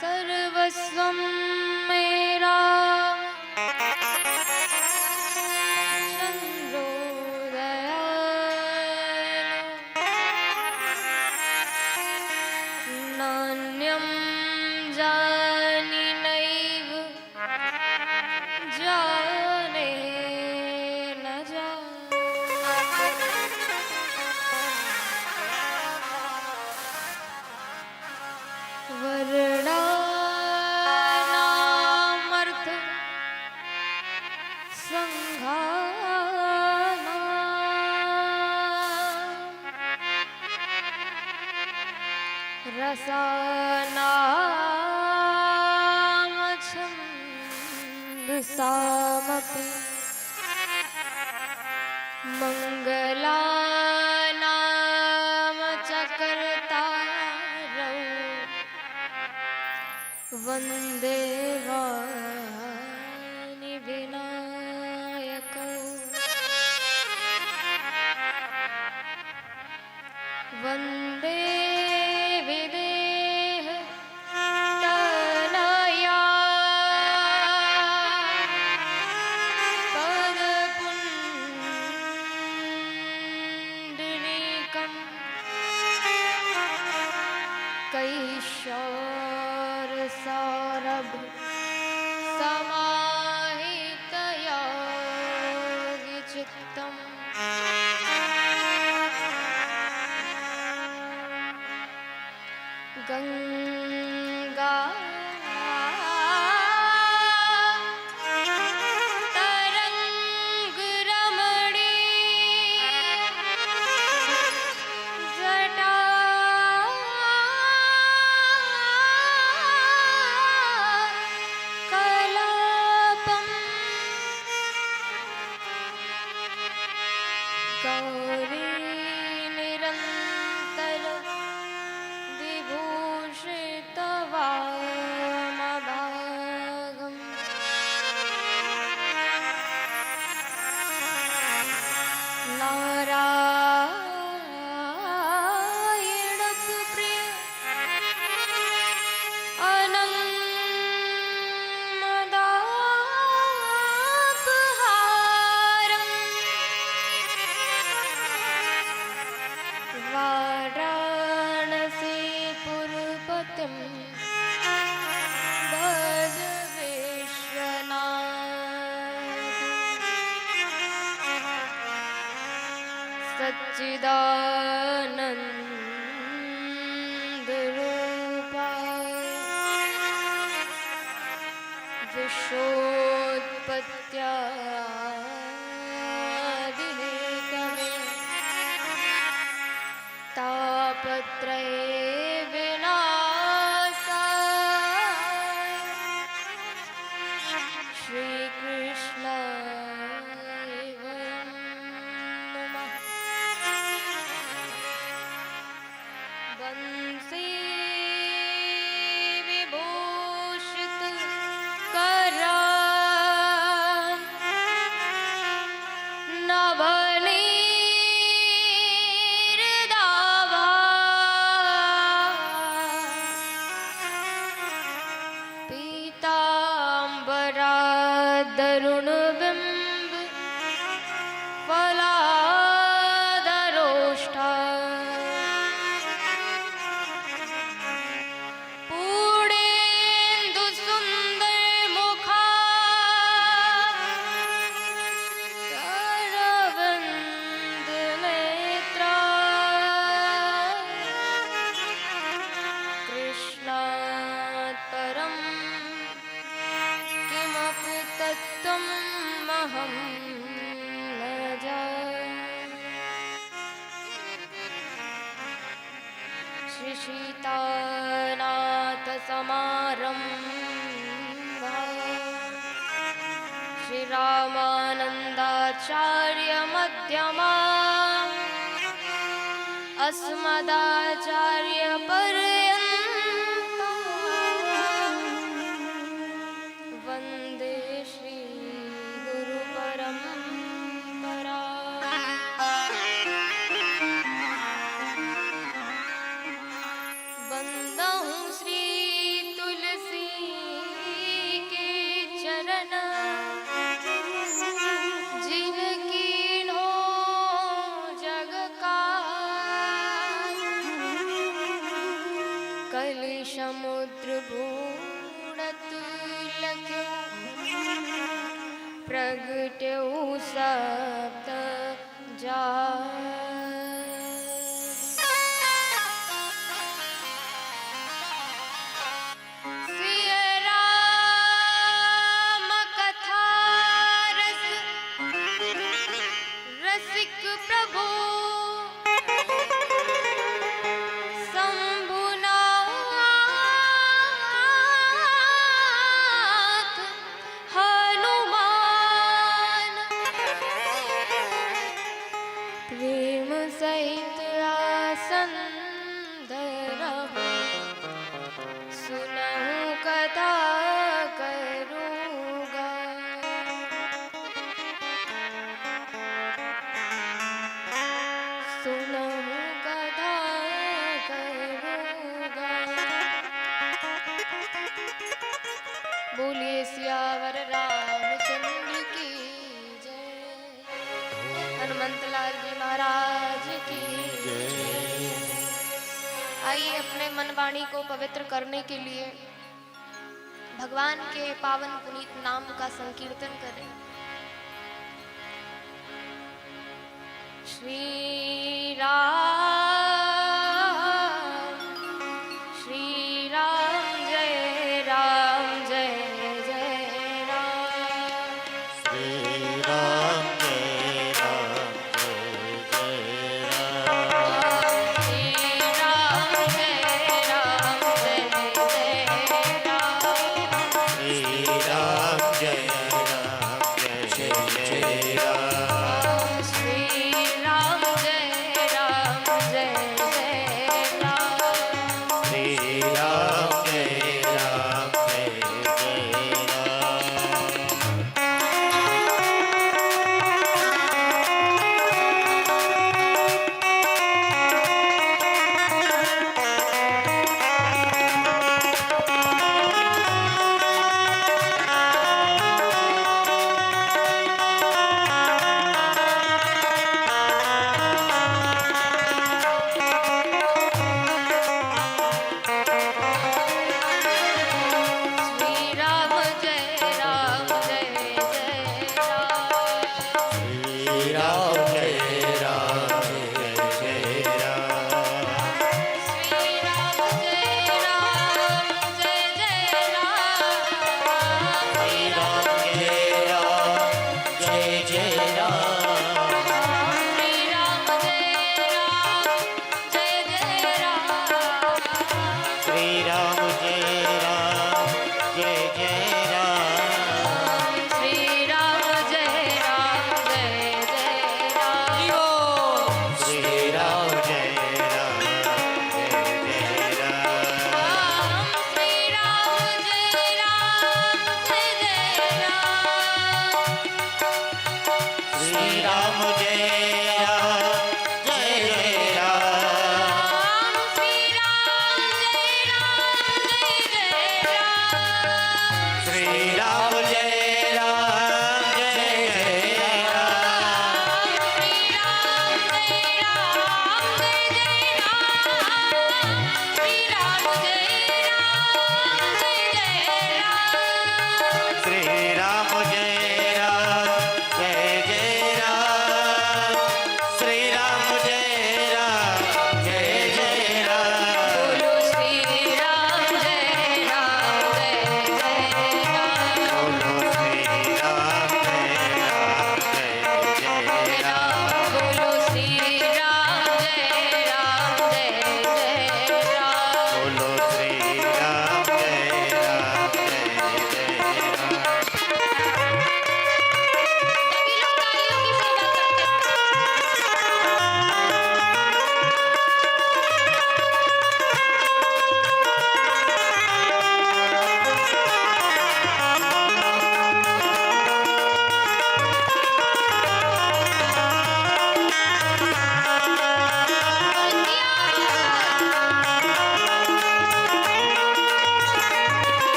सर्वस्वं मेरा चन्द्रोदयाल नान्यं जानि नैव जाने न जाने वर्णानामर्थ संघानां रसानां छन्दसामपि मङ्गलानां च कर्तारौ वन्दे वाणि विनायकौ वन्दे विदेह तनया पदपुण्डरीकम् कैशोरसौरभ समाहितया विचित्तम् गंगा तरंगरमणी जटा कलापम गौरी निरंतर विभूषितवामभागम् नारायणप्रिय अनन्मदापहारम् वाराणसीपुरपतिं भज विश्वनाथम् सच्चिदानन्दरूपाय विश्वोत्पत्त्यादिहेतवे तापत्रये विनाशाय श्रीकृष्णाय वयं नमः। बंसी विभूषित करां नवनीरदाभा पीताम्बरादरुणबिम्ब फलादरोष्ठा पूर्णेन्दुसुन्दरमुखा करवन्दनेत्रा कृष्णात् परं किमपि तत्त्वमहं न जाने। श्रीसीतानाथसमारम्भा श्रीरामानन्दाचार्यमध्यमाम् अस्मदाचार्यपर्यन्तं वन्दे श्रीगुरुपरम्परा। वन्दं श्रीतुलसीदास भूणत लख्यो प्रगट्यो सप्त जाय। सिय राम कथा रस रसिक प्रभु शंभुनाथ हनुमान प्रेम सहित आसन धरहु सुनहु कथा करूँगा। सुनहु कथा करूँगा। बोलिए सियावर रामचंद्र की जय। हनुमंत लाल जी महाराज की जय। आइए अपने मन वाणी को पवित्र करने के लिए भगवान के पावन पुनीत नाम का संकीर्तन करें। श्री राम जय राम जय जय राम। श्री राम जय राम जय जय राम। श्री राम जय राम जय जय राम। श्री राम जय राम जय जय राम। श्री राम जय राम जय जय राम। श्री राम जय राम जय जय श्री राम जय राम जय जय राम। श्री राम जय राम जय जय राम। श्री राम जय राम जय जय राम। श्री राम जय राम जय जय राम। श्री राम जय राम जय जय राम। श्री राम जय राम जय जय राम। श्री राम जय राम जय जय राम। श्री राम जय राम जय जय राम। श्री राम जय राम जय जय राम। श्री राम जय राम जय जय राम। श्री राम जय राम जय जय राम। श्री राम जय राम जय जय राम। श्री राम जय राम जय जय राम। श्री राम जय राम जय जय राम। श्री राम जय राम जय जय राम।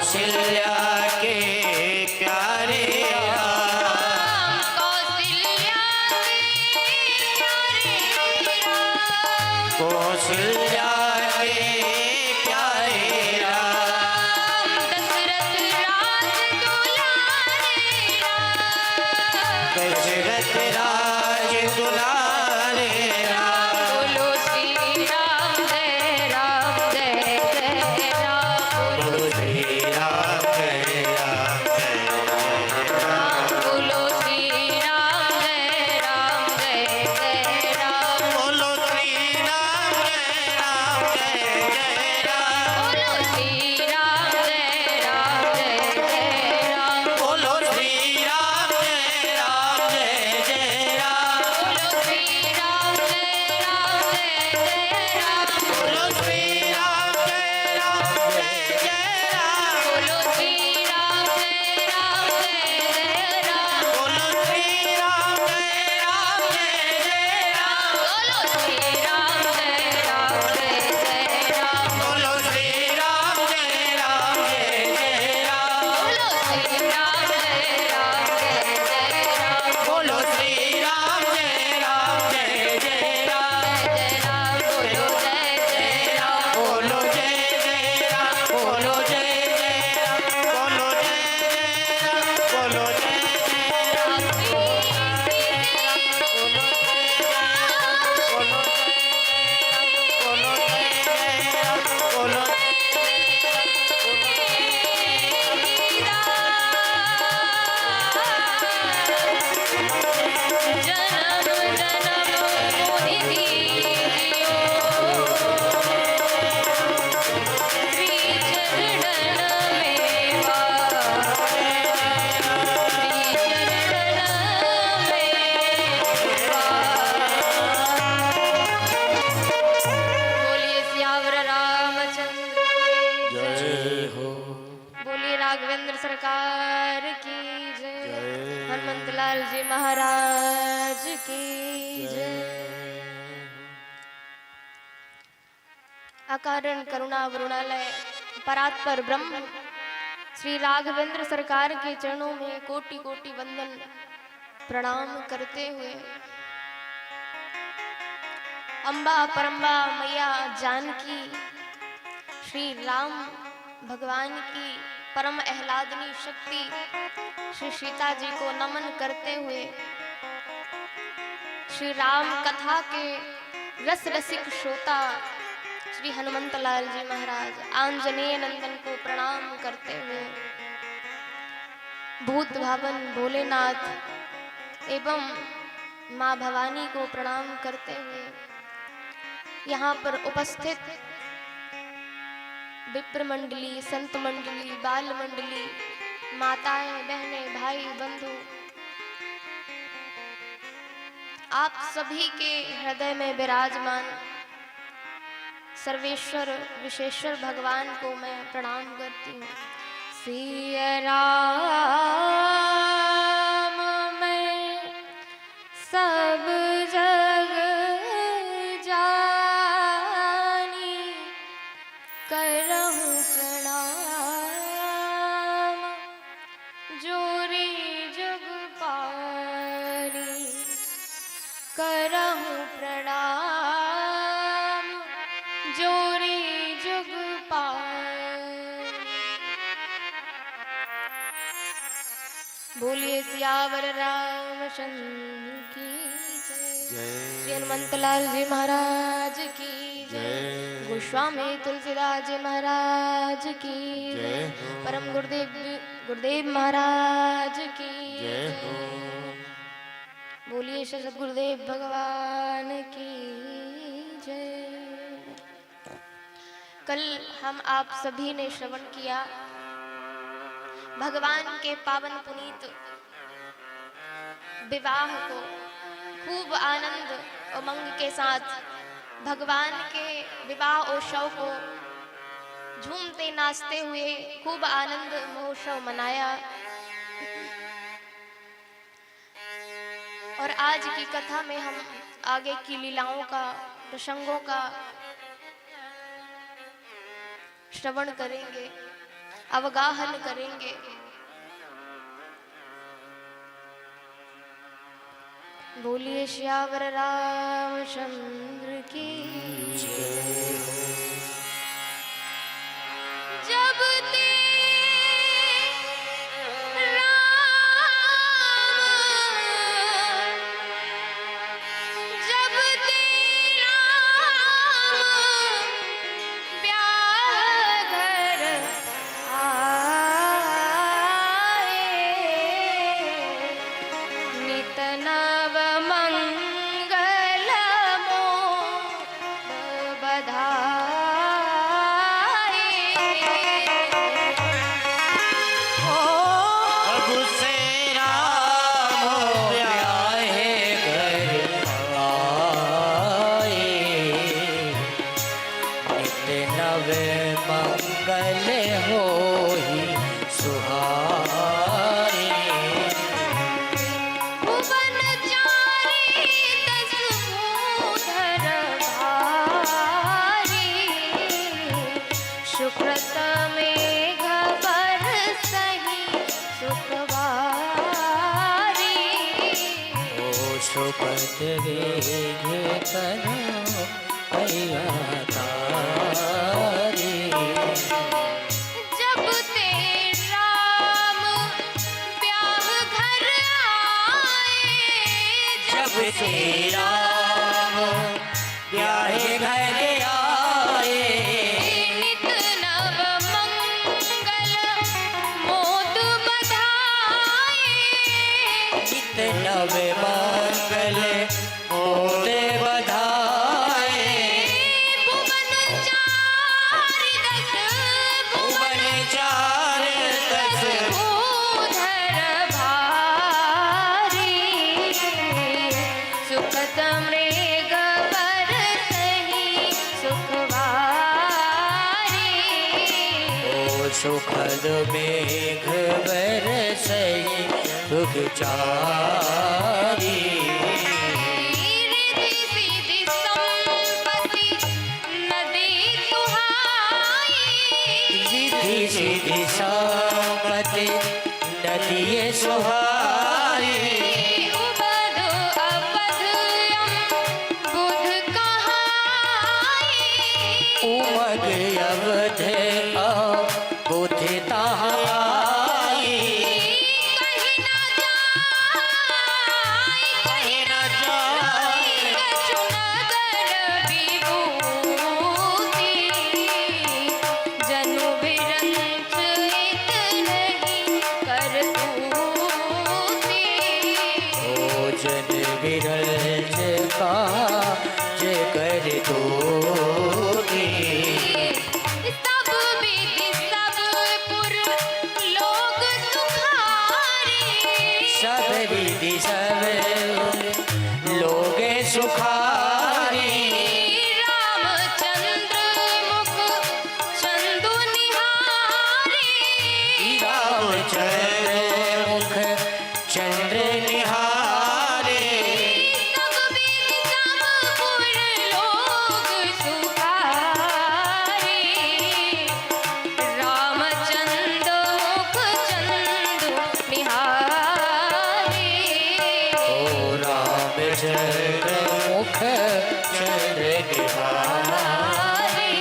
कौशल्या के प्यारे राम कौशल्या के प्यारे राम कौशल्या के प्यारे राम दशरथ राज दुलारे राम दशरथ राज दुलारे राम बोलो श्री राम जय राम जय जय राम बोलो श्री राम जय राम जय राम बोलो श्री राम जय राम जय जय राम बोलो श्री राम जय राम जय जय राम बोलो श्री राम जय राम जय जय राम बोलो श्री राम जय राम जय जय राम बोलो श्री राम जय राम जय जय राम बोलो श्री राम जय राम जय जय राम बोलो श्री राम जय राम जय जय राम बोलो श्री राम जय राम जय जय राम बोलो श्री राम जय राम जय जय राम बोलो श्री राम जय राम जय जय राम बोलो श्री राम जय राम जय जय राम बोलो श्री राम जय राम जय जय राम जय राम बोलो जय जय राम बोलो जय जय राम बोलो जय जय राम बोलो जय जय राम बोलो जय जय राम जन्म जन्म मोहि दीजियो श्री चरणन में श्री चरणन में बोलिए सियावर रामचंद्र की जय हो बोलिए राघवेंद्र सरकार की जय हनुमंतलाल जी महाराज की जय अकारण करुणा वरुणालय परात्पर ब्रह्म श्री राघवेंद्र सरकार के चरणों में कोटि कोटि वंदन प्रणाम करते हुए अम्बा परम्बा मैया जानकी श्री राम भगवान की परम आह्लादनी शक्ति श्री सीता जी को नमन करते हुए श्री राम कथा के रस रसिक श्रोता श्री हनुमंतलाल जी महाराज आंजनेय नंदन को प्रणाम करते हुए भूत भावन भोलेनाथ एवं माँ भवानी को प्रणाम करते हुए यहाँ पर उपस्थित विप्र मंडली, संत मंडली, बाल मंडली, माताएं, बहनें, भाई, बंधु, आप सभी के हृदय में विराजमान सर्वेश्वर विशेश्वर भगवान को मैं प्रणाम करती हूँ। सिया राम मैं सब जग जानी करहूँ प्रणाम जोरी जुग पारी करहूँ प्रणाम जोरी जुग पारी। बोलिए सियावर रामचंद्र की जय। श्री हनुमंतलाल जी महाराज की जय। गोस्वामी तुलसीदास जी महाराज की जय। परम गुरुदेव महाराज की जय। बोलिए श्री सद्गुरुदेव भगवान की जय। कल हम आप सभी ने श्रवण किया भगवान के पावन पुनीत विवाह को खूब आनंद उमंग के साथ भगवान के विवाह उत्सव को झूमते नाचते हुए खूब आनंद महोत्सव मनाया। और आज की कथा में हम आगे की लीलाओं का प्रसंगों का श्रवण करेंगे। अवगाहन करेंगे। बोलिए श्यावर रामचंद्र की। जब ते राम, जब ते राम ब्याह घर आए, नित नव मंगल मोद बधाए। ओ अब से राम ब्याहे घर आए, नित नवे मंगल होई सुहाए। भुवन चारि दस भूधर भारी, सुकृत मेघ बरसहि सुखवारी। ओ सुपद वेग करो हैया तारी। जब ते राम ब्याह घर आए, जब से राम ब्याहे घर आए, नित नव मंगल मोद बधाए। नित नव मंगल मोद बधाए। भुवन चारि दस भुवन चार दस भूधर भारी, सुखत मृग बरसहि सुखवारी। ओ सुखद मेघ बरसई सुख चारी। रिद्धि सिद्धि संपत्ति नदी सुहाई, रिद्धि सिद्धि संपत्ति नदिये सुहाई। उबद अवध यम बुध कहाई। उमग अवध बुध तहाँ आई। कहीं न जाय, कहीं न जाय, कछु नगर विभूति। जनु बिरंच इत नहीं करतूति। ओ जन बिरज का जे कर दोगी। सब विधि सब पुर लोग सुखारी। सब विधि सब लोग सुखारी। रामचंद्र मुख चंदु निहारी। रामचंद्र मुख चंद्र निहारे। सब विधि सब पुर लोग सुखारी। रामचंद्र मुख चंदु निहारी। ओ रामचंद्र मुख चंद्र निहारे।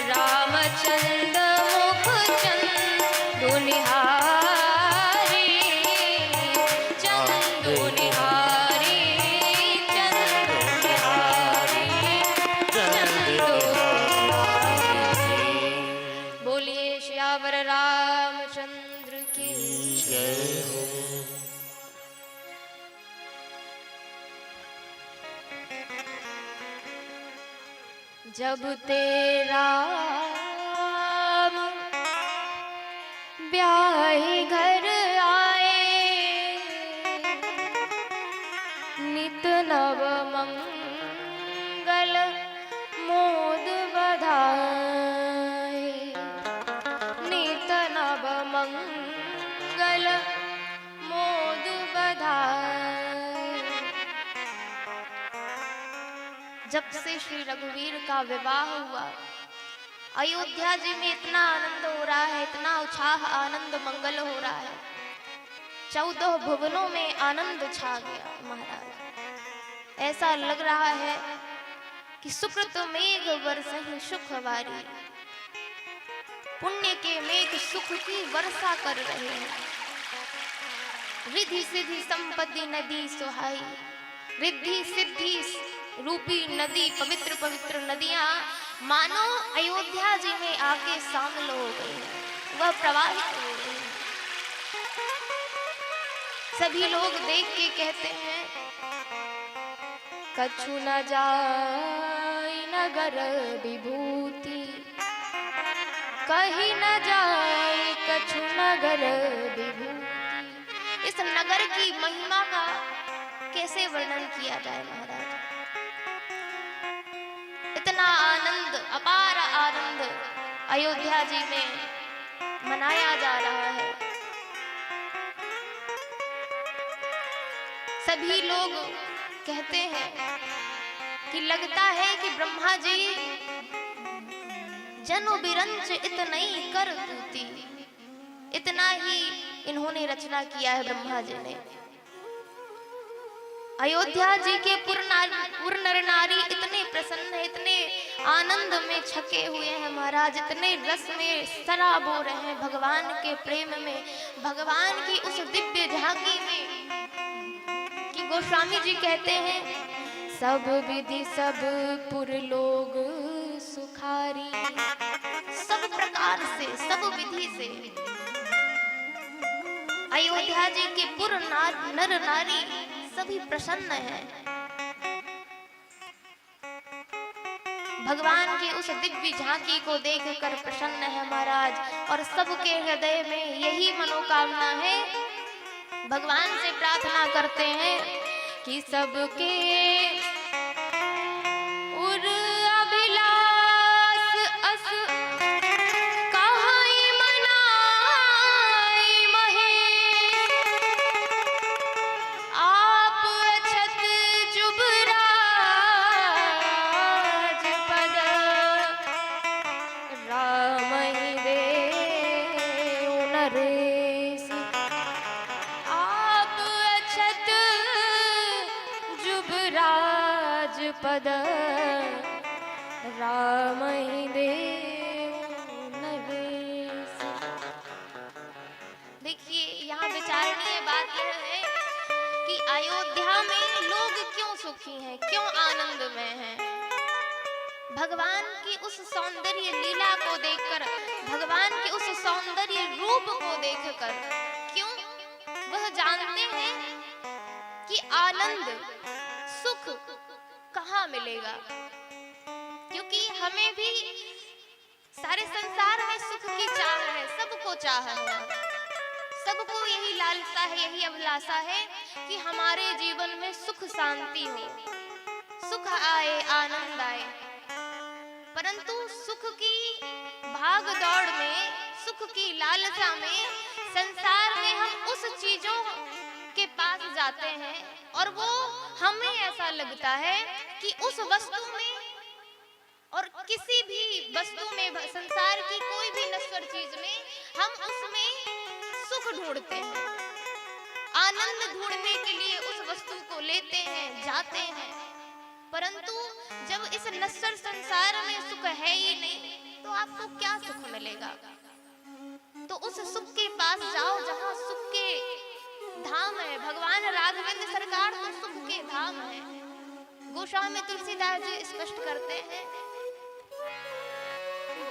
रामचंद्र मुख चंदु निहारी। चंदु निहारी, चंदु निहारी, चंदु निहारी। बोलिए श्यावर रामचंद्र की। जय हो। जब तेरा राम ब्याहे घर आए, नित नव मंगल मोद बधाए। नित नव मंगल मोद बधाए। जब से श्री रघुवीर का विवाह हुआ, अयोध्या जी में इतना आनंद हो रहा है, इतना उत्साह, आनंद, मंगल हो रहा है। 14 भुवनों में आनंद छा गया महाराज। ऐसा लग रहा है कि सुकृत मेघ बरसहि सुख वारी, पुण्य के मेघ सुख की वर्षा कर रहे हैं। रिद्धि सिद्धि संपत्ति नदी सुहाई, रिद्धि सिद्धि रूपी नदी, पवित्र पवित्र नदियां मानो अयोध्या जी में आके शामिल हो गई हैं, वह प्रवाहित हो रही हैं। सभी लोग देख के कहते हैं कछु न जाय नगर विभूति, कहीं न जाए कछु नगर विभूति। इस नगर की महिमा का कैसे वर्णन किया जाए महाराज। इतना आनंद, अपार आनंद अयोध्या जी में मनाया जा रहा है। सभी लोग कहते हैं कि लगता है कि ब्रह्मा जी जनु बिरंच इतनई कर तूती, इतना ही इन्होंने रचना किया है ब्रह्मा जी ने। अयोध्या जी के पुर नर नारी इतने प्रसन्न है, इतने आनंद में छके हुए हैं महाराज, इतने रस में सराब हो रहे हैं भगवान के प्रेम में, भगवान की उस दिव्य झांकी में कि गोस्वामी जी कहते हैं सब विधि सब पुर लोग सुखारी। सब प्रकार से, सब विधि से अयोध्या जी के पुर नर नारी सभी प्रसन्न हैं। भगवान की उस दिव्य झांकी को देखकर प्रसन्न है महाराज, और सबके हृदय में यही मनोकामना है। भगवान से प्रार्थना करते हैं कि सबके उर अभिलाष अस कहाई मनाई महे, आप अछत जुबराज पद राम ही देव नरेश। आप अछत जुबराज पद राम ही देव नरेश। देखिए यहाँ विचारणीय बात यह है कि अयोध्या में लोग क्यों सुखी हैं, क्यों आनंद में हैं। भगवान की उस सौंदर्य लीला को देखकर, भगवान के उस सौंदर्य रूप को देखकर, क्यों वह जानते हैं कि आनंद, सुख कहाँ मिलेगा। क्योंकि हमें भी सारे संसार में सुख की चाह है, सबको चाह है, सबको यही लालसा है, यही अभिलाषा है कि हमारे जीवन में सुख शांति हो, सुख आए, आनंद आए। परंतु सुख की भाग दौड़ में, सुख की लालसा में, संसार में हम उस चीजों के पास जाते हैं और वो हमें ऐसा लगता है कि उस वस्तु में और किसी भी वस्तु में, संसार की कोई भी नश्वर चीज में हम उसमें सुख ढूंढते हैं, आनंद ढूंढने के लिए उस वस्तु को लेते हैं, जाते हैं। परंतु जब इस नश्वर संसार में सुख है ही नहीं तो आपको क्या सुख मिलेगा। तो उस सुख के पास जाओ जहां सुख के धाम है। भगवान राघवेंद्र सरकार तो सुख के धाम है। गोस्वामी तुलसीदास जी स्पष्ट करते हैं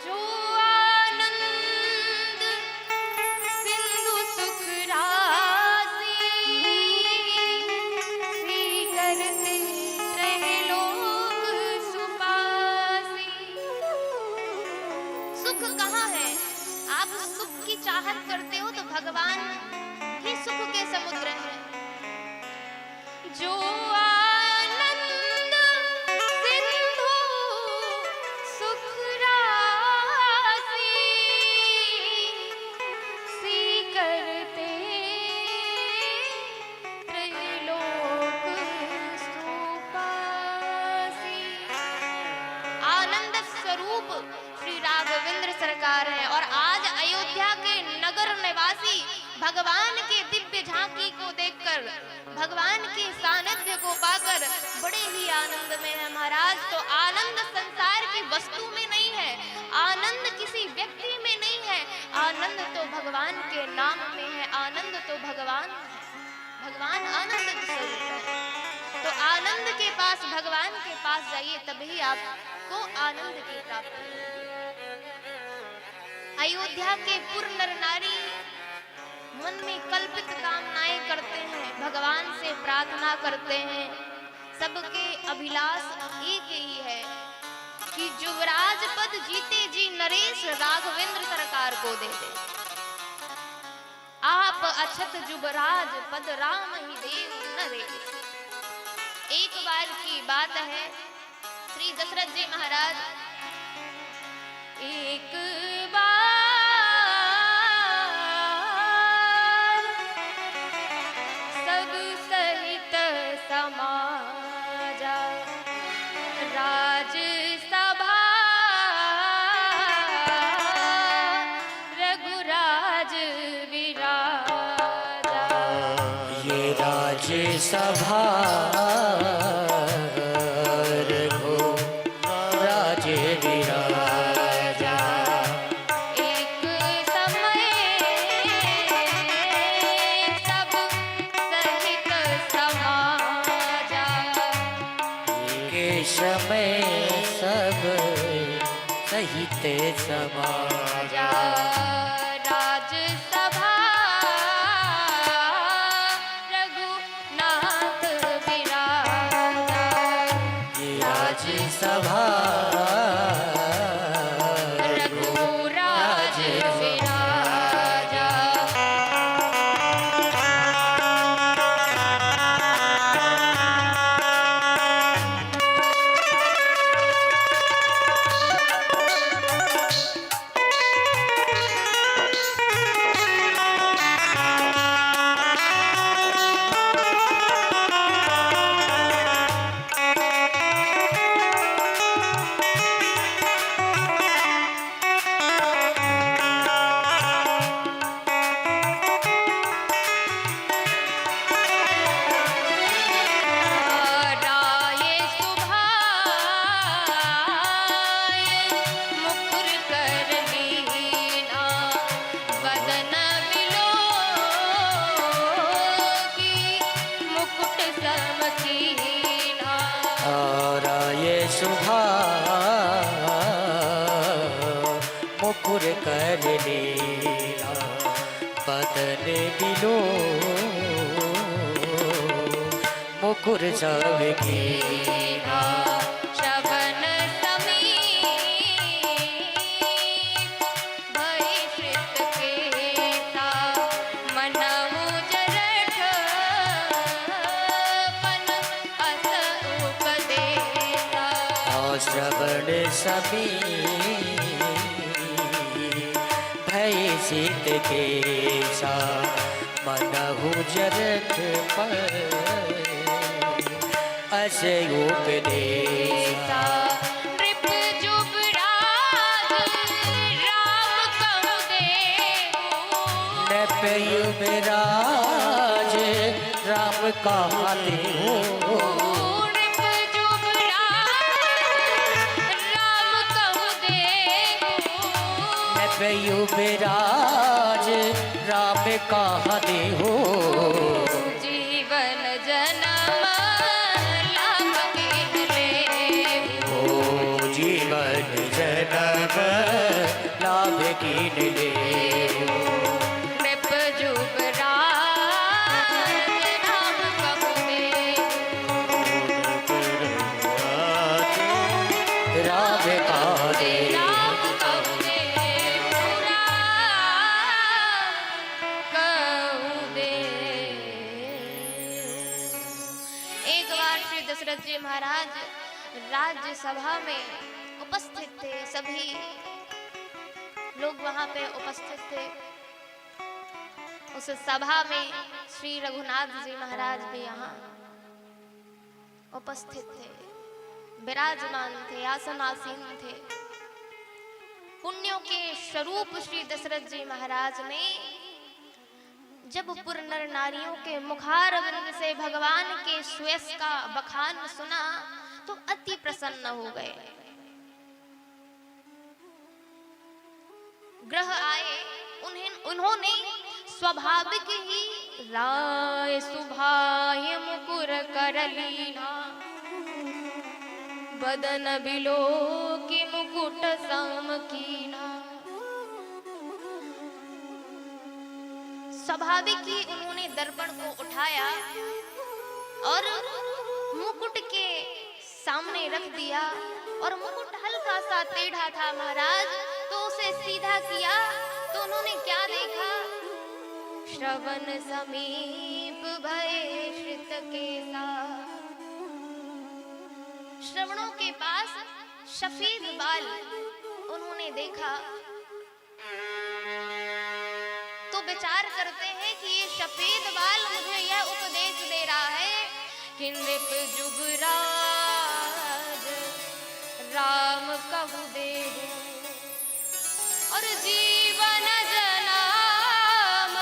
जो आनंद सिंधु सुख राशि, श्री करते त्रैलोक सुपासी। सुख कहाँ है? आप सुख की चाहत करते हो तो भगवान ही सुख के समुद्र हैं। जो आनंद सिंधु सुख राशि, सी करते त्रैलोक सुपासी। आनंद स्वरूप श्री राघवेंद्र सरकार हैं। और आज अयोध्या के नगर निवासी भगवान के दिव्य झांकी को देखकर, भगवान के सानिध्य को पाकर बड़े ही आनंद में है महाराज। तो आनंद संसार की वस्तु में नहीं है, आनंद किसी व्यक्ति में नहीं है, आनंद तो भगवान के नाम में है, आनंद तो भगवान आनंद स्वरूप है। तो आनंद के पास, भगवान के पास जाइए, तभी आपको आनंद की प्राप्ति होगी। अयोध्या के पुर नर नारी मन में कल्पित कामनाएं करते हैं, भगवान से प्रार्थना करते हैं। सबके अभिलाष एक ही है कि युवराज पद जीते जी नरेश राघवेंद्र सरकार को दे दे। आप अछत युवराज पद राम ही देव नरेश। एक बार की बात है, श्री दशरथ जी महाराज एक बार सब सहित समाजा राज सभा रघुराज विराजा। ये राज्यसभा रघुराज विराजा। एक समय सब सहित समाजा के समय सब सहित समाजा। राजसभा रघुनाथ विराजा। ये राज्यसभा रघुराज विराजा। राये सुभाए मुकुर कर लीना, बदन बिलोकी मुकुट समकीना। और ये शुभा मुकुर कर लीला, बदन बिलो मुकुर सब कीना। श्रवण समीप भय श्रित केसा, मनहु जरठ पन अस उपदेसा। और श्रवण सभी भय शीत केसा, मनहु जरठ पर असुपदेसा। नृप जुबराज राम कहु देहु, नपयुवराज राम कहा देहु। नृप जुबराज राम कहु देहु। नपयुवराज राम कहा देहु। जीवन जन्म लाभ कीन लेहु, ओ जीवन जन्म लाभ कीन लेहु। नृप जुबराज राम कहु देहु। राम कहा देहु। राम कहु देहु, राम कहु देहु। एक बार श्री दशरथ जी महाराज राज्यसभा में उपस्थित थे, सभी लोग वहां पे उपस्थित थे। उस सभा में श्री रघुनाथ जी महाराज भी यहाँ उपस्थित थे, विराजमान थे, आसनासीन थे। पुण्यों के स्वरूप श्री दशरथ जी महाराज ने जब पुर नर नारियों के मुखारविंद से भगवान के सुयस का बखान सुना तो अति प्रसन्न हो गए। ग्रह आए, उन्होंने स्वाभाविक ही राय सुभाय मुकुर कर लीना, बदन बिलो की मुकुट सम कीना। स्वाभाविक ही उन्होंने दर्पण को उठाया और मुकुट के सामने रख दिया, और मुकुट हल्का सा टेढ़ा था महाराज, तो उसे सीधा किया तो उन्होंने क्या देखा, श्रवण समीप भये श्रित केसा। श्रवणों के पास सफेद बाल उन्होंने देखा, तो विचार करते हैं कि ये सफेद बाल मुझे यह उपदेश दे रहा है कि नृप जुबराज राम कहु देहु और जीवन जनाम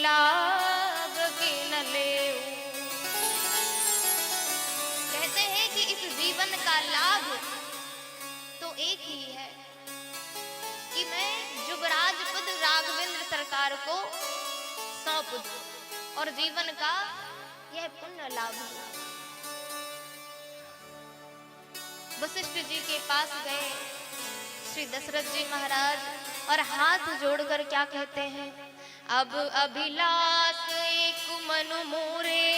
लाभ की न लेऊ। कहते हैं कि इस जीवन का लाभ तो एक ही है कि मैं जुबराज पद राघवेंद्र सरकार को सौंप दूं और जीवन का यह पुण्य लाभ हो। वशिष्ठ जी के पास गए श्री दशरथ जी महाराज और हाथ जोड़कर क्या कहते हैं, अब अभिलाष एक मन मोरे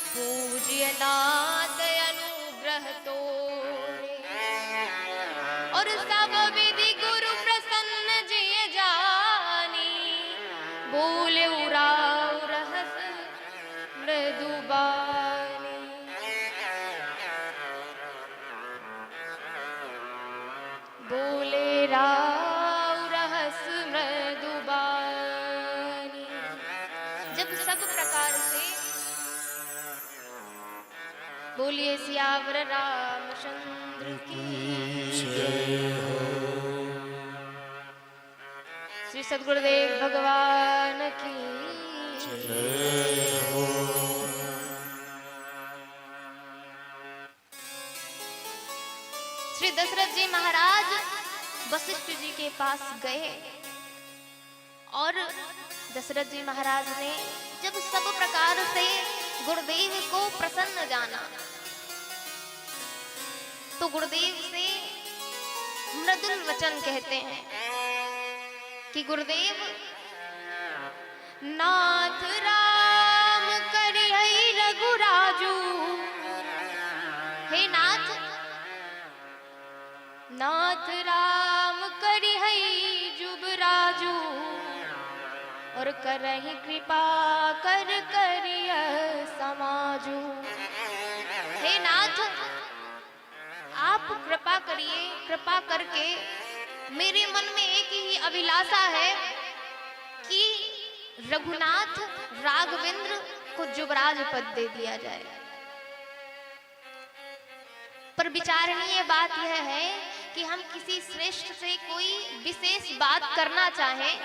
पूज्य नाथ अनुग्रह तोरे, और सब विधि गुरु प्रसन्न जिय जानी, बोले उराव रहस मृदुबानी। बोले राव रहस मृदुबानी। जब सब प्रकार से बोलिए सियावर रामचंद्र की जय हो। श्री सद्गुरुदेव भगवान की जय हो। श्री दशरथ जी महाराज वशिष्ठ जी के पास गए और दशरथ जी महाराज ने जब सब प्रकार से गुरुदेव को प्रसन्न जाना तो गुरुदेव से मृदुल वचन कहते हैं कि गुरुदेव नाथ राम करिहै रघुराजू। हे नाथ, नाथ राम करिहै जुबराजू और करहि कृपा कर करिय समाजू। हे नाथ, आप कृपा करिए, कृपा करके मेरे मन में एक ही अभिलाषा है कि रघुनाथ राघवेंद्र को जुबराज पद दे दिया जाए। पर विचारणीय बात यह है कि हम किसी श्रेष्ठ से कोई विशेष बात करना चाहें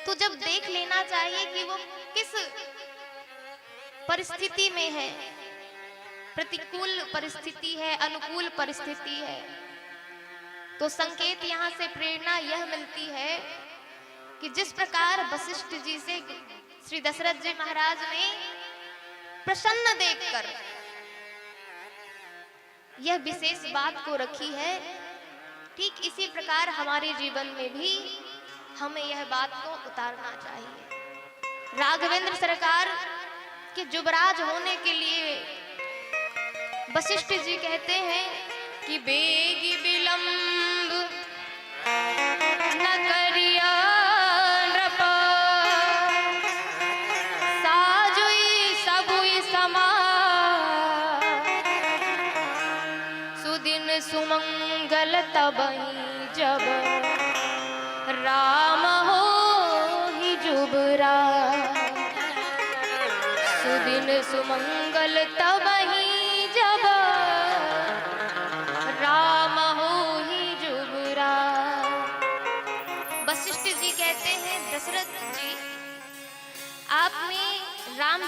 तो जब देख लेना चाहिए कि वो किस परिस्थिति में है, प्रतिकूल परिस्थिति है, अनुकूल परिस्थिति है। तो संकेत यहाँ से प्रेरणा यह मिलती है कि जिस प्रकार वशिष्ठ जी से श्री दशरथ जी महाराज ने प्रसन्न देखकर यह विशेष बात को रखी है, ठीक इसी प्रकार हमारे जीवन में भी हमें यह बात को उतारना चाहिए। राघवेंद्र सरकार के जुबराज होने के लिए वशिष्ठ जी कहते हैं कि बेगी विलंब न करिया नृपा, साजुई सबुई समा, सुदिन सुमंगल तबहि जब राम हो ही जुबराज। सुदिन सुमंगल तबहि जब राम हो ही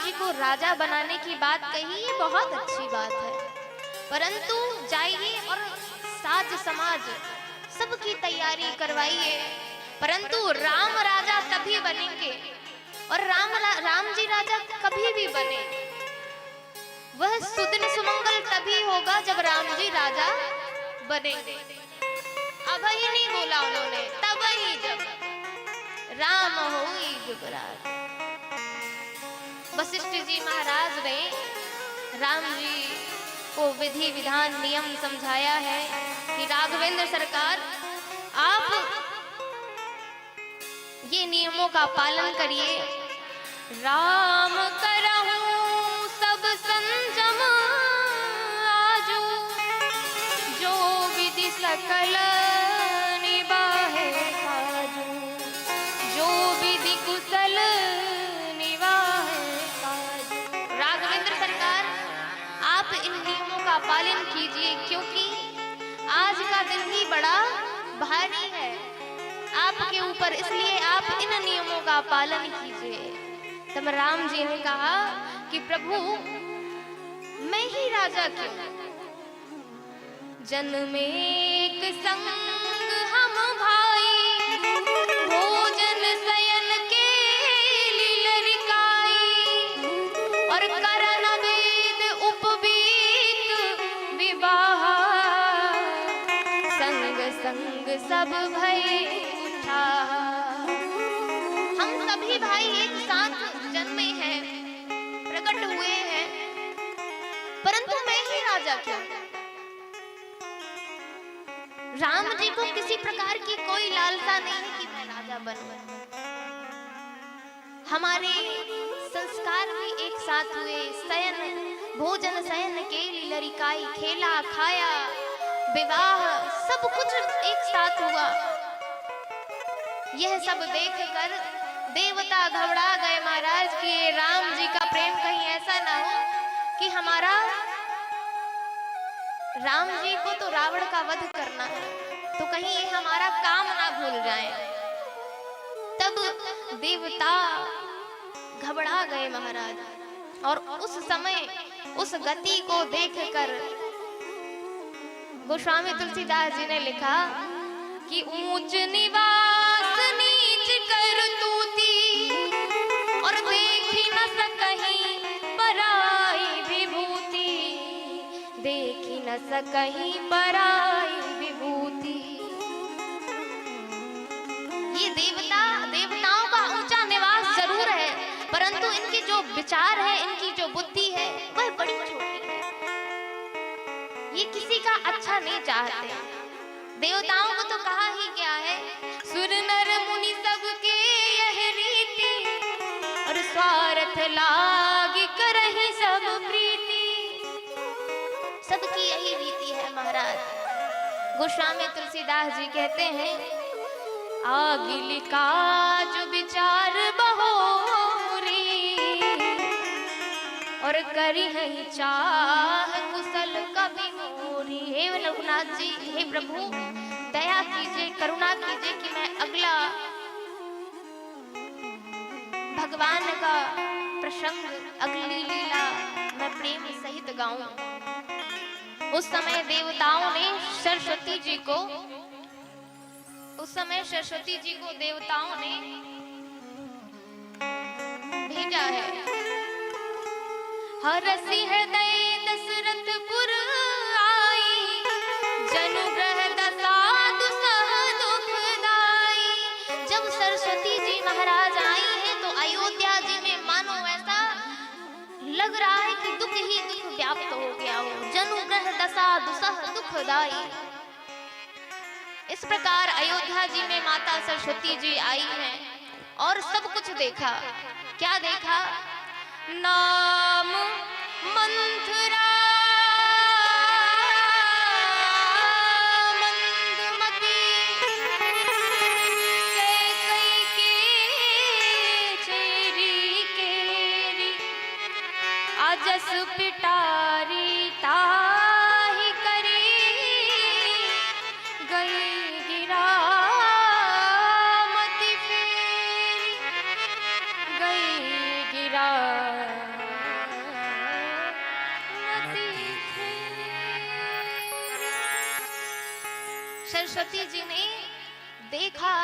जी को राजा बनाने की बात कही, ये बहुत अच्छी बात है, परंतु जाइए और साज समाज सबकी तैयारी करवाइए। परंतु राम राजा तभी बनेंगे, और राम जी राजा कभी भी बने, वह सुदिन सुमंगल तभी होगा जब राम जी राजा बनेंगे। अब ही नहीं बोला उन्होंने, तब ही जब राम होई जुगराज। वशिष्ठ जी महाराज ने राम जी को विधि विधान नियम समझाया है कि राघवेंद्र सरकार, आप ये नियमों का पालन करिए। राम करहूं सब संजम आजू, जो विधि सकल निवाहे काजू, जो विधि कुशल निवाहे काजू। राघवेंद्र सरकार, आप इन नियमों का पालन कीजिए, क्योंकि आज का दिन ही बड़ा भारी है आपके ऊपर, इसलिए आप इन नियमों का पालन कीजिए। तब राम जी ने कहा कि प्रभु, मैं ही राजा क्यों, जन्मे एक संग हम भाई, भोजन शयन के लीलरिकाई, और करन वेद उपवीत विवाह, संग संग सब भय उठा। हम सभी भाई एक साथ जन्मे हैं, प्रकट हुए हैं, परंतु मैं ही राजा क्यों। राम जी को किसी प्रकार की कोई लालसा नहीं है कि मैं राजा बनूं। हमारे संस्कार भी एक साथ हुए, शयन भोजन शयन के लरिकाई, खेला खाया, विवाह, सब कुछ एक साथ हुआ। यह सब देखकर देवता घबरा गए महाराज कि राम जी का प्रेम कहीं ऐसा ना हो कि हमारा राम जी को तो रावण का वध करना है, तो कहीं ये हमारा काम ना भूल जाए। तब देवता घबरा गए महाराज, और उस समय उस गति को देखकर गोस्वामी तुलसीदास जी ने लिखा कि ऊंच निवास नीच कर तूती, और देखी न सकहीं पराई विभूति, देखी न सकहीं पराई विभूति। ये देवताओं का ऊंचा निवास जरूर है, परंतु इनकी जो विचार है, इनकी जो बुद्धि है, वह बड़ी छोटी है। ये किसी का अच्छा नहीं चाहते। देवताओं को तो कहा ही क्या है, सुर नर मुनि सबके यह रीति, और स्वार्थ लाग करहि सब प्रीति। सबकी यही रीति है महाराज। गोस्वामी तुलसीदास जी कहते हैं, आगिल काज विचार बहोरी, और करी है चाह कुशल कभी मोरी। हे रघुनाथ जी, हे प्रभु, दया कीजिए, करुणा कीजिए कि मैं अगला भगवान का प्रसंग, अगली लीला मैं प्रेम सहित गाऊं। उस समय देवताओं ने सरस्वती जी को, देवताओं ने भेजा है। हरसि हृदय दशरथपुर आई, जनु ग्रह दशा दुसह दुखदाई। जब सरस्वती जी महाराज आई हैं तो अयोध्या जी में मानो ऐसा लग रहा है कि दुख ही दुख व्याप्त हो गया हो। जनु ग्रह दशा दुसह दुखदाई। इस प्रकार अयोध्या जी में माता सरस्वती जी आई हैं और सब कुछ देखा। क्या देखा? नाम मंथरा मंदमती, कैकई के चेरी केरी, अजस पिटारी ताहि करी, गई गिरा मति फेरी, गई गिरा सरस्वती जी ने देखा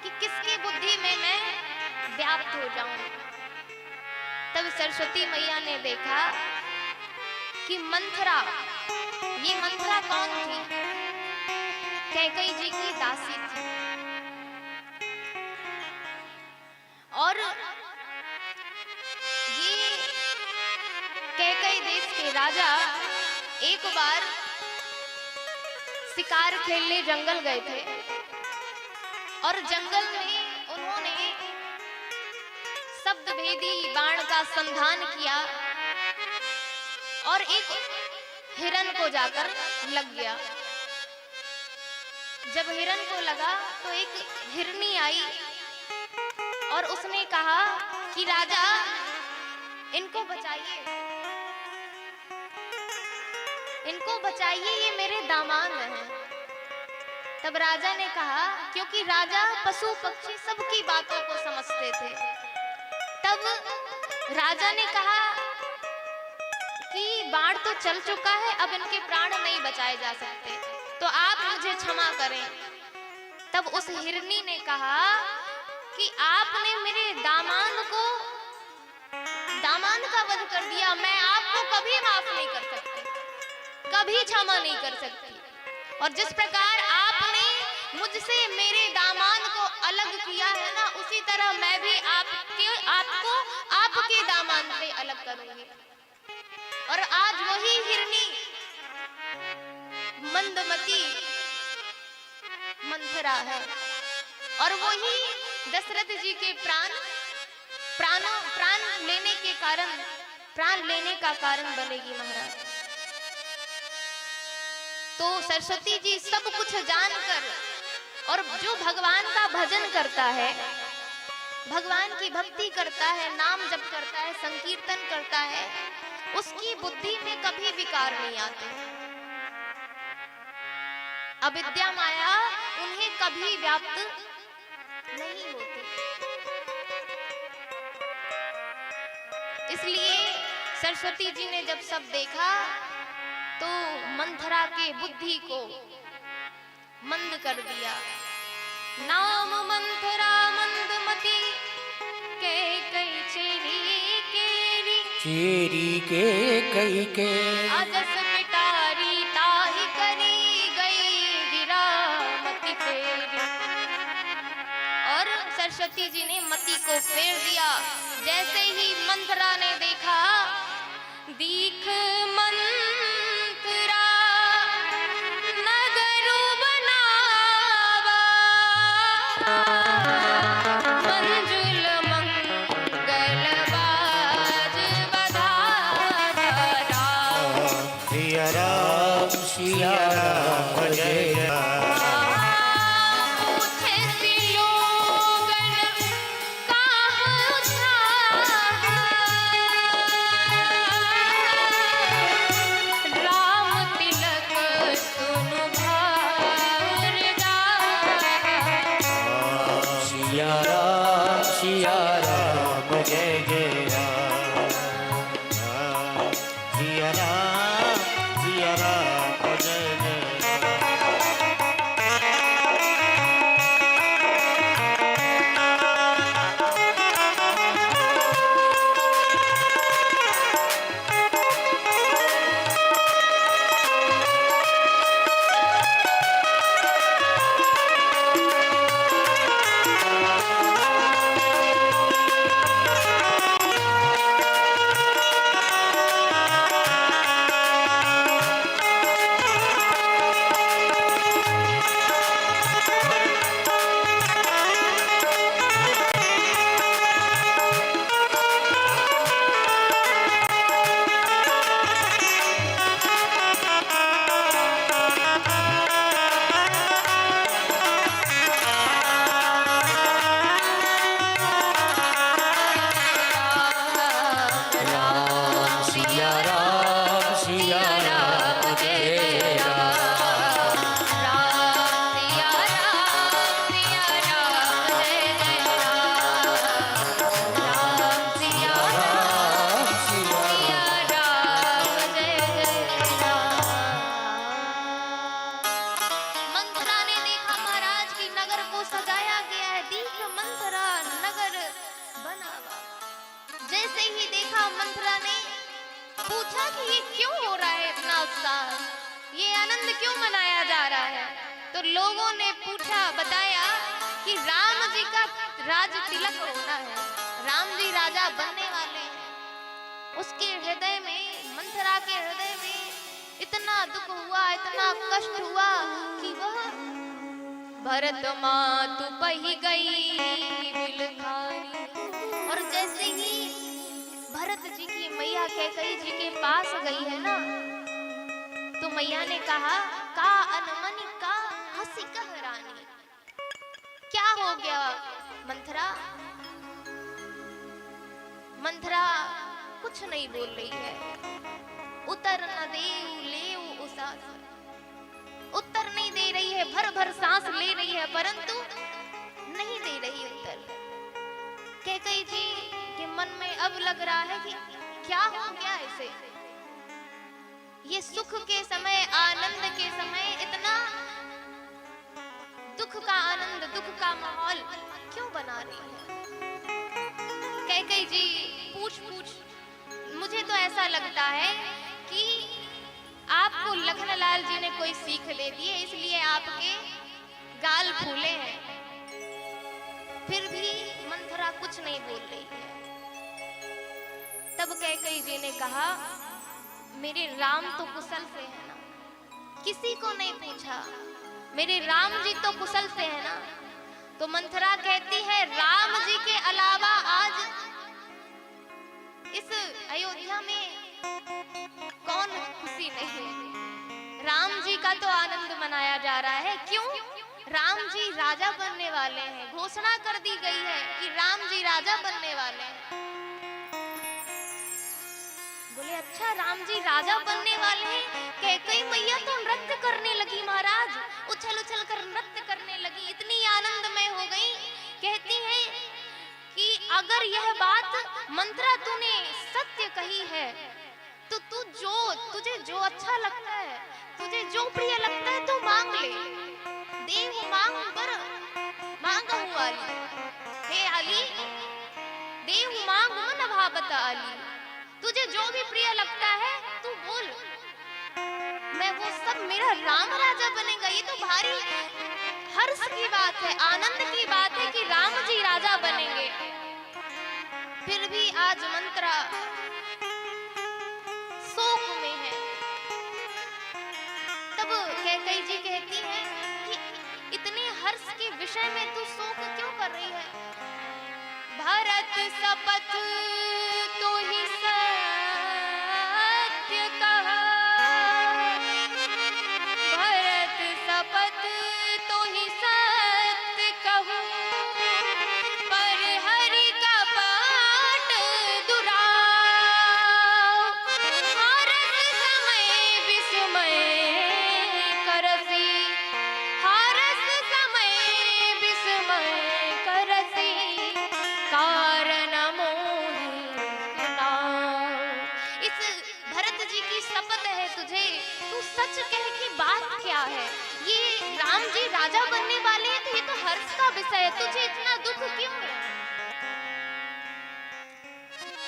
कि किसकी बुद्धि में मैं व्याप्त हो जाऊं। तब सरस्वती मैया ने देखा कि मंथरा, ये मंथरा कौन थी? कैकेयी जी की दासी थी। और ये कैकेयी देश के राजा एक बार शिकार खेलने जंगल गए थे और जंगल में उन्होंने शब्दभेदी बाण का संधान किया और एक हिरन को जाकर लग गया। जब हिरन को लगा तो एक हिरनी आई और उसने कहा कि राजा इनको बचाइए, इनको बचाइए, ये मेरे दामाद हैं। तब राजा ने कहा, क्योंकि राजा पशु पक्षी सबकी बातों को समझते थे, तब राजा ने कहा कि बाण तो चल चुका है, अब इनके प्राण नहीं बचाए जा सकते, तो आप मुझे क्षमा करें। तब उस हिरनी ने कहा कि आपने मेरे दामाद का वध कर दिया, मैं आपको कभी माफ नहीं कर सकती, कभी क्षमा नहीं कर सकती। और जिस प्रकार आपने मुझसे मेरे दामाद को अलग किया है ना, उसी तरह मैं भी आपको आपके दामाद से अलग करूंगी। और आज वही हिरनी मंदमती मंथरा है और वही दशरथ जी के प्राण लेने का कारण बनेगी महाराज। तो सरस्वती जी सब कुछ जानकर और जो भगवान का भजन करता है, भगवान की भक्ति करता है, नाम जप करता है, संकीर्तन करता है, उसकी बुद्धि में कभी विकार नहीं आते। अविद्या माया उन्हें कभी व्याप्त नहीं होती। इसलिए सरस्वती जी ने जब सब देखा तो मंथरा के बुद्धि को मंद कर दिया। नाम मंथरा मंदमती कैकेयी चेरी कैकेयी के अजस पिटारी ताहि करी गई गिरा मति फेरी। और सरस्वती जी ने मति को फेर दिया। जैसे ही मंथरा ने देखा, दीख मंथरा नगरु बनावा, मंजुल मंगल बाज बधारा। सिया राम जय राम। सिया राम जय जय राम। सिया राम जय जय राम। आनंद क्यों मनाया जा रहा है? तो लोगों ने पूछा, बताया कि राम जी का राज तिलक होना है, राम जी राजा बनने वाले हैं। उसके हृदय में, मंथरा के हृदय में इतना दुख हुआ, इतना कष्ट हुआ कि वह भरत मातु बही गई बिलखारी। और जैसे ही भरत जी की मैया कैकेयी जी के पास गई है ना, तो मैया ने कहा, का अनमनी का हंसी कह रानी, क्या हो गया मंथरा? मंथरा कुछ नहीं बोल रही है। उतर न देऊ लेऊ उसास, उत्तर नहीं दे रही है, भर भर सांस ले रही है, परंतु नहीं दे रही उत्तर। कैकेयी जी के मन में अब लग रहा है कि क्या हो गया इसे? ये सुख के समय, आनंद के समय इतना दुख का आनंद, दुख का माहौल क्यों बना रही है? कैकेयी जी पूछ मुझे तो ऐसा लगता है कि आपको लखनलाल जी ने कोई सीख दे दी है, इसलिए आपके गाल फूले हैं। फिर भी मंथरा कुछ नहीं बोल रही है। तब कैकेयी जी ने कहा, मेरे राम तो कुशल से है ना? किसी को नहीं पूछा, मेरे राम जी तो कुशल से है ना? तो मंथरा कहती है, राम जी के अलावा आज इस अयोध्या में कौन खुशी नहीं है? राम जी का तो आनंद मनाया जा रहा है। क्यों? राम जी राजा बनने वाले हैं, घोषणा कर दी गई है कि राम जी राजा बनने वाले हैं। बोले, अच्छा राम जी राजा बनने वाले हैं? कैकेयी मैया तो नृत्य करने लगी महाराज, उछल उछल कर नृत्य करने लगी, इतनी आनंदमय हो गई। कहती है कि अगर यह बात मंथरा तूने सत्य कही है, तो तुझे जो अच्छा लगता है, तुझे जो प्रिय लगता है, तो मांग ले। देव मांग बर मांगहु आली, हे आली देव मांग मन भावत आली। तुझे जो भी प्रिय लगता है तू बोल, मैं वो सब, मेरा राम राजा बनेगा। ये तो भारी हर्ष की बात है, आनंद की बात है कि राम जी राजा बनेंगे। फिर भी आज मंथरा शोक में है। तब कैकेयी जी कहती है कि इतने हर्ष के विषय में तू शोक क्यों कर रही है? भरत शपथ तो ही सत्य कहा, भरत शपथ तो ही सत्य कहूं, पर हरि का पाठ दुराव। हरस समय विस्मय करसी, हरस समय विस्मय करसी, कारण मोहि सुनाओ। इस भरत जी की शपथ है तुझे, तू सच कह कि बात क्या है? ये राम जी राजा बनने वाले हैं, तो ये तो हर्ष का विषय है, तुझे इतना दुख क्यों है?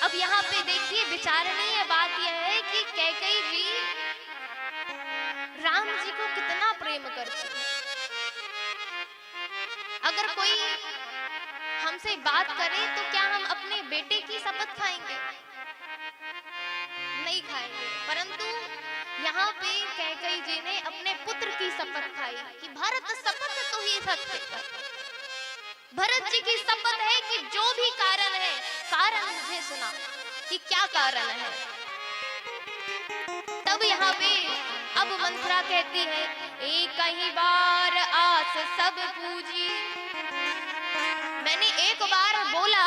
अब यहाँ पे देखिए, विचारणीय बात यह है कि कैकेयी जी राम जी को कितना प्रेम करती है। अगर कोई हमसे बात करे तो क्या हम अपने बेटे की शपथ खाएंगे? नहीं खाएंगे। परंतु यहाँ पे कैकेयी जी ने अपने पुत्र की शपथ खाई कि भरत शपथ तो ही सत्य कर। भरत जी की शपथ है कि जो भी कारण है, कारण मुझे सुना कि क्या कारण है। तब यहाँ पे अब मंथरा कहती है, एक ही बार आस सब पूजी। मैंने एक बार बोला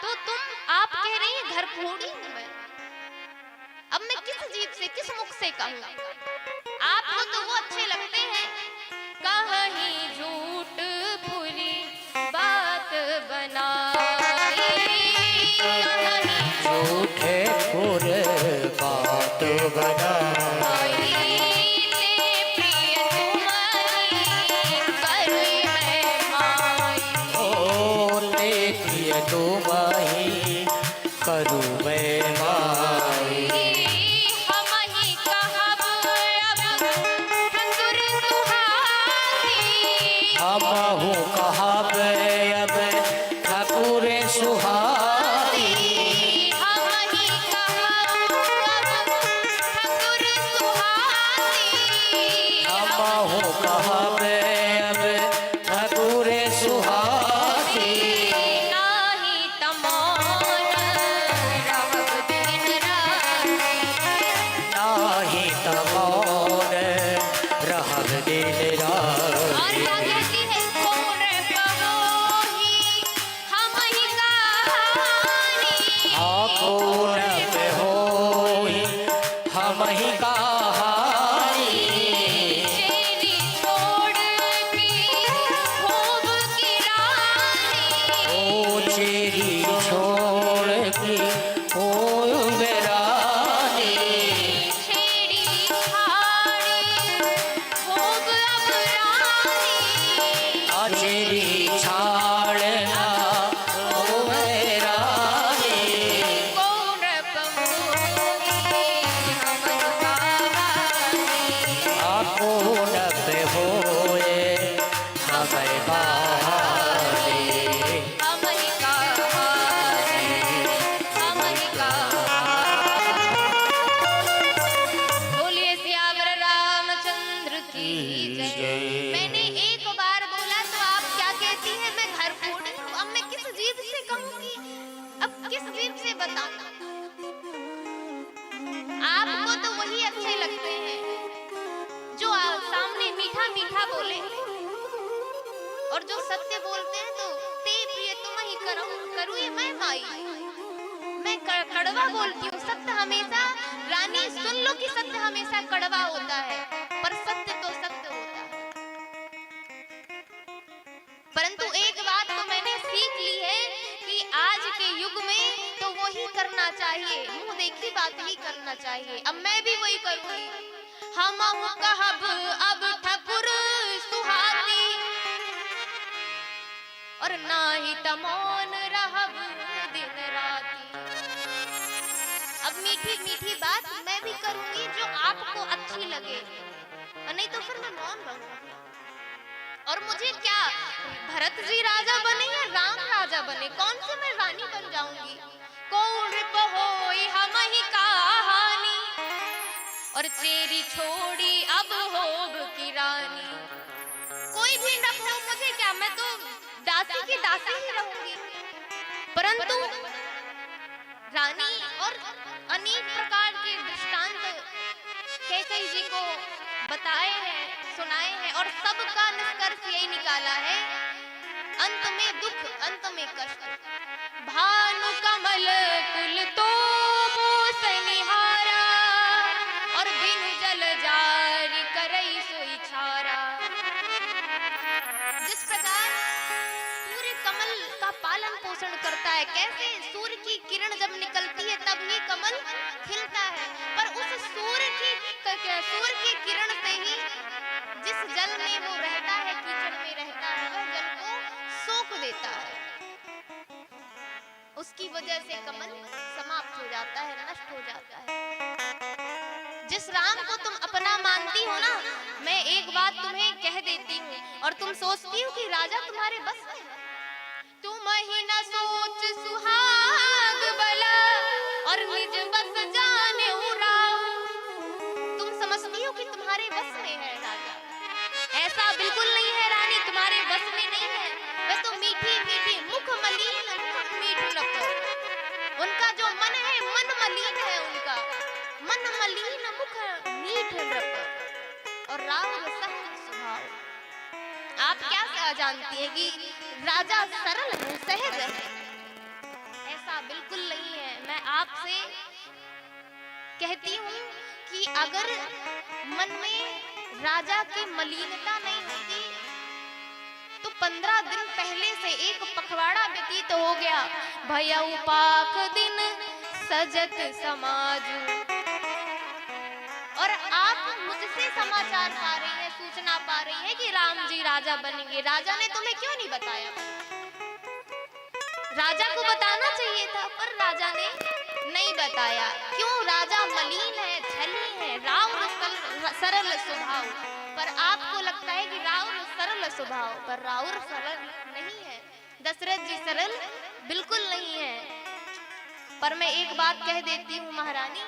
तो तुम आप कह रही हैं घर फोड़ी हूं मैं। अब मैं किस जीभ से, किस मुख से कहूं? आपको तो वो अच्छे लगते हैं, कहीं झूठ फूली बात बनाई, झूठे फूल बात बनाई। तुम्हारी करूं मैं माई, हम ही कहब अब हूँ कहाँ पे अब ठाकुर सुहाई, हम ही कहब अब ठाकुर सुहासी। हम हूँ कहाँ पे अब ठाकुर सुहासी, नाही तमोन रहब दिन राति। नाही तमोन रहब दिन रात। और क्या कहती है कौन कहोही हम ही कहानी। कौन पे होई हम ही कहानी, चेरी छोड़ के खूब की रानी। ओ चेरी छोड़ की ओ बेरानी, छेड़ी छाड़ी खूब अब रानी। चेरी छाड़ना ओ बेरानी, कौन पहोही हम ही कहानी। कौन पे होए हम कहानी, हम ही कहानी, हम ही कहानी। बोलिए सियावर रामचंद्र की जय। मैंने एक बार बोला तो आप क्या कहती हैं मैं घर फोड़ी हूँ। अब मैं किस जीभ से कहूँगी, अब किस जीभ से बताऊँ। आपको तो वही अच्छे लगते हैं जो सामने मीठा मीठा बोले, और जो सत्य बोलते हैं तो ते प्रिय तुम ही करूँ ये मैं माई। मैं कड़वा बोलती हूँ, सत्य हमेशा, रानी सुन लो कि सत्य हमेशा कड़वा होता है, पर सत्य तो सत्य होता है। परंतु एक बात तो मैंने सीख ली है कि आज के युग में तो वही करना चाहिए, मुंह देखी बात ही करना चाहिए। अब मैं भी वही करूंगी। हम कहब अब ठाकुर सुहाती, और नाही तमोन रहब दिन राती। अब मीठी मीठी बात मैं भी करूंगी जो आपको अच्छी लगे, और नहीं तो फिर मैं मौन रहूंगी। और मुझे क्या भरत जी राजा बने या राम राजा बने, कौन से मैं रानी बन जाऊंगी। कौन पहोई हम ही कहानी, और चेरी छोड़ी अब होब की रानी। कोई भी न हो मुझे क्या, मैं तो दासी की दासी ही रहूंगी। परंतु रानी और अनेक प्रकार के दृष्टांत कैकई जी को बताए हैं, सुनाए हैं, और सबका निष्कर्ष यही निकाला है, अंत में दुख अंत में कष्ट। भानु कमल कुल तो मोस निहारा, और बिनु जल जारी करई सोई छारा। जिस प्रकार सूर्य कमल का पालन पोषण करता है, कैसे सूर्य की किरण जब निकलती है तब ही कमल खिलता है, पर उस सूर्य की किरण से ही जिस जल में वो रहता है, कीचड़ में रहता है, वह जल को सोख देता है। उसकी वजह से कमल समाप्त हो जाता है, नष्ट हो जाता है। जिस राम को तुम अपना मानती हो ना, मैं एक बात तुम्हें कह देती हूँ, और तुम सोचती हो कि राजा तुम्हारे बस में है। तुम ही न सोच सुहाग बला, और निज बस जाने उराऊ। तुम समझती हो कि तुम्हारे बस में है राजा, ऐसा बिल्कुल नहीं है रानी, तुम्हारे बस में नहीं है। वे तो मीठी मीठी मुख मलिन मुख मीठ लपो, उनका जो मन है मन मलिन है, उनका मन मलिन मुख मीठ लपो, और राव रसक स्वभाव। आप क्या जानती है कि राजा सरल है, सहज है, ऐसा बिल्कुल नहीं है। मैं आपसे कहती हूँ कि अगर मन में राजा की मलिनता नहीं होती तो 15 दिन पहले से एक पखवाड़ा व्यतीत हो गया। भयउ पाख दिन सजत समाजू, और आप मुझसे समाचार पा रही हैं, सूचना पा रही हैं कि राम जी राजा बनेंगे। राजा ने तुम्हें क्यों नहीं बताया? राजा को बताना चाहिए था, पर राजा ने नहीं बताया। क्यों? राजा मलिन है, छली है, राव सरल स्वभाव। पर आपको लगता है कि राउर सरल स्वभाव, पर राउर सरल नहीं है। दशरथ जी सरल बिल्कुल नहीं है। पर मैं एक बात कह देती हूँ महारानी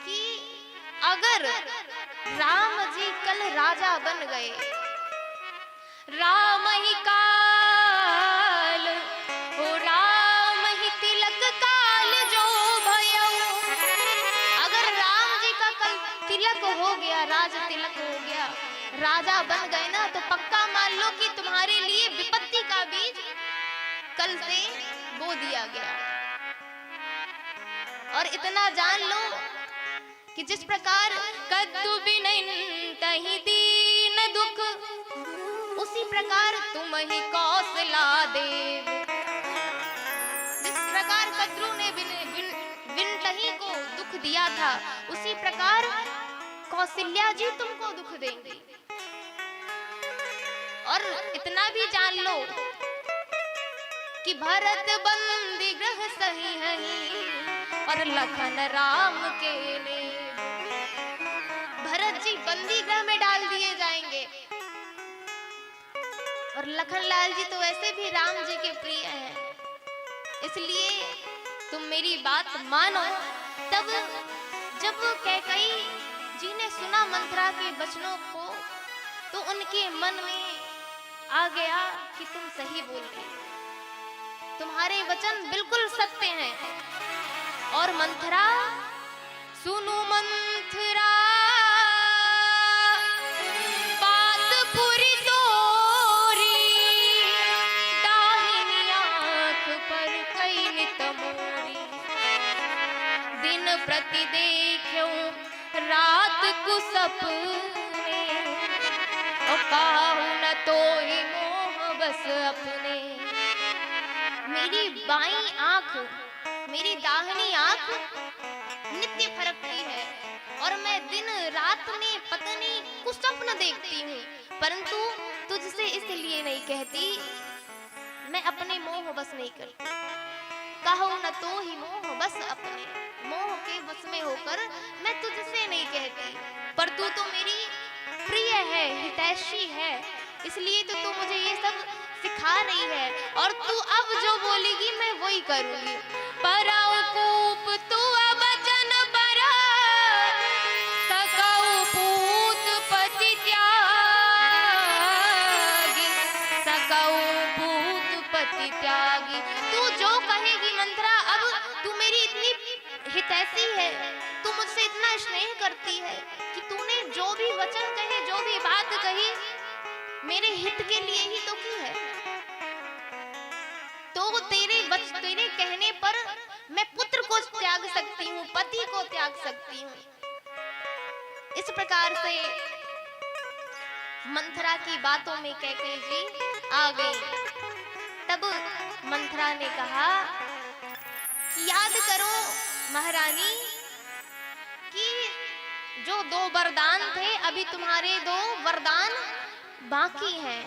कि अगर राम जी कल राजा बन गए, राम ही काल हो, राम ही तिलक काल जो भयऊ। अगर राम जी का कल तिलक हो गया, राज तिलक हो गया, राजा बन गए ना, तो पक्का मान लो कि तुम्हारे लिए विपत्ति का बीज कल से बो दिया गया। और इतना जान लो कि जिस प्रकार कद्दू बिनहि तहि दीन दुख, उसी प्रकार तुम ही कौशला देव। जिस प्रकार कद्रू ने बिनहि को दुख दिया था, उसी प्रकार कौशल्या जी तुमको दुख देंगी। और इतना भी जान लो कि भरत बंदी ग्रह सही है और लखन राम के ने। भरत जी बंदी गृह में डाल दिए जाएंगे और लखन लाल जी तो वैसे भी राम जी के प्रिय हैं, इसलिए तुम मेरी बात मानो। तब जब कैकई जी ने सुना मंथरा के वचनों को, तो उनके मन में आ गया कि तुम सही बोल रही, तुम्हारे वचन बिल्कुल सत्य हैं। और मंथरा, सुनो मंथरा बात पूरी तोरी, दाहिनी आंख पर कई नित मोरी। दिन प्रति देखूं रात को सपने, और काहू न तोहि मोह बस अपने। मेरी बाईं आंख, मेरी दाहिनी आंख नित्य फरकती है और मैं दिन रात में पत्नी कुसपन देखती हूँ, परंतु तुझसे इसलिए नहीं कहती, मैं अपने मोह बस नहीं करती। कहो न तो ही मोह बस अपने, मोह के बस में होकर मैं तुझसे नहीं कहती, पर तू तो मेरी प्रिय है, हितैषी है, इसलिए तो तू मुझे ये सब सिखा रही है। और तू अब जो बोलेगी मैं वही करूंगी। पराऊ कूप तू वचन बरा, सकऊ पूत पति त्यागी, सकऊ पूत पति त्यागी। तू जो कहेगी मंथरा, अब तू मेरी इतनी हितैषी है, तू मुझसे इतना स्नेह करती है कि तूने जो भी वचन कहे, जो भी बात कही, मेरे हित के लिए ही तो की है। तो तेरे कहने पर मैं पुत्र को त्याग सकती हूँ, पति को त्याग सकती हूँ। इस प्रकार से मंथरा की बातों में कैकेयी जी आ गई। तब मंथरा ने कहा कि याद करो महारानी कि जो 2 वरदान थे, अभी तुम्हारे 2 वरदान बाकी हैं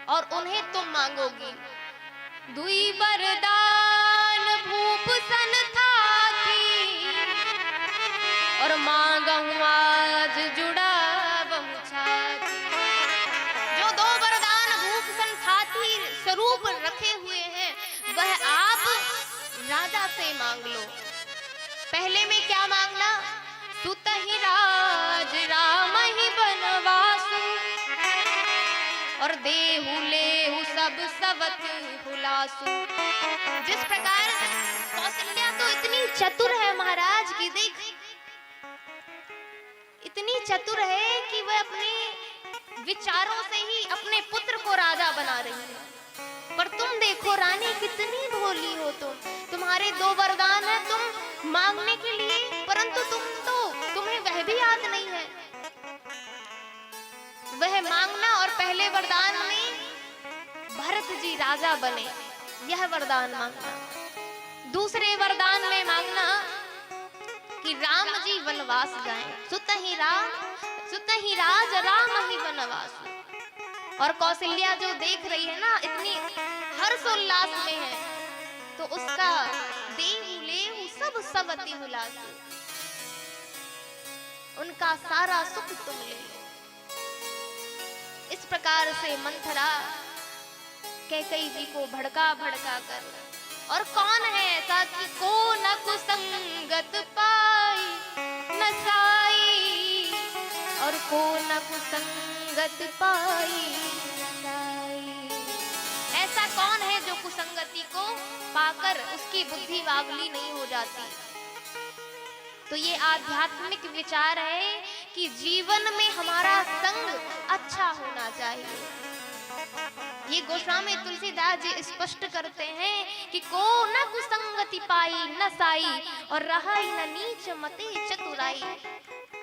और उन्हें तुम मांगोगी। दुई वरदान भूप सन थाकी, और मांगहूं आज जुड़ा बहु छाती। जो 2 वरदान भूप सन थाकी स्वरूप रखे हुए हैं, वह आप राजा से मांग लो। पहले में क्या मांगना? सुत ही राज राम ही बनवासु, और देहु लेहु सब सवत हुलासु। जिस प्रकार कौशल्या तो इतनी चतुर है महाराज की, देख इतनी चतुर है कि वह अपने विचारों से ही अपने पुत्र को राजा बना रही है। पर तुम देखो रानी, कितनी भोली हो तुम्हारे 2 वरदान है तुम मांगने के लिए, परंतु तुम्हें वह भी याद नहीं है। वह मांगना और पहले वरदान में भरत जी राजा बने, यह वरदान मांगना। दूसरे वरदान में मांगना कि राम जी वनवास जाएं। सुत ही राज राम ही वनवास। और कौशल्या जो देख रही है ना, इतनी हर्षोल्लास में है, तो उसका देहु लेहु सब सवति हुलासु, उनका सारा सुख तुम ले लो। प्रकार से मंथरा कैकई जी को भड़का भड़का कर। और कौन है ऐसा कि को न कुसंगत पाई न साई, और को न कुसंगत पाई न साई। ऐसा कौन है जो कुसंगति को पाकर उसकी बुद्धि वागली नहीं हो जाती। तो ये आध्यात्मिक विचार है कि जीवन में हमारा संग अच्छा होना चाहिए। ये गोस्वामी तुलसीदास जी स्पष्ट करते हैं कि को न कुसंगति पाई न साई, और रहाई न नीच मते चतुराई।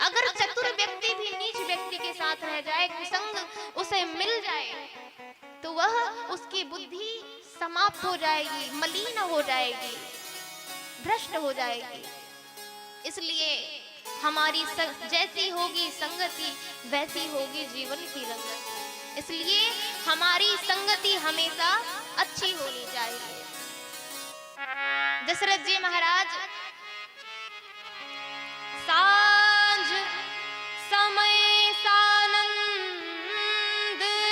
अगर चतुर व्यक्ति भी नीच व्यक्ति के साथ रह जाए, कुसंग उसे मिल जाए, तो वह उसकी बुद्धि समाप्त हो जाएगी, मलिन हो जाएगी, भ्रष्ट हो जाएगी। इसलिए हमारी जैसी होगी संगति वैसी होगी जीवन की रंगत। इसलिए हमारी संगति हमेशा अच्छी होनी चाहिए। दशरथ जी महाराज सांझ समय सानंद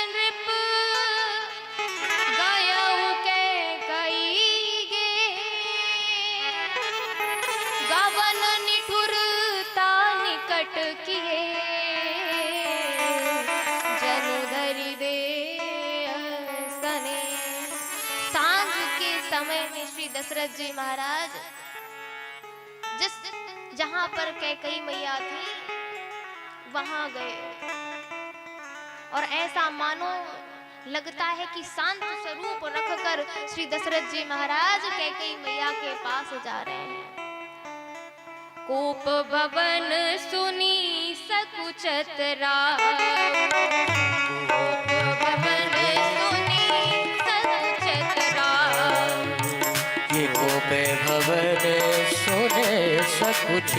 नृप गयऊ कैकई गे, गवन निठुरता निकट किए, जनुधरि दे सने। सांझ के समय में श्री दशरथ जी महाराज जहां पर कैकई मैया थी वहां गए, और ऐसा मानो लगता है कि शांत स्वरूप रखकर श्री दशरथ जी महाराज कैकई मैया के पास जा रहे हैं। कोप भवन सुनी सकुचत राव, कोप भवन सुनी सकुचत राव, ये कोपे भवन सुने सकुच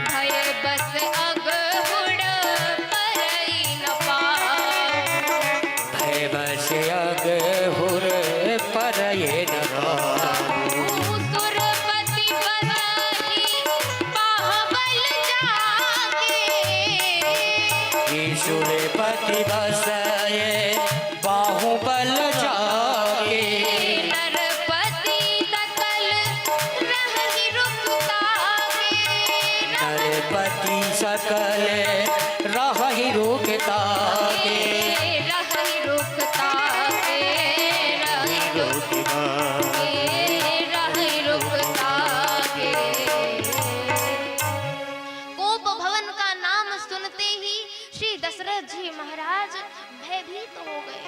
भय बस अगहुड़ परई न पाव, भय बस अगहुड़ परई न पाव। सुरपति बसाही बाहुबल जागे, सुरपति बसाए बाहुबल जागे, नरपति सकल रहि रुकता के, रहि रुकता के, रहि रुकता के, रहि रुकता के। कोप भवन का नाम सुनते ही श्री दशरथ जी महाराज भयभीत हो गए,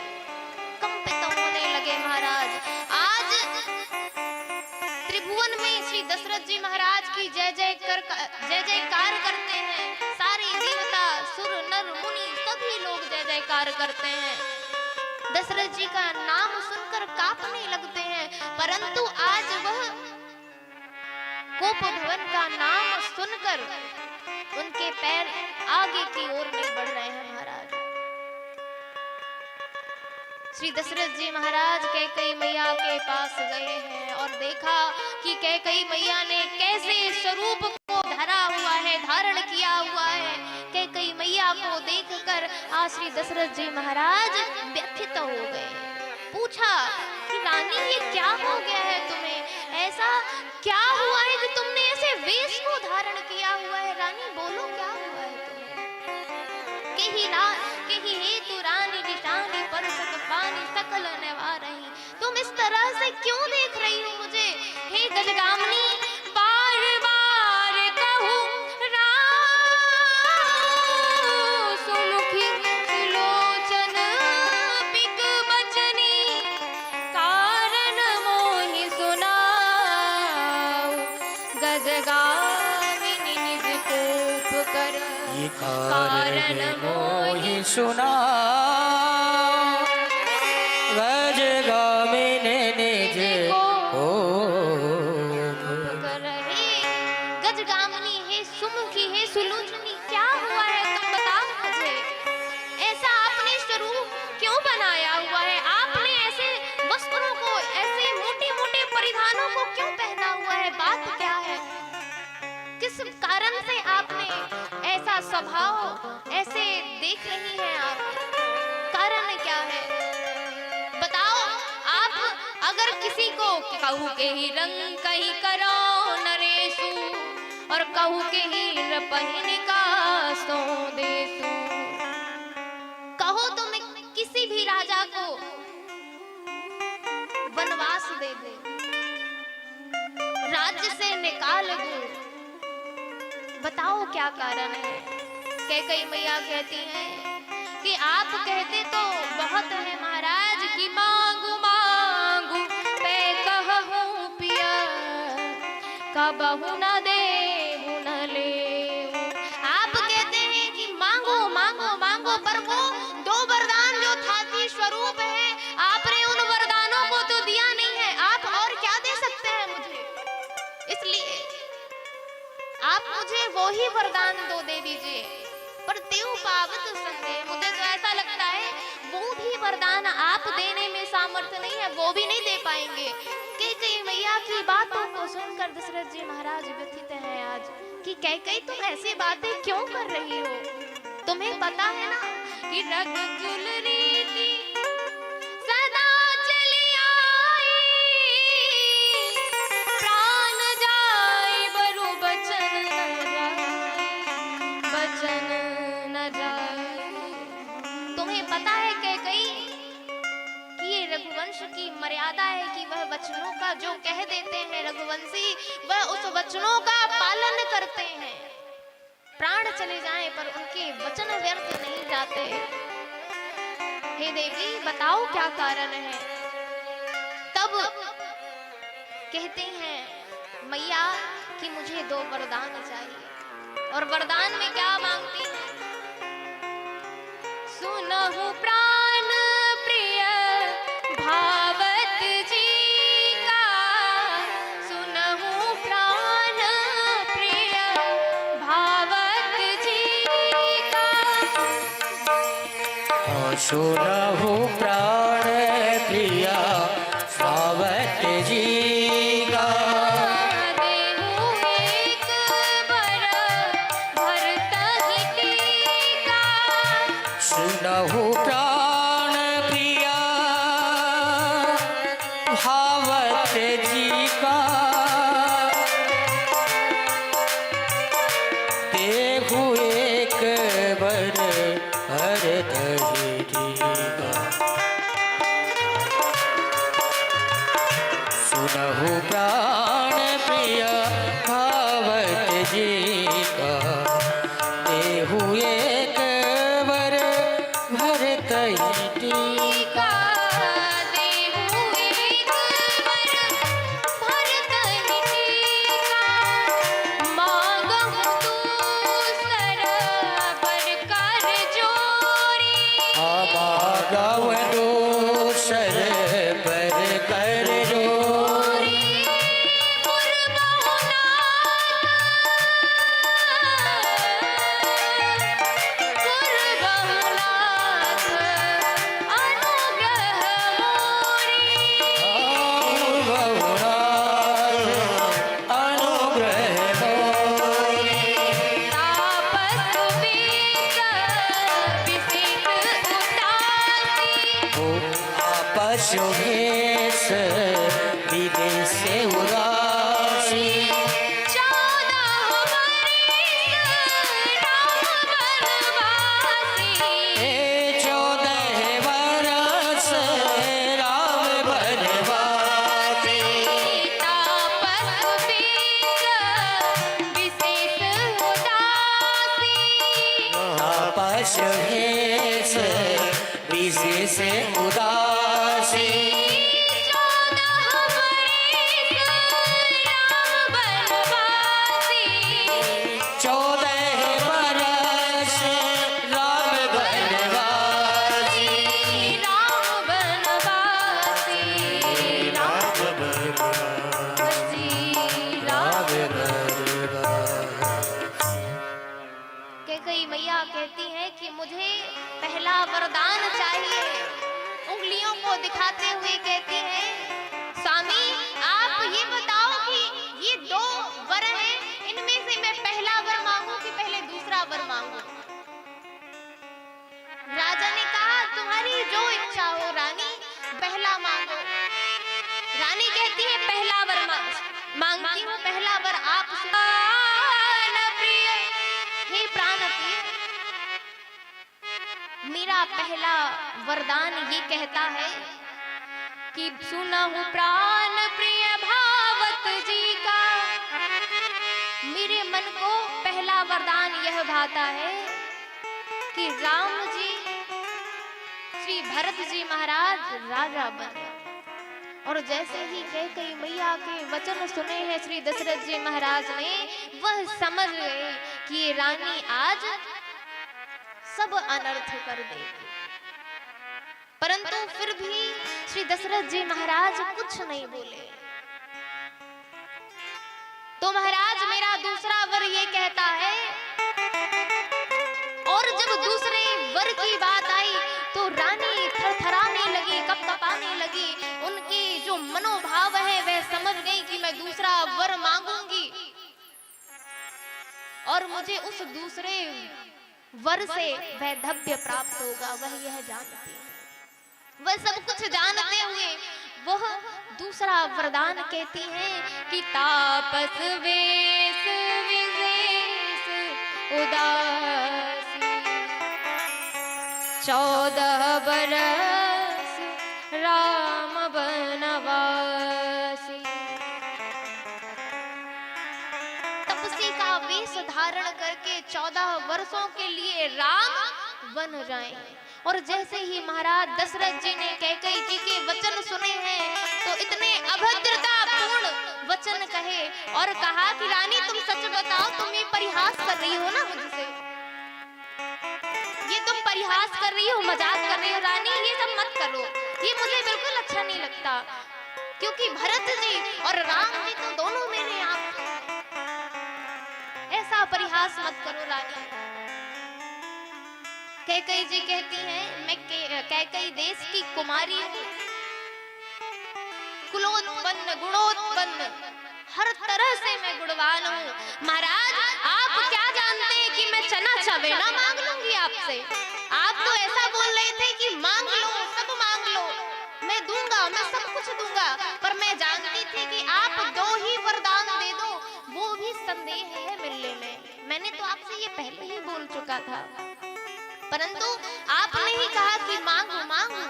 कंपित होने लगे। महाराज आज त्रिभुवन में श्री दशरथ जी महाराज की जय जयकार करते हैं। सारे देवता सुर नर मुनि सभी लोग जय जयकार करते हैं। दशरथ जी का नाम सुनकर कांपने लगते हैं, परंतु आज वह कोप भवन का नाम सुनकर उनके पैर आगे की ओर नहीं बढ़ रहे हैं। महाराज श्री दशरथ जी महाराज कैकई मैया के पास गए हैं और देखा कि कैकई मैया ने कैसे स्वरूप को धरा हुआ है, धारण किया हुआ है। कैकई मैया को देखकर आज श्री दशरथ जी महाराज व्यथित हो गए। पूछा कि रानी ये क्या हो गया है तुम्हें, ऐसा क्या हुआ है कि तुमने ऐसे वेश को धारण किया हुआ है। रानी बोलो क्या हुआ है तुम्हें। कही हेतु रानी निशानी पर सक पानी सकल निवारही। तुम इस तरह से क्यों देख रही हो मुझे। हे गजगामिनी बार बार कहूं सुमुखी सुलोचन पिक बचनी कारण मोहि सुनाओ गजगामिनी निज कोप कर कारण मोहि सुना गजगामिनी निज गजगामिनी है, सुमुखी है, सुलोचनी, क्या हुआ है तुम बताओ मुझे। ऐसा आपने स्वरूप क्यों बनाया हुआ है। आपने ऐसे वस्त्रों को, ऐसे मोटे मोटे परिधानों को क्यों पहना हुआ है। बात क्या है, किस कारण से आपने ऐसा स्वभाव ऐसे देख रही हैं आप? कारण क्या है बताओ आप? अगर किसी को कहू के ही रंग कहीं करो नरेशु और कहू के ही रपहिन का सो देसु, कहो तो मैं किसी भी राजा को वनवास दे दे, राज्य से निकाल दूं, बताओ क्या कारण है? कैकेयी मैया कहती हैं कि आप कहते तो बहुत है महाराज कि मांगू मांगू पे कहूं पिया, कबहू न देहू न लेहू। आप कहते हैं कि मांगो मांगो मांगो, पर वो दो वरदान जो थाती स्वरूप है आपने उन वरदानों को तो दिया नहीं है, आप और क्या दे सकते हैं मुझे? इसलिए आप मुझे वो ही वरदान दो दे दीजिए। पर देव पावत संदेह, मुझे तो ऐसा लगता है वो भी वरदान आप देने में सामर्थ्य नहीं है, वो भी नहीं दे पाएंगे। कैकेयी मैया की बातों को सुनकर दशरथ जी महाराज व्यथित हैं आज कि कैकेयी तुम ऐसी बातें क्यों कर रही हो? तुम्हें पता है ना कि रघुकुल रीति सदा चली आई, प्राण जाए बरु बचन न जाए, बचन न जाए। तुम्हें पता है कैकेयी कि ये रघुवंश की मर्यादा है कि वह वचनों का जो कह देते हैं रघुवंशी, वह उस वचनों का पालन करते हैं। प्राण चले जाएं पर उनके वचन व्यर्थ नहीं जाते। हे देवी बताओ क्या कारण है? तब कहते हैं मैया कि मुझे दो वरदान चाहिए। और वरदान में क्या मांगती हैं? सुनहु प्राण प्रिय भावत जी का, सुनहु प्राण प्रिय भावत जी का, सुनहु प्राण प्रिया सावत जी का, देहु एक बर भरतहि टीका, सुनहु प्राण प्रिया भावत जी का, देहु एक बर भरतहि टीका, सुनहु प्राण प्रिय भावत जी का, देहु एक बर भरतहि टीका। देहु एक बर भरतहि टीका, मांगहु दूसर बर कर जोरी, अमागव दोसर पर कर जोरी, अनुग्रह मोरी, आपस भेष विदेश उदासी, 14 वर्ष राम वनवासी, 14 आपस भेष विशेष उदासी, 14 वर्ष राम वनवासी, कैकेयी मैया कहती है कि मुझे पहला वरदान चाहिए। उंगलियों को दिखाते हुए कहती हैं स्वामी आप ये बताओ कि ये दो वर हैं, इनमें से मैं पहला वर मांगू कि पहले दूसरा वर मांगू? मेरा पहला वरदान ये कहता है कि सुना हूँ प्राण प्रिय भावत जी का। मेरे मन को पहला वरदान यह भाता है कि राम जी, श्री भरत जी महाराज राजा बने। और जैसे ही कैकेयी मैया के वचन सुने हैं श्री दशरथ जी महाराज ने, वह समझ गए कि ये रानी आज सब अनर्थ कर देगी। परंतु फिर भी श्री दशरथ जी महाराज कुछ नहीं बोले। तो महाराज मेरा दूसरा वर ये कहता है, और जब दूसरे वर की बात आई तो रानी थरथराने लगी, कपकपाने लगी। उनके जो मनोभाव है वह समझ गई कि मैं दूसरा वर मांगूंगी और मुझे उस दूसरे वर से वैधव्य प्राप्त होगा। वह यह जानती है। वह सब कुछ जानते हुए वह दूसरा वरदान कहती हैं कि तापस वेश विशेष उदासी 14 बरस राम बनवासी। तपसी का वेश धारण करके 14 वर्षों के लिए राम बन जाएं। और जैसे ही महाराज दशरथ जी ने कैकेयी जी के वचन सुने हैं तो इतने अभद्रतापूर्ण वचन कहे और कहा कि रानी तुम सच बताओ, तुम ये परिहास कर रही हो ना मुझसे? ये तुम परिहास कर रही हो, मजाक कर रही हो रानी, ये सब मत करो। ये मुझे बिल्कुल अच्छा नहीं लगता, क्योंकि भरत जी और राम जी तो दोनों मेरे आप हैं। ऐसा परिहास मत करो रानी। कैकेयी जी कहती हैं, मैं कैकेयी देश की कुमारी हूँ, कुलोत्पन्न गुणोत्पन्न, हर तरह से मैं गुणवान हूँ। महाराज आप क्या जानते हैं कि मैं चना चवेना मांग लूंगी आपसे? आप तो ऐसा बोल रहे थे कि मांग लो, सब मांग लो, मैं दूंगा, मैं सब कुछ दूंगा। पर मैं जानती थी कि आप 2 ही वरदान दे दो, वो भी संदेह है मिलने में। मैंने तो आपसे ये पहले ही बोल चुका था, परंतु आपने ही कहा कि मांगो मांगो,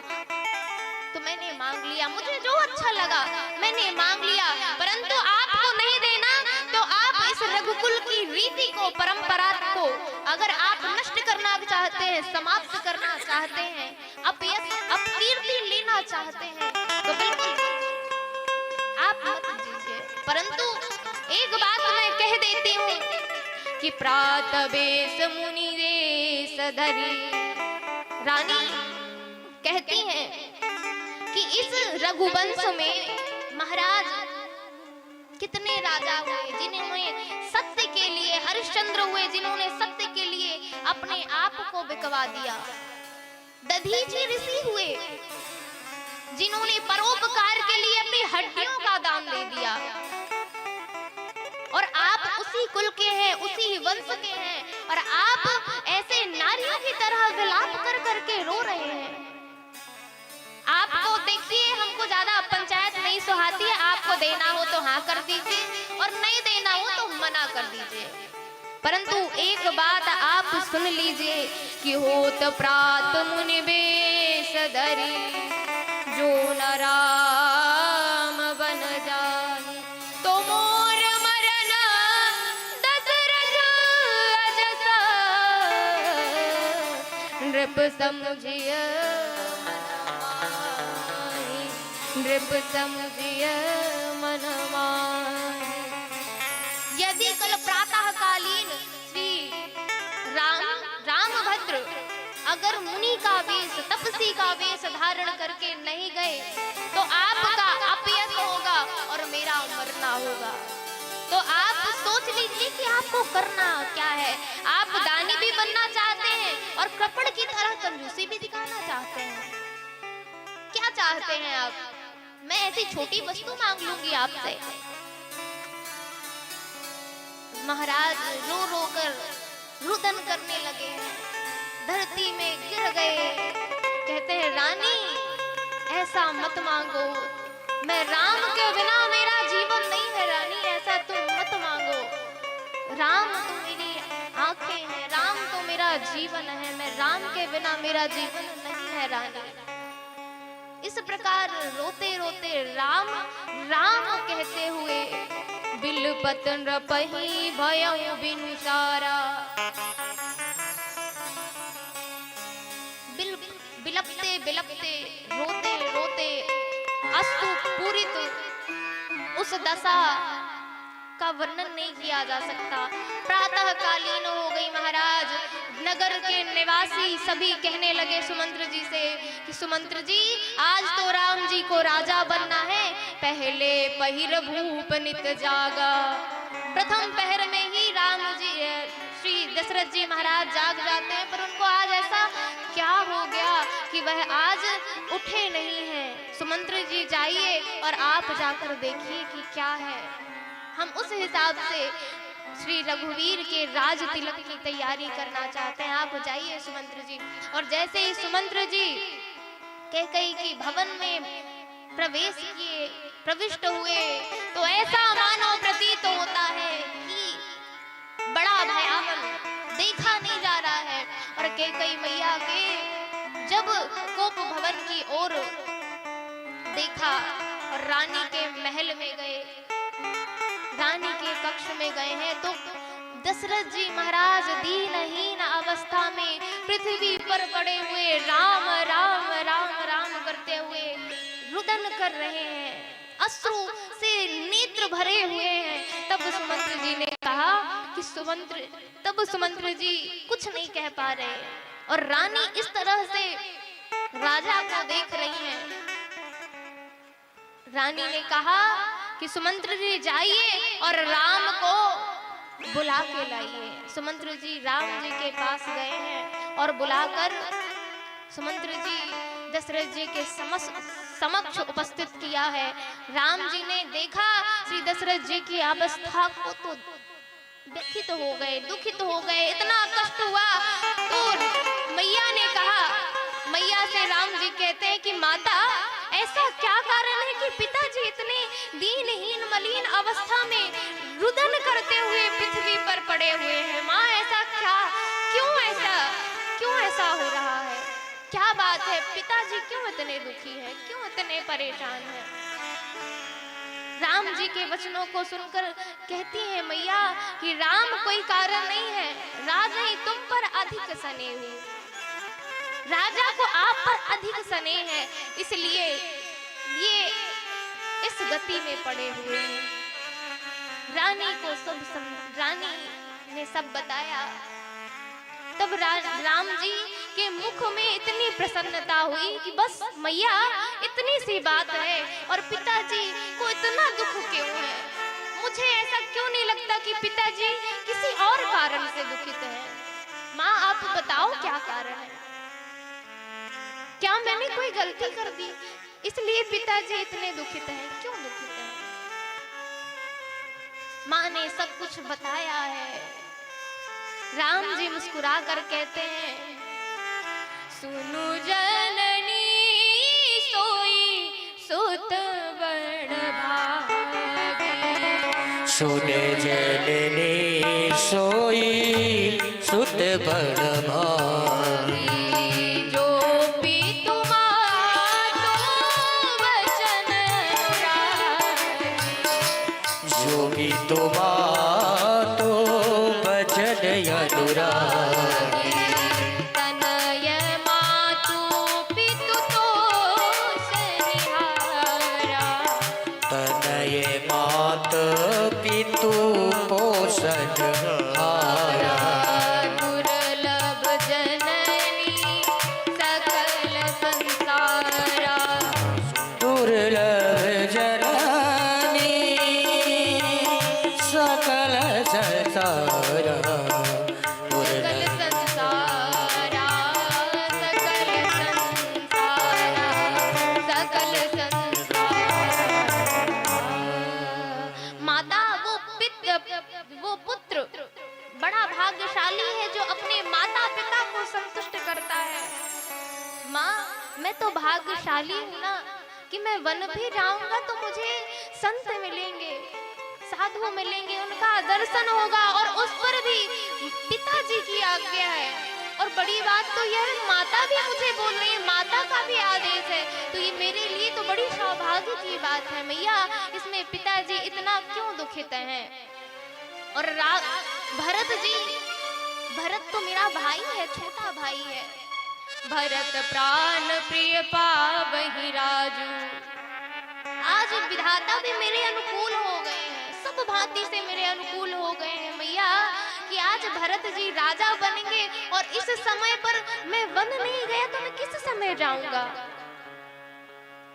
तो मैंने मांग लिया। मुझे जो अच्छा लगा मैंने मांग लिया। परंतु आपको नहीं देना तो आप इस रघुकुल की रीति को, परंपरा को अगर आप नष्ट करना चाहते हैं, समाप्त करना चाहते हैं, अपयश अपकीर्ति लेना चाहते हैं, तो बिल्कुल आप मत दीजिए। परंतु एक बात मैं कह देती हूँ कि प्रातः वेश मुनि वेश धरी। रानी कहती हैं कि इस रघुवंश में महाराज कितने राजा हुए जिन्होंने सत्य के लिए, हरिश्चंद्र हुए जिन्होंने सत्य के लिए अपने आप को बिकवा दिया। दधीचि ऋषि हुए जिन्होंने परोपकार के लिए अपनी हड्डियों का दान दे दिया। और आप उसी कुल के हैं, उसी वंश के हैं, और आप ऐसे नारियों की तरह विलाप कर करके रो रहे हैं। आपको देखिए, हमको ज्यादा पंचायत नहीं सुहाती है। आपको देना हो तो हाँ कर दीजिए और नहीं देना हो तो मना कर दीजिए। परंतु एक बात आप सुन लीजिए कि होत प्रात मुनि वेश धरी, जो न राम बन जाए तो मोर मरन दशरथ अजसा, नृप समझिय नृप समझिय मन माहि। यदि कल प्रातः कालीन श्री रामभद्र अगर मुनि का वेश, तपसी का वेश धारण करके नहीं गए तो आपका अपयश होगा और मेरा मरना होगा। तो आप सोच लीजिए कि आपको करना क्या है। आप दानी भी बनना चाहते हैं और कृपण की तरह कंजूसी भी दिखाना चाहते हैं। क्या चाहते हैं आप? मैं ऐसी छोटी वस्तु मांग लूंगी आपसे? महाराज रो रो कर रुदन करने लगे हैं, धरती में गिर गए। कहते हैं रानी ऐसा मत मांगो, मैं राम के बिना मेरा जीवन नहीं है रानी, ऐसा तुम मत मांगो। राम तो मेरी आंखें हैं, राम तो मेरा मेरा जीवन है, मैं राम के बिना मेरा जीवन नहीं है रानी। इस प्रकार रोते रोते राम राम कहते हुए बिलपतन रपही भयउ बिनुसारा, बिलपते बिलपते रोते रोते अस्तु पूरित उस दशा का वर्णन नहीं किया जा सकता। प्रातः कालीन हो गई महाराज। नगर के निवासी सभी कहने लगे सुमंत्र जी से कि सुमंत्र जी, आज तो राम जी को राजा बनना है, पहले पहिर भूप नित जागा। प्रथम पहर में ही राम जी श्री दशरथ जी महाराज जाग जाते हैं, पर उनको आज ऐसा क्या हो गया कि वह आज उठे नहीं हैं। सुमंत्र जी जाइए और आप जाकर देखिए कि क्या है। हम उस हिसाब से श्री रघुवीर के राज तिलक की तैयारी करना चाहते हैं। आप जाइए सुमंत्र जी। और जैसे ही सुमंत्र जी कैकेयी की भवन में प्रविष्ट हुए तो ऐसा मानो प्रतीत होता है कि बड़ा भयावन देखा नहीं जा रहा है। और कैकेयी मैया के जब कोप भवन की ओर देखा और रानी के महल में गए, रानी के कक्ष में गए हैं, तो दशरथ जी महाराज दीनहीन अवस्था में पृथ्वी पर पड़े हुए राम राम राम राम करते हुए रुदन कर रहे हैं, अश्रु से नेत्र भरे हुए हैं। तब सुमंत्र जी ने कहा कि सुमंत्र जी कुछ नहीं कह पा रहे और रानी इस तरह से राजा को देख रही हैं। रानी ने कहा कि सुमंत्र जी जाइए और राम को बुला के लाइए। सुमंत्र जी राम जी के पास गए हैं और बुलाकर सुमंत्र जी दशरथ जी के समक्ष उपस्थित किया है। राम जी ने देखा श्री दशरथ जी की अवस्था को तो व्यथित हो गए, दुखित हो गए, इतना कष्ट हुआ। तो मैया ने कहा, मैया से राम जी कहते हैं कि माता, ऐसा क्या कारण है कि पिताजी इतने दीनहीन मलिन अवस्था में रुदन करते हुए पृथ्वी पर पड़े हुए हैं। माँ, ऐसा क्या, क्यों ऐसा हो रहा है? क्या बात है? पिताजी क्यों इतने दुखी हैं? क्यों इतने परेशान हैं? राम जी के वचनों को सुनकर कहती है मैया कि राम कोई कारण नहीं है, राजा ही तुम पर अधिक सने हुए, राजा को आप पर अधिक सने हैं, इसलिए ये इस गति में पड़े हुए हैं। रानी को रानी ने सब बताया। तब राम जी के मुख में इतनी प्रसन्नता हुई कि बस मैया, इतनी सी बात है और पिताजी को इतना दुख क्यों है? मुझे ऐसा क्यों नहीं लगता कि पिताजी किसी और कारण से दुखित हैं। माँ, आप बताओ क्या कारण है? क्या मैंने कोई गलती कर दी इसलिए पिताजी इतने दुखित हैं? क्यों दुखित हैं? माँ ने सब कुछ बताया है। राम जी मुस्कुरा कर कहते हैं, सुनु जननी सोई सुत बड़ भागे। सुने जननी सोई सुत बड़ भागे। तो बचन अनुरागी। तनय मातु पितु तोष निहारा। तनय मात पितु पोषण हारा। दुर्लभ जननी सकल संसारा। दुर्लभ जननी सकल संसारा। सकल संसारा, सकल संसारा, सकल संसारा। माता, वो पुत्र बड़ा भाग्यशाली है जो अपने माता पिता को संतुष्ट करता है। माँ, मैं तो भाग्यशाली हूँ ना कि मैं वन भी जाऊंगा तो मुझे संत मिलेंगे, साधु मिलेंगे, उनका दर्शन होगा और उस पर भी पिताजी की आज्ञा है। भी मुझे बोल रही है, माता का भी आदेश है, तो ये मेरे लिए तो बड़ी सौभाग्य की बात है मैया। इसमें पिताजी इतना क्यों दुखित हैं? और भरत जी, भरत तो मेरा भाई है, छोटा भाई है। भरत प्राण प्रिय पावहि राजू, आज विधाता भी मेरे अनुकूल हो गए हैं, सब भांति से मेरे अनुकूल हो गए हैं मैया, कि आज भरत जी राजा बनेंगे। और इस समय पर मैं वन नहीं गया तो मैं किस समय जाऊंगा?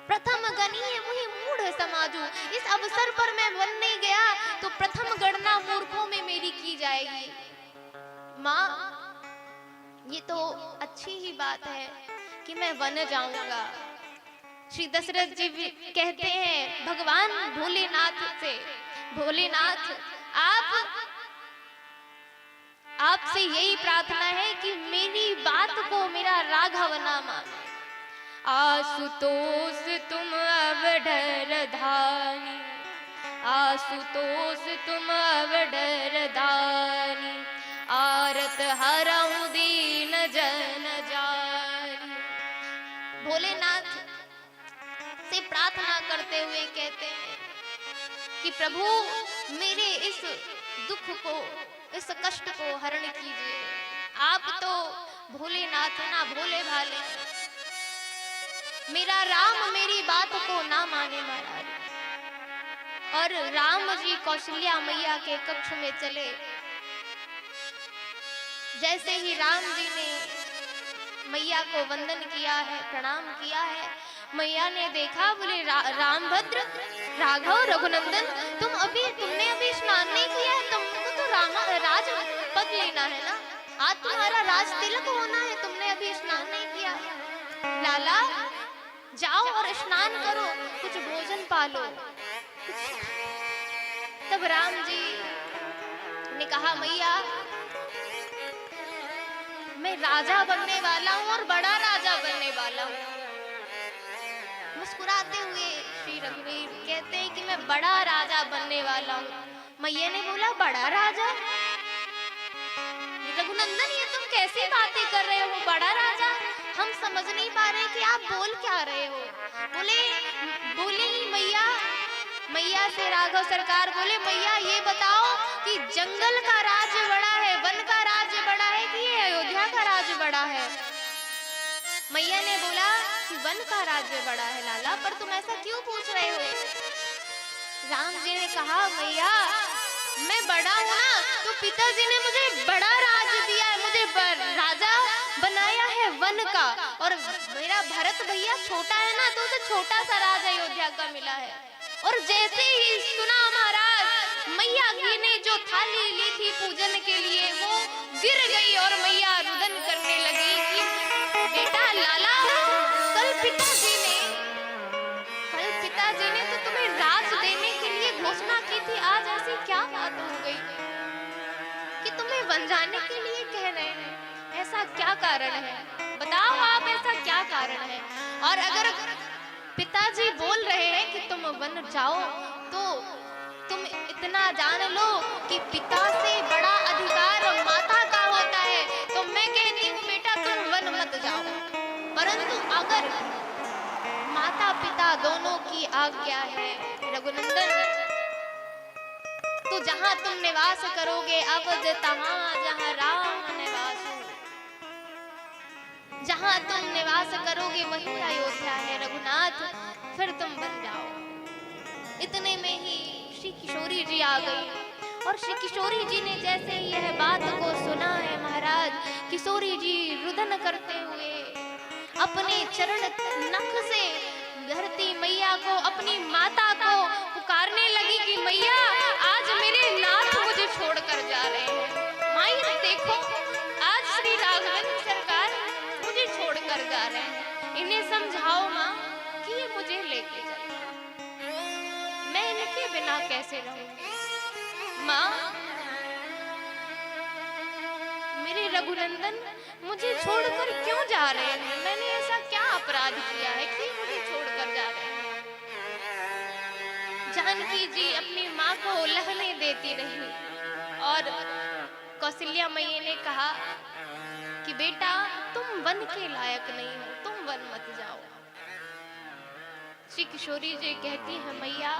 प्रथम गणीय मुहि मूढ़ समाजू, इस अवसर पर मैं वन नहीं गया तो प्रथम गणना मूर्खों में मेरी की जाएगी। माँ, ये तो अच्छी ही बात है कि मैं वन जाऊंगा। श्री दशरथ जी कहते हैं भगवान भोलेनाथ से, भोलेनाथ आपसे यही प्रार्थना है कि मेरी बात को मेरा राघव ना माने। आशुतोष तुम अवढर धानी, आशुतोष तुम अवढर धानी, आरत हरऊं दीन जन जानी। भोलेनाथ से प्रार्थना करते हुए कहते हैं कि प्रभु मेरे इस दुख को, इस कष्ट को हरण कीजिए। आप तो भोलेनाथ ना भोले भाले, मेरा राम मेरी बात को ना माने महाराज। और राम जी कौशल्या मैया के कक्ष में चले। जैसे ही राम जी ने मैया को वंदन किया है, प्रणाम किया है, मैया ने देखा, बोले रामभद्र, राघव, रघुनंदन, तुमने अभी स्नान नहीं किया है, तुमको तो राज पद लेना है ना, आज तुम्हारा राज तिलक होना है, तुमने अभी स्नान नहीं किया। लाला जाओ और स्नान करो, कुछ भोजन पालो। तब राम जी ने कहा मैया मैं राजा बनने वाला हूँ और बड़ा राजा बनने वाला हूँ। मुस्कुराते हुए श्री रघुवीर कहते हैं कि मैं बड़ा राजा बनने वाला हूँ। मैया ने बोला बड़ा राजा? रघुनंदन ये तुम कैसी बातें कर रहे हो, बड़ा राजा? हम समझ नहीं पा रहे कि आप बोल क्या रहे हो। बोली मैया से राघव सरकार बोले मैया ये बताओ कि जंगल का राज्य बड़ा है, वन का राज्य बड़ा है कि ये अयोध्या का राज्य बड़ा है? मैया ने बोला कि वन का राज्य बड़ा है लाला, पर तुम ऐसा क्यों पूछ रहे हो? राम जी ने कहा मैया मैं बड़ा हूँ ना, तो पिताजी ने मुझे बड़ा राज्य दिया है, मुझे राजा बनाया है वन का, और मेरा भरत भैया छोटा है ना, तो उसे छोटा सा राज अयोध्या का मिला है। और जैसे ही सुना महाराज, मैया की ने जो थाली ली थी पूजन के लिए वो गिर गई और मैया रुदन करने लगी कि बेटा लाला, कल पिताजी ने तो तुम्हें राज देने के लिए घोषणा की थी, आज ऐसी क्या बात हो गई कि तुम्हें वन जाने के लिए कह रहे हैं? ऐसा क्या कारण है? बताओ आप, ऐसा क्या कारण है? और अगर पिताजी बोल रहे हैं कि तुम वन जाओ, तो तुम इतना जान लो कि पिता से बड़ा अधिकार माता का होता है। तो मैं कहती हूँ बेटा तुम वन मत जाओ, परंतु अगर माता पिता दोनों की आज्ञा है रघुनंदन, तो जहां तुम निवास करोगे अवध तहां जहां राम निवास हो, जहां तुम निवास करोगे वहीं अयोध्या है रघुनाथ, फिर तुम बन जाओ। इतने में ही श्री किशोरी जी आ गई, और श्री किशोरी जी ने जैसे यह बात को सुना है महाराज, किशोरी जी रुदन करते हुए अपने चरण नख से धरती मैया को, अपनी माता को पुकारने लगी कि मैया आज मेरे नाथ मुझे छोड़कर जा रहे हैं। माई देखो, आज श्री राघवेंद्र सरकार मुझे छोड़कर जा रहे हैं, इन्हें समझाओ माँ कि ये मुझे लेके चले, मैं इनके बिना कैसे रहूंगी। माँ मेरे रघुनंदन मुझे छोड़कर क्यों जा रहे हैं? मैंने ऐसा क्या अपराध किया है कि मुझे छोड़कर जा रहे हैं? जानकी जी अपनी माँ को लहने देती रही, और कौशल्या मैया ने कहा कि बेटा तुम वन के लायक नहीं हो, तुम वन मत जाओ। श्री किशोरी जी कहती है मैया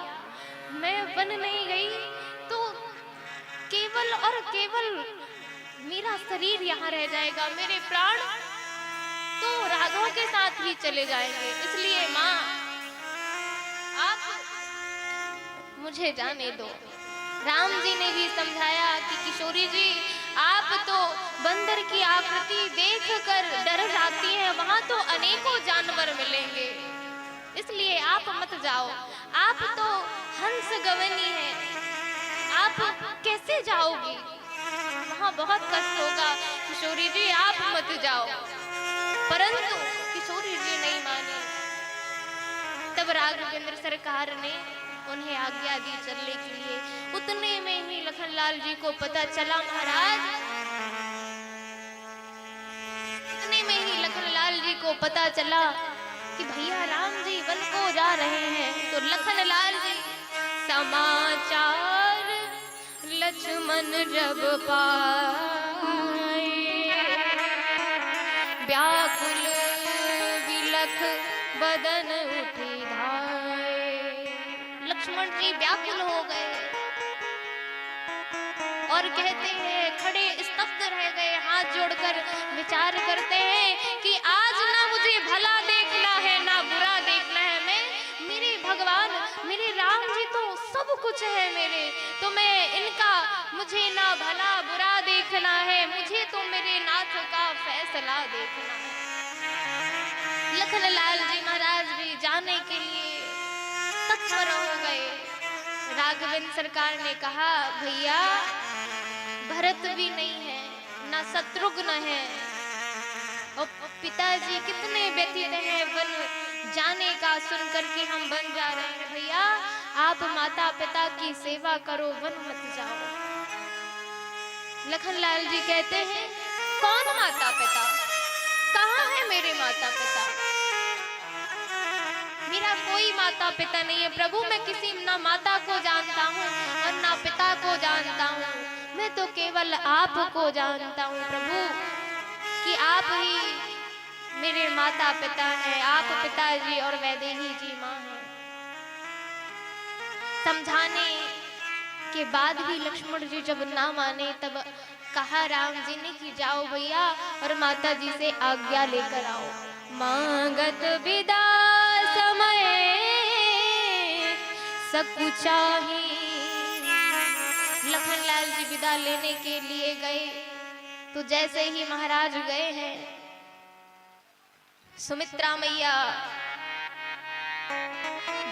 मैं वन नहीं गई तो केवल और केवल मेरा शरीर यहाँ रह जाएगा, मेरे प्राण तो राघव के साथ ही चले जाएंगे। इसलिए माँ आप मुझे जाने दो। राम जी ने भी समझाया कि किशोरी जी आप तो बंदर की आकृति देखकर डर जाती हैं, वहां तो अनेकों जानवर मिलेंगे, इसलिए आप मत जाओ। आप तो हंस गवनी है, आप कैसे जाओगी, वहां बहुत कष्ट होगा। किशोरी जी आप मत जाओ। परंतु किशोरी जी नहीं मानी। तब राघवेंद्र सरकार ने उन्हें आज्ञा दी चलने के लिए। उतने में ही लखनलाल जी को पता चला महाराज, उतने में ही लखनलाल जी को पता चला कि भैया राम जी वन को जा रहे हैं। तो लखनलाल जी समाचार लक्ष्मण जब पाए, व्याकुल विलख बदन उठी धाए। लक्ष्मण जी व्याकुल हो गए और कहते हैं, खड़े स्तब्ध रह गए, हाथ जोड़कर विचार करते हैं कि आज ना मुझे भला देखना है ना बुरा देखना है। मैं मेरे भगवान मेरे राम जी तो सब कुछ है मेरे, तो मैं इनका मुझे ना भला बुरा देखना है, मुझे तो मेरे नाथ का फैसला देखना है। लखनलाल जी महाराज भी जाने के लिए तत्पर हो गए। राघवेंद्र सरकार ने कहा भैया भरत भी नहीं है ना शत्रुघ्न है, और पिताजी कितने व्यथित हैं वन जाने का सुन करके हम बन जा रहे हैं। भैया आप माता पिता की सेवा करो, वन मत जाओ। लखनलाल जी कहते हैं कौन माता पिता, कहाँ है मेरे माता पिता, मेरा कोई माता पिता नहीं है प्रभु। मैं किसी ना माता को जानता हूँ और ना पिता को जानता हूँ, मैं तो केवल आपको जानता हूँ प्रभु कि आप ही मेरे माता पिता हैं, आप पिताजी और वैदेही जी माँ हैं। समझाने के बाद भी लक्ष्मण जी जब ना माने तब कहा राम जी ने कि जाओ भैया और माता जी से आज्ञा लेकर आओ। मांगत विदा समय सकुचाही। लखनलाल जी विदा लेने के लिए गए तो जैसे ही महाराज गए हैं, सुमित्रा मैया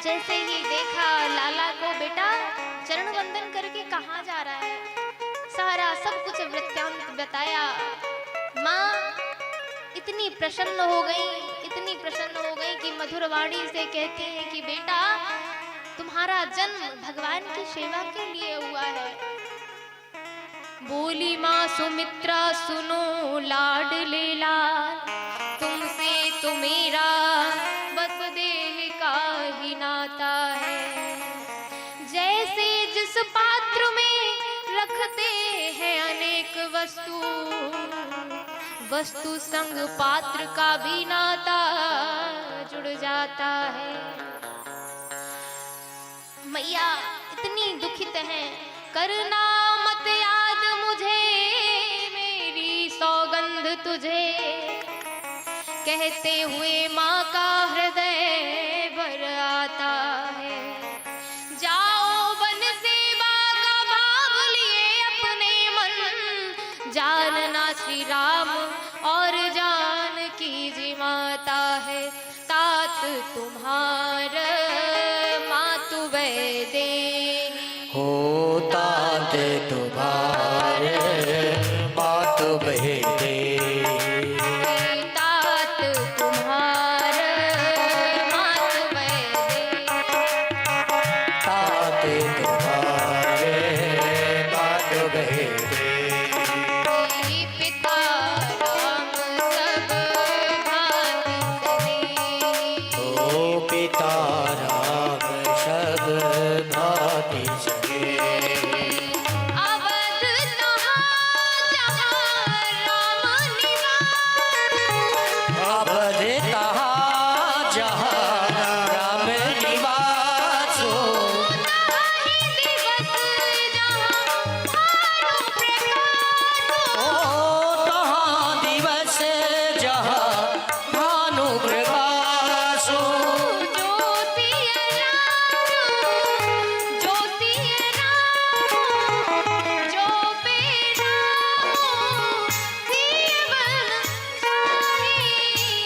जैसे ही देखा लाला को, बेटा चरण वंदन करके कहाँ जा रहा है, सारा सब कुछ वृत्तांत बताया। माँ इतनी प्रसन्न हो गई, इतनी प्रसन्न हो गई कि मधुर वाणी से कहती है कि बेटा तुम्हारा जन्म भगवान की सेवा के लिए हुआ है। बोली माँ सुमित्रा सुनो लाडले लाल, तुमसे तो मेरा बस देह का ही नाता है। जैसे जिस पात्र में रखते हैं अनेक वस्तु, वस्तु संग पात्र का भी नाता जुड़ जाता है। मैया इतनी दुखित है, करना मत याद मुझे मेरी सौगंध तुझे, कहते हुए माँ का हृदय भर आता है। जाओ वन सेवा का भाव लिए अपने मन, जानना श्री राम और जानकी जी माता है। तात तुम्हार मातु वैदेही, हो तात तुम्हारे मातु वैदेही, तात तुम्हार मातु वैदेही, तात तुम्हारे मातु वैदेही। पिता राम सब भांति सनेही, ओ पिता आबद तहाँ जहाँ राम निवास हो। ओ तहाँ दिवस जहाँ भानु प्रकाश हो।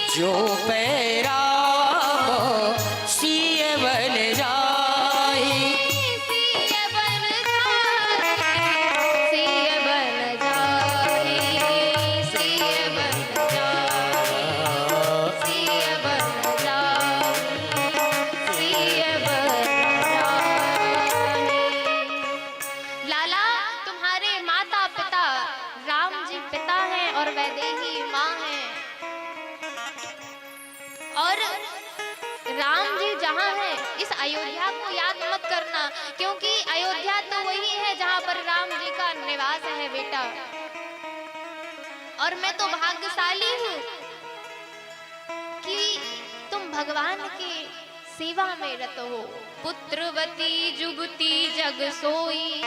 जो पैरा सिय बन जाई। लाला, तुम्हारे माता पिता राम जी पिता हैं और वैदेही माँ हैं। और राम जी जहाँ हैं, इस अयोध्या को याद मत करना, क्योंकि अयोध्या तो वही है जहाँ पर राम जी का निवास है बेटा। और मैं तो भाग्यशाली हूँ कि तुम भगवान के सेवा में रत हो। पुत्रवती जुगती जग सोई।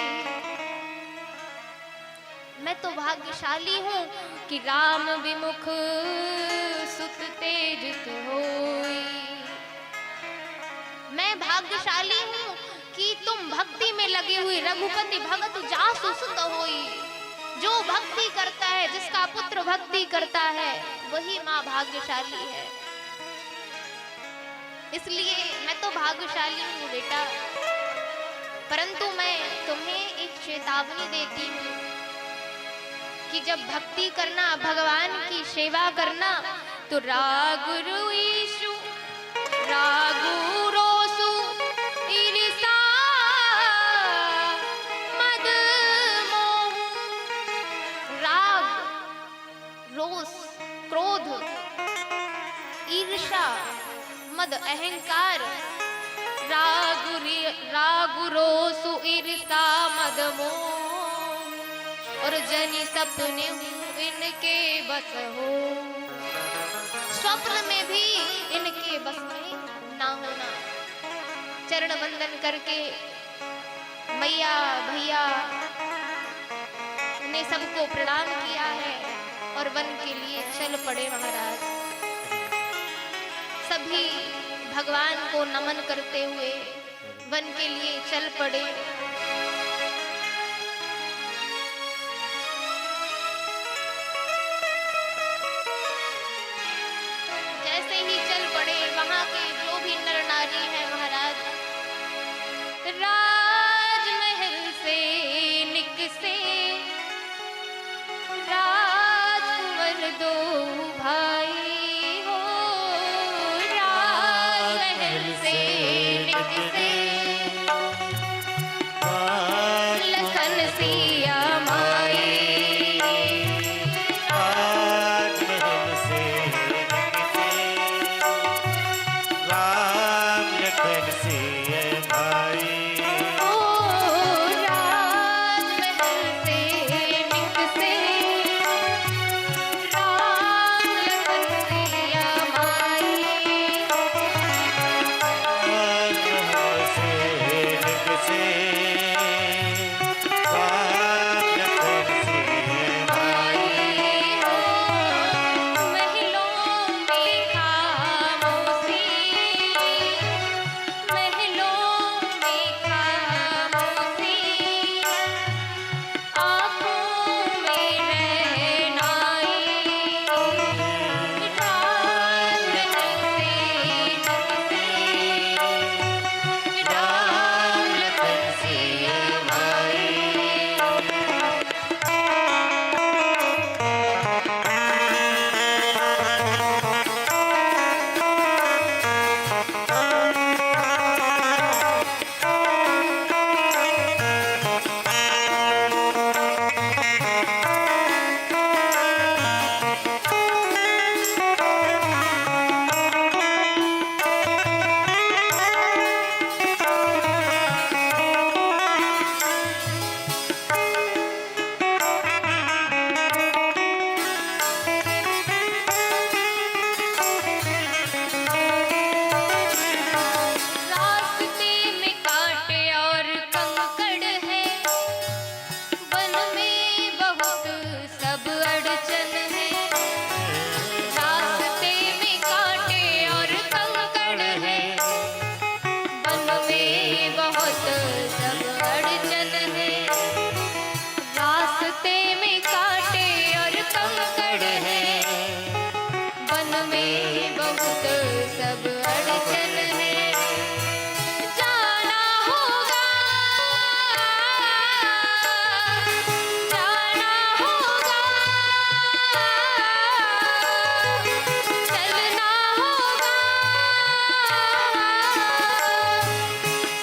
मैं तो भाग्यशाली हूँ कि राम विमुख सुत तेजित होई। मैं भाग्यशाली हूँ कि तुम भक्ति में लगे हुए रघुपति भगत जासु सुत होई। जो भक्ति करता है, जिसका पुत्र भक्ति करता है, वही माँ भाग्यशाली है। इसलिए मैं तो भाग्यशाली हूँ बेटा। परंतु मैं तुम्हें एक चेतावनी देती हूँ कि जब भक्ति करना, भगवान की सेवा करना, तो रागु रुईशु रागु रोसु ईर्षा मद मोह। राग, रोष, क्रोध, ईर्षा, मद, अहंकार, रागु रोसु ईर्षा मद मोह, और जनि सपने इनके बस हो। स्वप्न में भी इनके बस में ना होना। चरण वंदन करके मैया भैया ने सबको प्रणाम किया है और वन के लिए चल पड़े महाराज। सभी भगवान को नमन करते हुए वन के लिए चल पड़े। जैसे ही चल पड़े, वहां के जो भी नर नारी है महाराज, राजमहल से निकसे राजकुंवर दो भाई हो। राजमहल से निकसे लखन सिया माई। राजमहल से राम लखन सिय भाई। में बहुत सब अड़चन है, जाना होगा, जाना होगा, चलना होगा,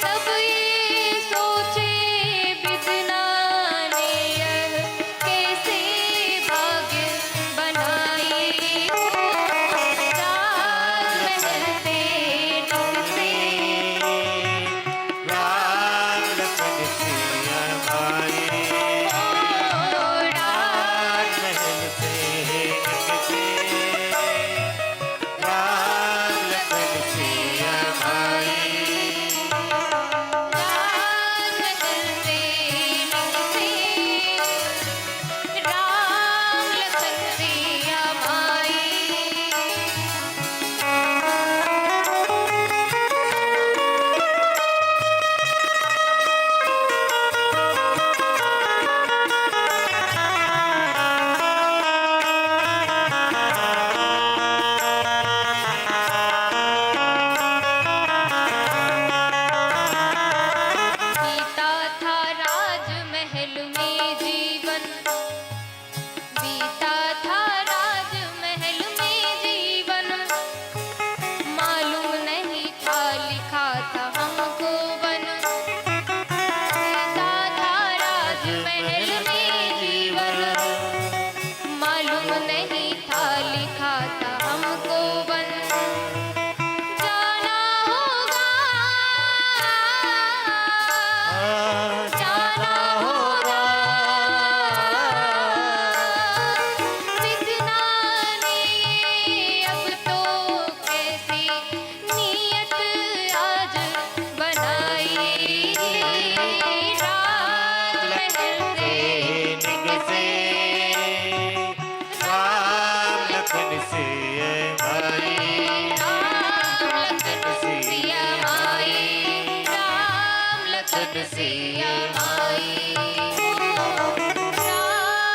सब ये सोचे बितना ने यह कैसे भाग्य बनाए, राजमहल पे टूटे राम लखन सिया माए, राजमहल से निकले राम लखन सिया माए, राजमहल से निकले राम लखन सिया माए। बीता था राजमहल में जीवन, बीता था राजमहल में जीवन, मालूम नहीं था लिखा था हमको बन, बीता था राजमहल में जीवन, मालूम नहीं था लिखा था हमको बन, जाना होगा, जाना होगा, विधना ने अब तो कैसी नीयत आज बनाई, राजमहल से निकले राम लखन सिया माए, राम लखन सिया माए, राम लखन सिया माए, राम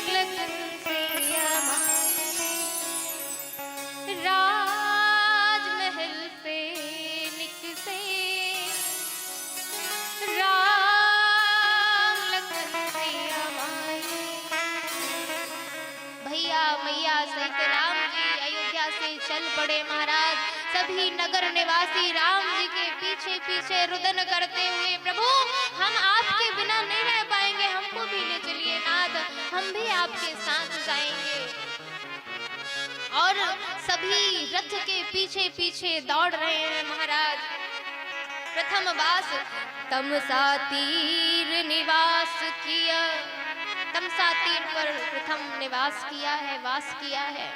लखन सिया माए, राजमहल से निकसे राम लखन सिया माए। भैया मैया सहित राम जी अयोध्या से चल पड़े महाराज। सभी नगर निवासी राम जी के पीछे पीछे रुदन करते हुए, प्रभु हम आपके बिना नहीं रह पाएंगे, हमको भी ले चलिए नाथ, हम भी आपके साथ जाएंगे। और सभी रथ के पीछे पीछे दौड़ रहे हैं महाराज। प्रथम वास तमसा तीर निवास किया, तमसा तीर पर प्रथम निवास किया है, वास किया है।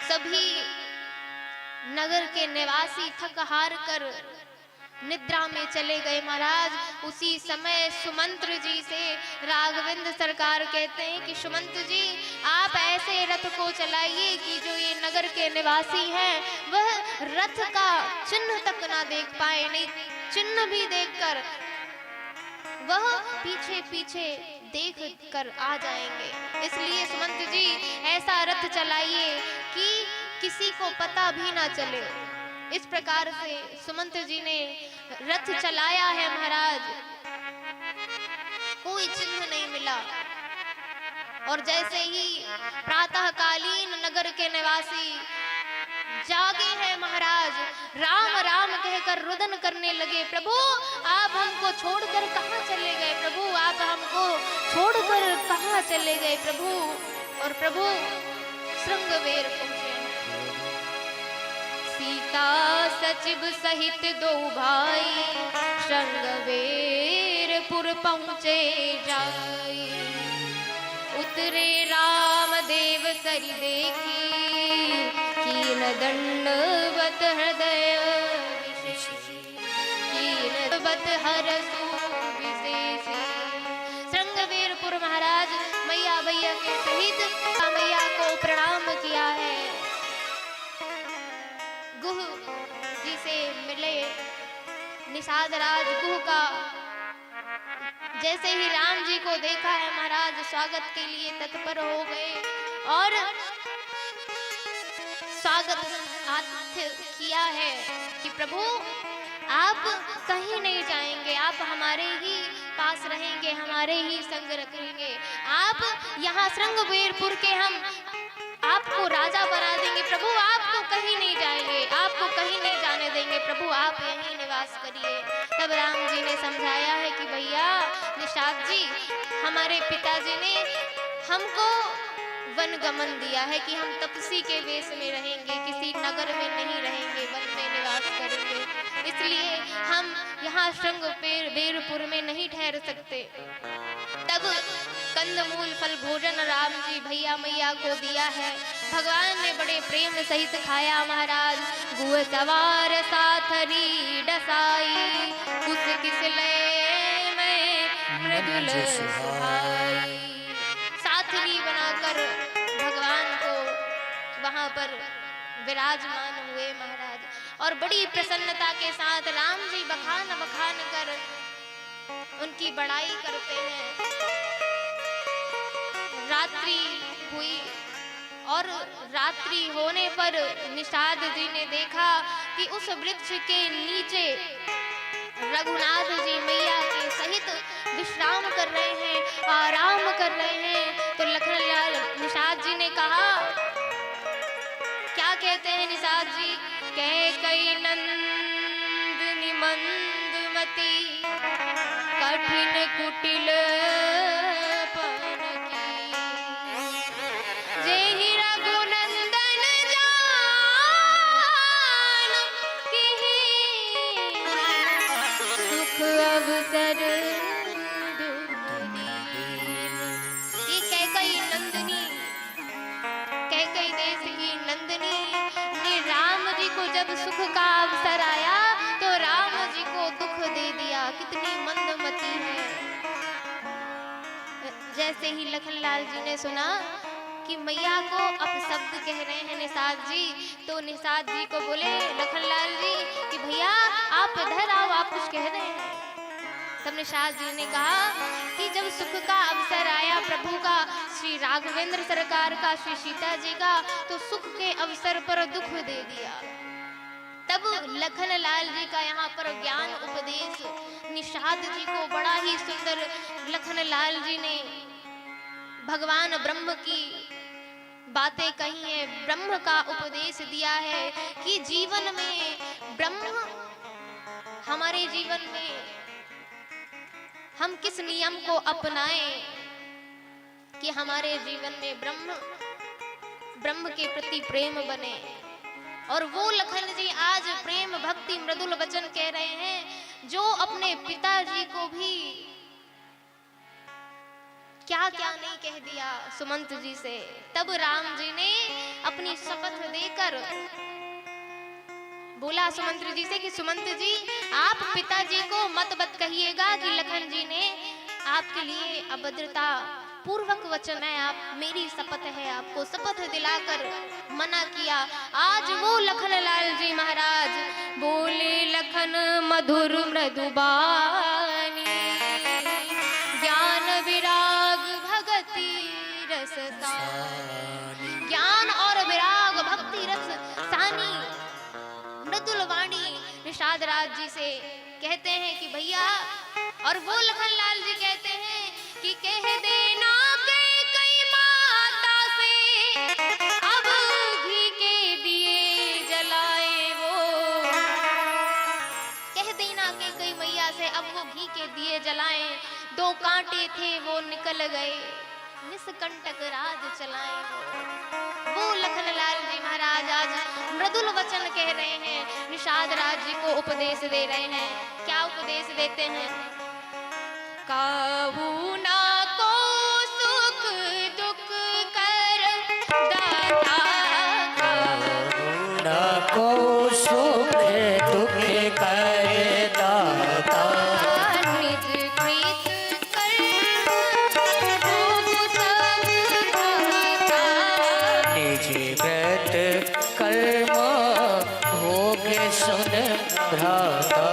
सभी नगर के निवासी थक हार कर निद्रा में चले गए महाराज। उसी समय सुमंत्र जी से राघवेंद्र सरकार कहते हैं कि सुमंत जी आप ऐसे रथ को चलाइए कि जो ये नगर के निवासी हैं वह रथ का चिन्ह तक ना देख पाए, नहीं चिन्ह भी देखकर वह पीछे पीछे देख कर आ जाएंगे। इसलिए सुमंत जी ऐसा रथ चलाइए कि किसी को पता भी ना चले। इस प्रकार से सुमंत जी ने रथ चलाया है महाराज, कोई चिन्ह नहीं मिला। और जैसे ही प्रातःकालीन नगर के निवासी जागे हैं महाराज, राम राम कहकर रुदन करने लगे, प्रभु आप हमको छोड़कर कहाँ चले गए, प्रभु आप हमको छोड़कर कहाँ चले गए प्रभु। और प्रभु श्रृंगवेर पहुंचे। सीता सचिव सहित दो भाई श्रृंगवेरपुर पहुँचे जाई। उतरे राम देव सरी देखी, कीन दंडवत हृदय कीनवत हरसु विशेषी। श्रृंगवेरपुर महाराज मैया भैया के सहित मैया को प्रणाम किया है। गुह जी से मिले निषाद राज गुह का जैसे ही राम जी को देखा है महाराज स्वागत के लिए तत्पर हो गए। और स्वागत आतिथ्य किया है कि प्रभु आप कहीं नहीं जाएंगे, आप हमारे ही पास रहेंगे, हमारे ही संग रखेंगे। आप यहाँ श्रृंगवीरपुर के हम आपको राजा बना देंगे प्रभु, आपको कहीं नहीं जाएंगे, आपको कहीं नहीं जाने देंगे प्रभु, आप यहीं निवास करिए। तब राम जी ने समझाया है कि भैया निषाद जी, हमारे पिताजी ने हमको वन गमन दिया है कि हम तपसी के वेश में रहेंगे, किसी नगर में नहीं रहेंगे, वन में निवास करेंगे, इसलिए हम यहाँ श्रृंगवीरपुर में नहीं ठहर सकते। तब कंदमूल फल भोजन राम जी भैया मैया को दिया है, भगवान ने बड़े प्रेम सहित खाया महाराज। गुह सवार साथरी डसाई, उस किसले में मृदुल सुहाई। साथरी बनाकर भगवान को वहां पर विराजमान हुए महाराज, और बड़ी प्रसन्नता के साथ राम जी बखान बखान कर उनकी बड़ाई करते हैं। रात्रि हुई और रात्रि होने पर निषाद जी ने देखा कि उस वृक्ष के नीचे रघुनाथ जी मैया के सहित विश्राम कर रहे हैं, आराम कर रहे हैं। तो लखनलाल निषाद जी ने कहा, क्या कहते हैं निषाद जी? कैकई नंदनी मंदमती, कठिन कुटिल अवसर। ये कैकई नंदिनी, कैकई देश की नंदिनी ने राम जी को जब सुख का अवसर आया तो राम जी को दुख दे दिया। कितनी मंदमती है। जैसे ही लखनलाल जी ने सुना कि मैया को अपशब्द कह रहे हैं निषाद जी, तो निषाद जी को बोले लखनलाल जी कि भैया आप इधर आओ, आप कुछ कह रहे हैं। तब निषाद जी ने कहा कि जब सुख का अवसर आया प्रभु का, श्री राघवेंद्र सरकार का, श्री सीता जी का, तो सुख के अवसर पर दुख दे दिया। तब लखनलाल जी का यहाँ पर ज्ञान उपदेश निषाद जी को बड़ा ही सुंदर लखनलाल जी ने भगवान ब्रह्म की बातें कही है, ब्रह्म का उपदेश दिया है कि जीवन में ब्रह्म, हमारे जीवन में हम किस नियम को अपनाएं कि हमारे जीवन में ब्रह्म के प्रति प्रेम बने। और वो लखन जी आज प्रेम भक्ति मृदुल वचन कह रहे हैं, जो अपने पिताजी को भी क्या क्या नहीं कह दिया सुमंत जी से। तब राम जी ने अपनी शपथ देकर बोला सुमंत जी से कि सुमंत जी आप पिताजी को मत कहिएगा कि लखन जी ने आपके लिए अभद्रता पूर्वक वचन है, आप मेरी शपथ है, आपको शपथ दिलाकर मना किया। आज वो लखनलाल जी महाराज बोले लखन मधुर मृदुबानी, ज्ञान विराग भगति रस सानी। ज्ञान और विराग भक्ति रस सानी मृदुल वाणी निषाद राज जी से कहते हैं कि भैया, और वो लखनलाल जी कहते हैं कि कह देना के कई माता से, अब घी के दिए जलाए वो। कह देना के कई मैया से अब वो घी के दिए जलाएं, दो कांटे थे वो निकल गए, निष्कंटक राज चलाए वो लखनलाल जी महाराज आज मृदुल वचन कह रहे हैं, निषाद राज जी को उपदेश दे रहे हैं। क्या उपदेश देते हैं? काहू ना को सुख दुख कर दाता, काहू ना को सुख दुख कर दाता, निज कृत कर्म भोग सब दाता, निज कृत कर्म भोग सुन भ्राता,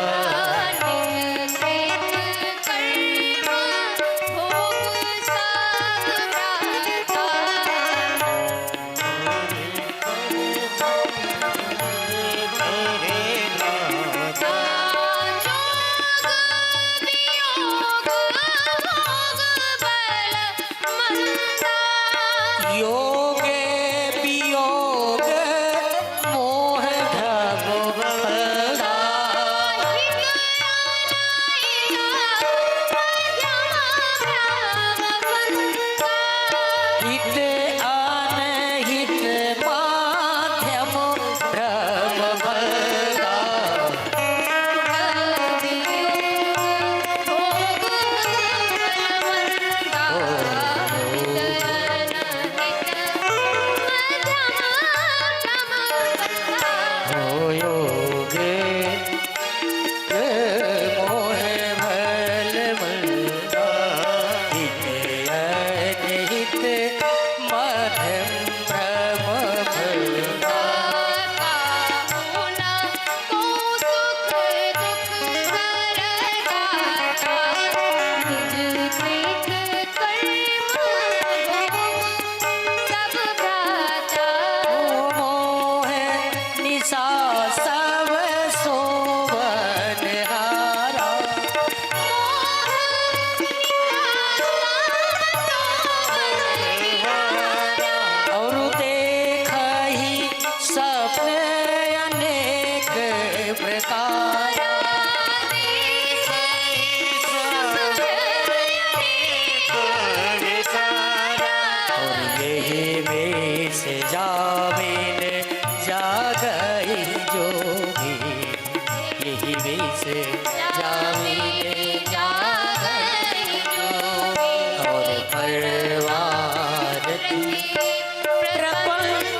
जामिन जागई जोगी, यही वेश जामिन जागई जोगी। और परवार की प्रपंच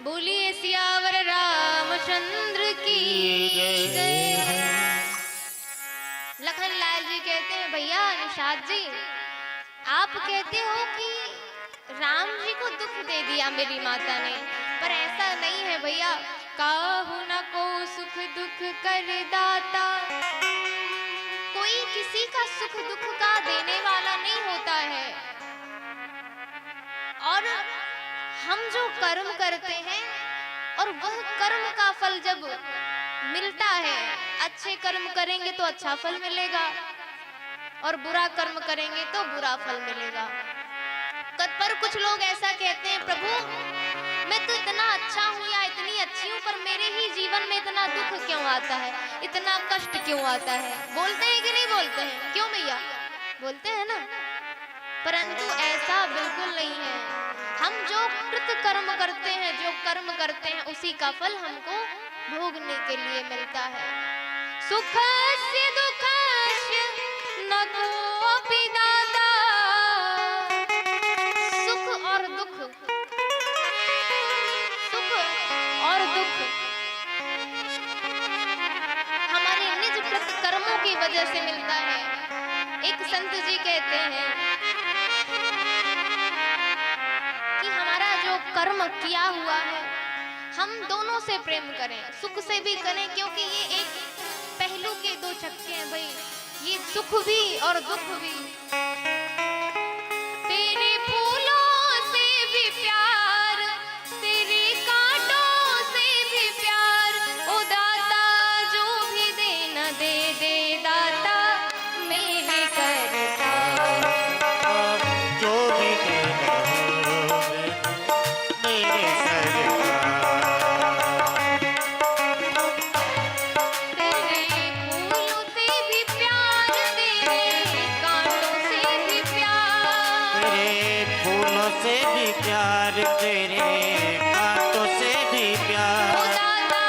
बोलिए सियावर रामचंद्र की जय। लखनलाल जी कहते हैं, भैया निषाद जी, आप कहते हो कि राम जी को दुख दे दिया मेरी माता ने, पर ऐसा नहीं है भैया। काहू न को सुख दुख कर दाता, कोई किसी का सुख दुख का देने वाला नहीं होता है। और हम जो कर्म करते हैं और वह कर्म का फल जब मिलता है, अच्छे कर्म करेंगे तो अच्छा फल मिलेगा और बुरा कर्म करेंगे तो बुरा फल मिलेगा। पर कुछ लोग ऐसा कहते हैं, प्रभु मैं तो इतना अच्छा हूँ या इतनी अच्छी हूँ, पर मेरे ही जीवन में इतना दुख क्यों आता है, इतना कष्ट क्यों आता है। बोलते हैं कि नहीं बोलते हैं? क्यों भैया? बोलते हैं ना। परंतु ऐसा बिल्कुल नहीं है। हम जो कृत कर्म करते हैं, जो कर्म करते हैं, उसी का फल हमको भोगने के लिए मिलता है। सुखस्य दुःखस्य न कोऽपि दाता, सुख और दुख, सुख और दुख हमारे निज कृत कर्मों की वजह से मिलता है। एक संत जी कहते हैं कि हमारा जो कर्म किया हुआ है, हम दोनों से प्रेम करें, सुख से भी करें, क्योंकि ये एक पहलू के दो चक्के हैं भाई, ये सुख भी और दुख भी। तेरे फूलों से भी प्यार, तेरे कांटों से भी प्यार, ओ दाता जो भी देना दे दे दाता मेरे करता। जो भी देना मेरे तेरे फूलों से भी प्यार, तेरे कांटों से भी प्यार, तेरे फूलों से भी प्यार, तेरे कांटों से भी ओ प्यार। दाता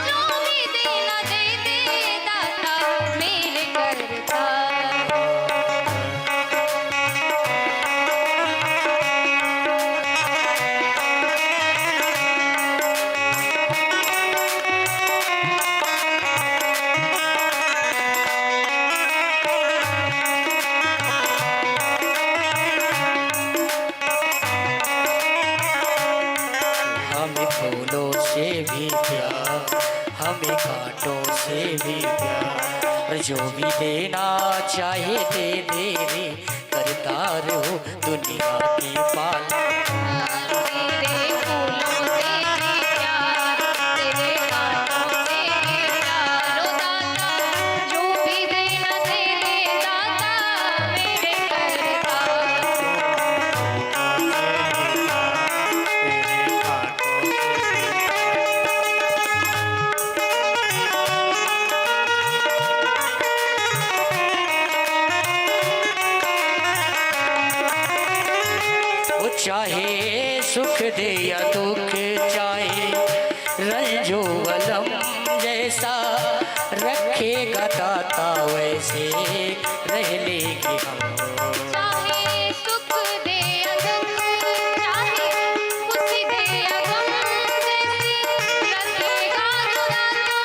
जो भी देना दे दे दाता मेरे करता। हमें फूलों से भी प्यार, हमें कांटों से भी प्यार, जो भी देना चाहे दे दे रे, करतार हो दुनिया की पाल। तेरे फूलों से भी प्यार, तेरे कांटों से भी प्यार, ओ दाता जो भी देना दे दे दाता मेरे करता। तेरे कांटों से वो चाहे सुख दे या दुख, चाहे रंजो अलम, जैसा रखेगा दाता वैसे रह लेंगे हम। चाहे सुख दे या दुख, चाहे खुशी दे या गम, जैसे रखेगा तो दाता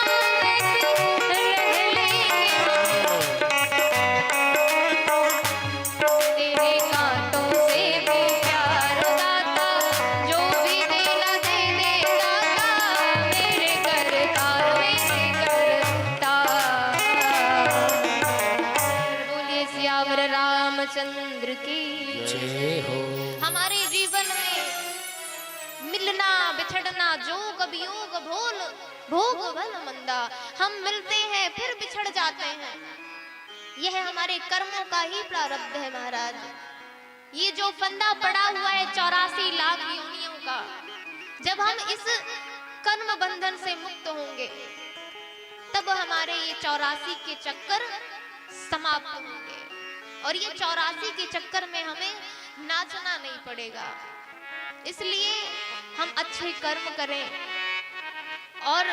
वैसे रह लेंगे हम। तेरे कांटों से भी प्यार, ओ दाता जो भी देना दे दे दाता मेरे करता, मेरे करता। बोलिए सियावर राम वियोग भोल भोग भल मंदा। हम मिलते हैं फिर बिछड़ जाते हैं, यह हमारे कर्मों का ही प्रारब्ध है महाराज। ये जो फंदा पड़ा हुआ है 84 लाख योनियों का, जब हम इस कर्म बंधन से मुक्त होंगे तब हमारे ये 84 के चक्कर समाप्त होंगे, और ये 84 के चक्कर में हमें नाचना नहीं पड़ेगा। इसलिए हम अच्छे कर्म करें। और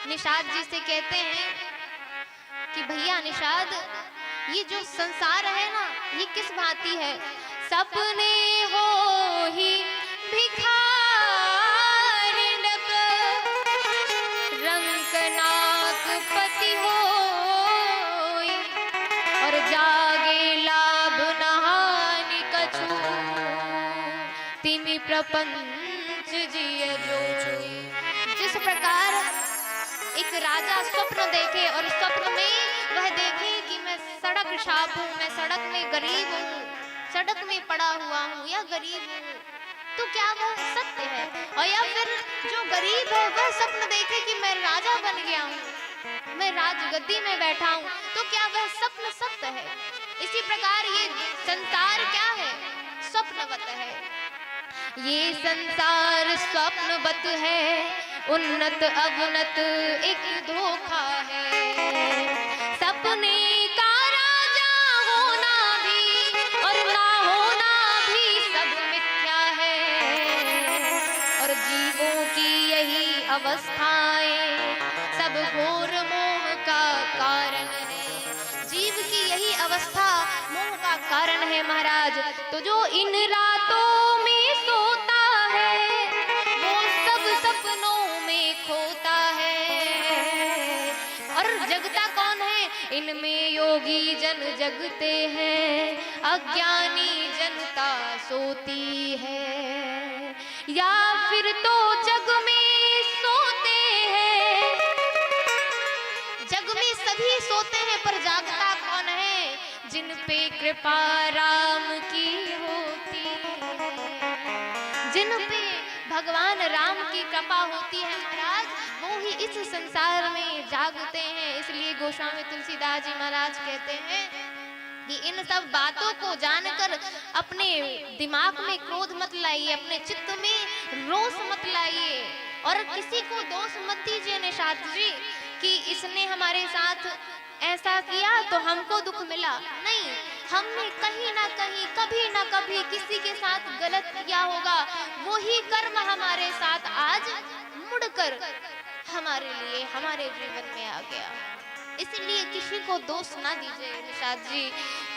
निषाद जी से कहते हैं कि भैया निषाद, ये जो संसार है ना, ये किस भांति है। सपने हो ही भिखारी नब, रंक नाक पति होई, और जागे लाभ नहानि कछु, तिमि प्रपंच जिय जो। जिस प्रकार एक राजा स्वप्न देखे और स्वप्न में वह देखे कि मैं सड़क छाप हूँ, मैं सड़क में गरीब हूँ, सड़क में पड़ा हुआ हूँ या गरीब हूँ, तो क्या वह सत्य है। और या फिर जो गरीब है वह स्वप्न देखे कि मैं राजा बन गया हूँ, मैं राजगद्दी में बैठा हूँ, तो क्या वह स्वप्न सत्य है। इसी प्रकार ये संसार क्या है, स्वप्नवत है। ये संसार स्वप्नवत है, उन्नत अवनत एक धोखा है। सपने का राजा होना भी और ना होना भी सब मिथ्या है, और जीवों की यही अवस्थाएं सब घोर मोह का कारण है। जीव की यही अवस्था मोह का कारण है महाराज। तो जो इन रातों में सोता है वो सब सपनों में खोता है, और जगता कौन है, इनमें योगी जन जगते हैं, अज्ञानी जनता सोती है। या फिर तो जग में सोते हैं, जग में सभी सोते हैं, पर जागता कौन है, जिन पे कृपा राम की होती है, जिन पे भगवान राम की कृपा होती है महाराज, वो ही इस संसार में जागते हैं। इसलिए गोस्वामी तुलसीदास जी महाराज कहते हैं कि इन सब बातों को जानकर अपने दिमाग में क्रोध मत लाइए, अपने चित्त में रोष मत लाइए, और किसी को दोष मत दीजिए निषाद जी कि इसने हमारे साथ ऐसा किया तो हमको दुख मिला। नहीं, हमने कहीं ना कहीं कभी ना कभी किसी के साथ गलत किया होगा, वही कर्म हमारे साथ आज मुड़कर हमारे लिए हमारे जीवन में आ गया। इसलिए किसी को दोष ना दीजिए निषाद जी।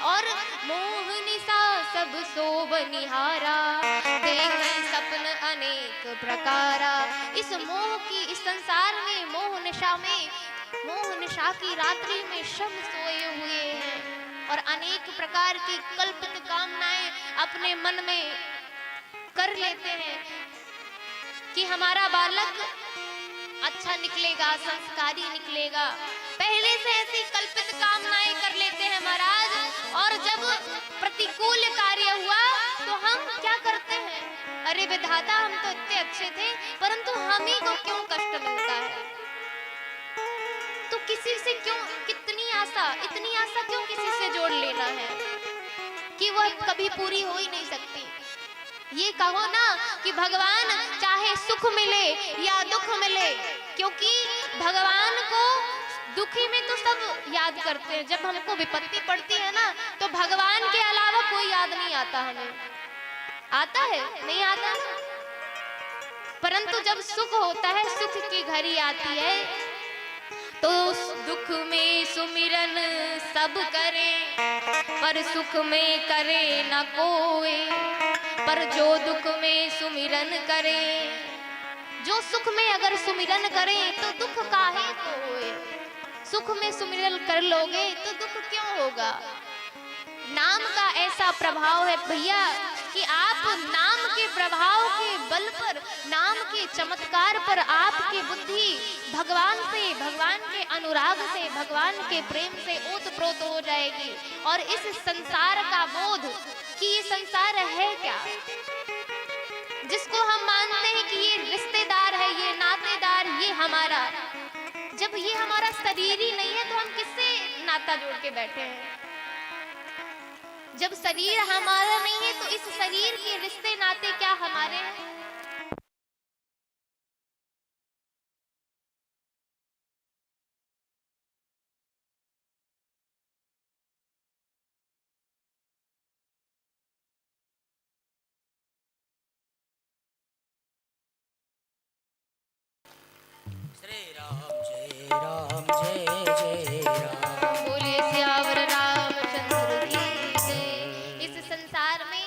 और मोह निशा सब सोब निहारा, देखे सपन अनेक प्रकारा। इस मोह की, इस संसार में मोह निशा में, मोह निशा की रात्रि में सब सोए हुए हैं, और अनेक प्रकार की कल्पित कामनाएं अपने मन में कर लेते हैं कि हमारा बालक अच्छा निकलेगा, संस्कारी निकलेगा। पहले से ऐसी कल्पित कामनाएं कर लेते हैं महाराज, और जब प्रतिकूल कार्य हुआ तो हम क्या करते हैं, अरे विधाता हम तो इतने अच्छे थे, परंतु हम ही को क्यों कष्ट मिलता है। तो किसी से क्यों, कितनी आशा, इतनी आशा क्यों किसी से जोड़ लेना है कि वह कभी पूरी हो ही नहीं सकती। ये कहो ना कि भगवान चाहे सुख मिले या दुख मिले, क्योंकि भगवान को दुखी में तो सब याद करते हैं। जब हमको विपत्ति पड़ती है ना, तो भगवान के अलावा कोई याद नहीं आता हमें। आता है, नहीं आता ना। परंतु जब सुख होता है, सुख की घड़ी आती है, तो दुख में सुमिरन सब करे, पर सुख में करे न कोई। पर जो दुख में सुमिरन करे, जो सुख में अगर सुमिरन करे तो दुख काहे को होए। सुख में सुमिरन कर लोगे तो दुख क्यों होगा। नाम का ऐसा प्रभाव है भैया कि आप नाम के प्रभाव के बल पर, नाम के चमत्कार पर आपकी बुद्धि भगवान से, भगवान के अनुराग से, भगवान के प्रेम से ओतप्रोत हो जाएगी। और इस संसार का बोध कि ये संसार है क्या, जिसको हम मानते हैं कि ये रिश्तेदार है, ये नातेदार हमारा, जब ये हमारा शरीर ही नहीं है तो हम किससे नाता जोड़ के बैठे हैं? जब शरीर हमारा नहीं है तो इस शरीर के रिश्ते नाते क्या हमारे हैं? श्री राम जय राम जय जय राम। बोलिए सियावर रामचंद्र की जय। इस संसार में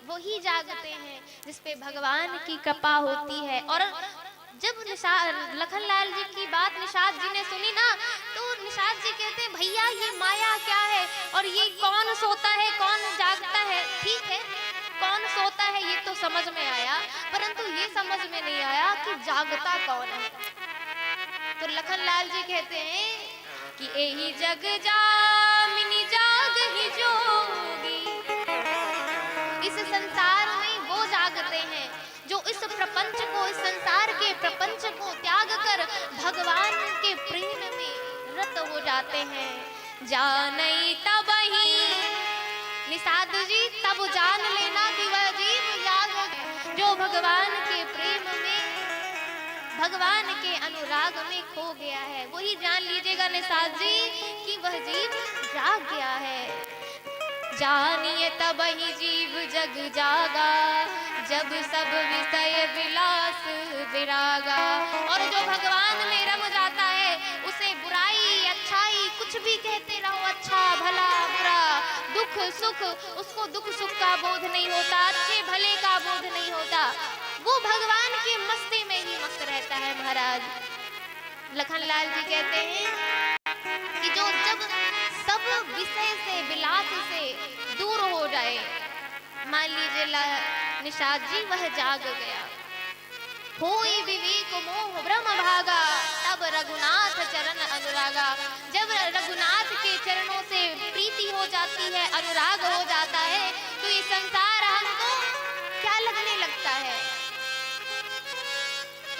वही जागते हैं जिस पे भगवान की कृपा होती है। और जब लखनलाल जी की बात निषाद जी ने सुनी ना, तो निषाद जी कहते हैं भैया ये माया क्या है और ये कौन सोता है कौन जागता है? ठीक है, कौन सोता है ये तो समझ में आया, परंतु ये समझ में नहीं आया कि जागता कौन है। तो लखनलाल जी कहते हैं कि यही जग जामिनी जाग ही जोगी। इस संसार में वो जागते हैं जो इस प्रपंच को, इस संसार के प्रपंच को त्याग कर भगवान के प्रेम में रत हो जाते हैं। जानई तब ही निषाद जी, तब जान लेना कि वह जीव जाग जो भगवान के प्रेम में, भगवान के अनुराग में खो गया है। वही जान लीजिएगा निषाद जी कि वह जीव जाग गया है। जानिए तब ही जीव जग जागा, जब सब विषय विलास विरागा। और जो भगवान में रम जाता है उसे बुराई अच्छाई कुछ भी कहते रहो, अच्छा भला बुरा दुख सुख, उसको दुख सुख का बोध नहीं होता, अच्छे भले का बोध नहीं होता। वो भगवान की मस्ती में ही मस्त रहता है। महाराज लखनलाल जी कहते हैं कि जो जब सब विषय से विलास से दूर हो जाए, मान लीजिए निषाद जी वह जाग गया, होई विवेक मोह ब्रह्म भागा, तब रघुनाथ चरण अनुरागा। जब रघुनाथ के चरणों से प्रीति हो जाती है, अनुराग हो जाता है, तो ये संसार हमको क्या लगने लगता है?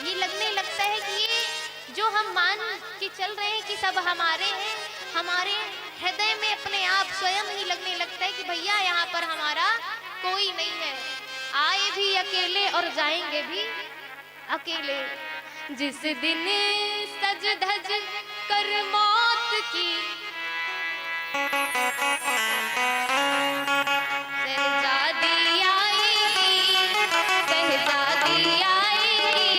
ये लगने लगता है कि ये जो हम मान के चल रहे हैं कि सब हमारे हैं, हमारे हृदय में अपने आप स्वयं ही लगने लगता है कि भैया यहाँ पर हमारा कोई नहीं है। आए भी अकेले और जाएंगे भी अकेले। जिस दिन सज धज कर मौत की शहजादी आएगी, शहजादी आएगी,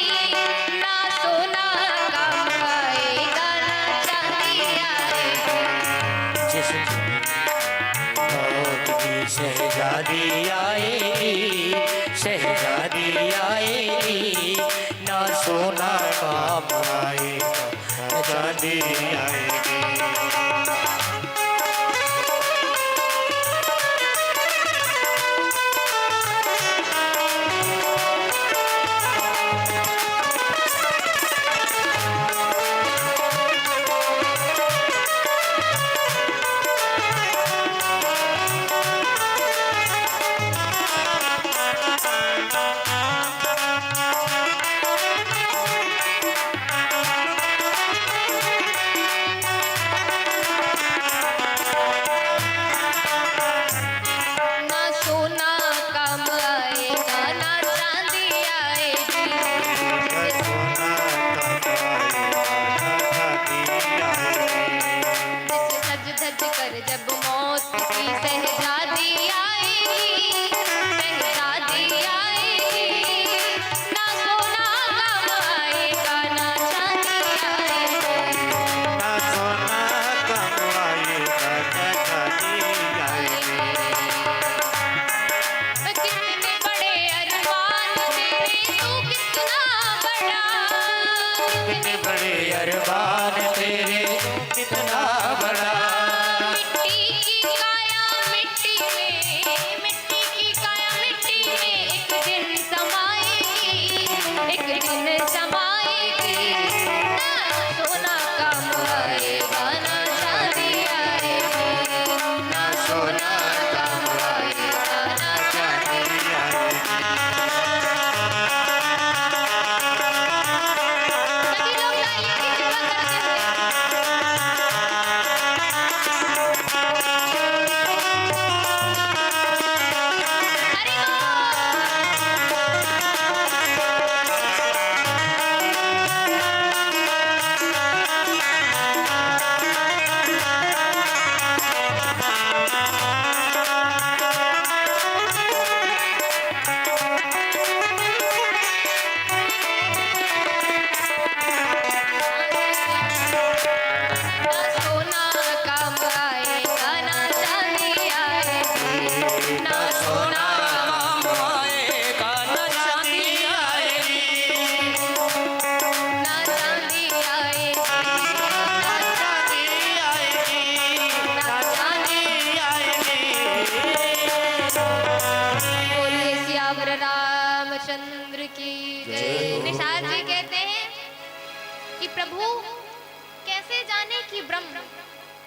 ना सोना कम आएगा ना चांदी आएगी। जिस मौत की शहजादी आएगी, शहजादी आएगी, ना सोना काम आएगा ना चांदी आएगी। प्रभु कैसे जाने कि ब्रह्म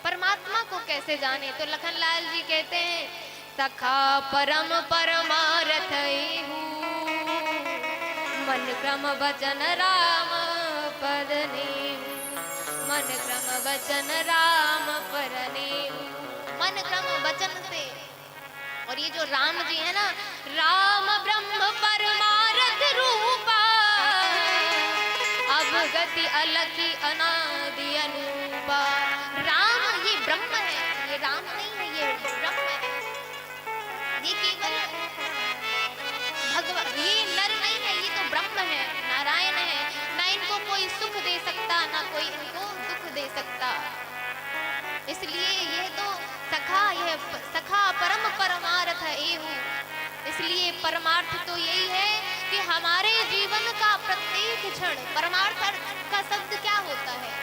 परमात्मा को कैसे जाने। तो लखनलाल जी कहते हैं सखा परम परमारथ एहू, मन क्रम वचन राम पद नेहू, मन क्रम वचन राम पर नेहू। मन क्रम वचन से, और ये जो राम जी है ना, राम ब्रह्म परमारथ रूपा, अब गति अलखी अनादि अनूपा। राम ये ब्रह्म है, ये राम नहीं है, ये ब्रह्म है। ये केवल भगवान, ये नर नहीं है, ये तो ब्रह्म है, नारायण है। ना इनको कोई सुख दे सकता, ना कोई इनको दुख दे सकता। इसलिए ये तो सखा, यह सखा परम परमार्थ एहू। इसलिए परमार्थ तो यही है कि हमारे जीवन का प्रत्येक क्षण, परमार्थ का शब्द क्या होता है?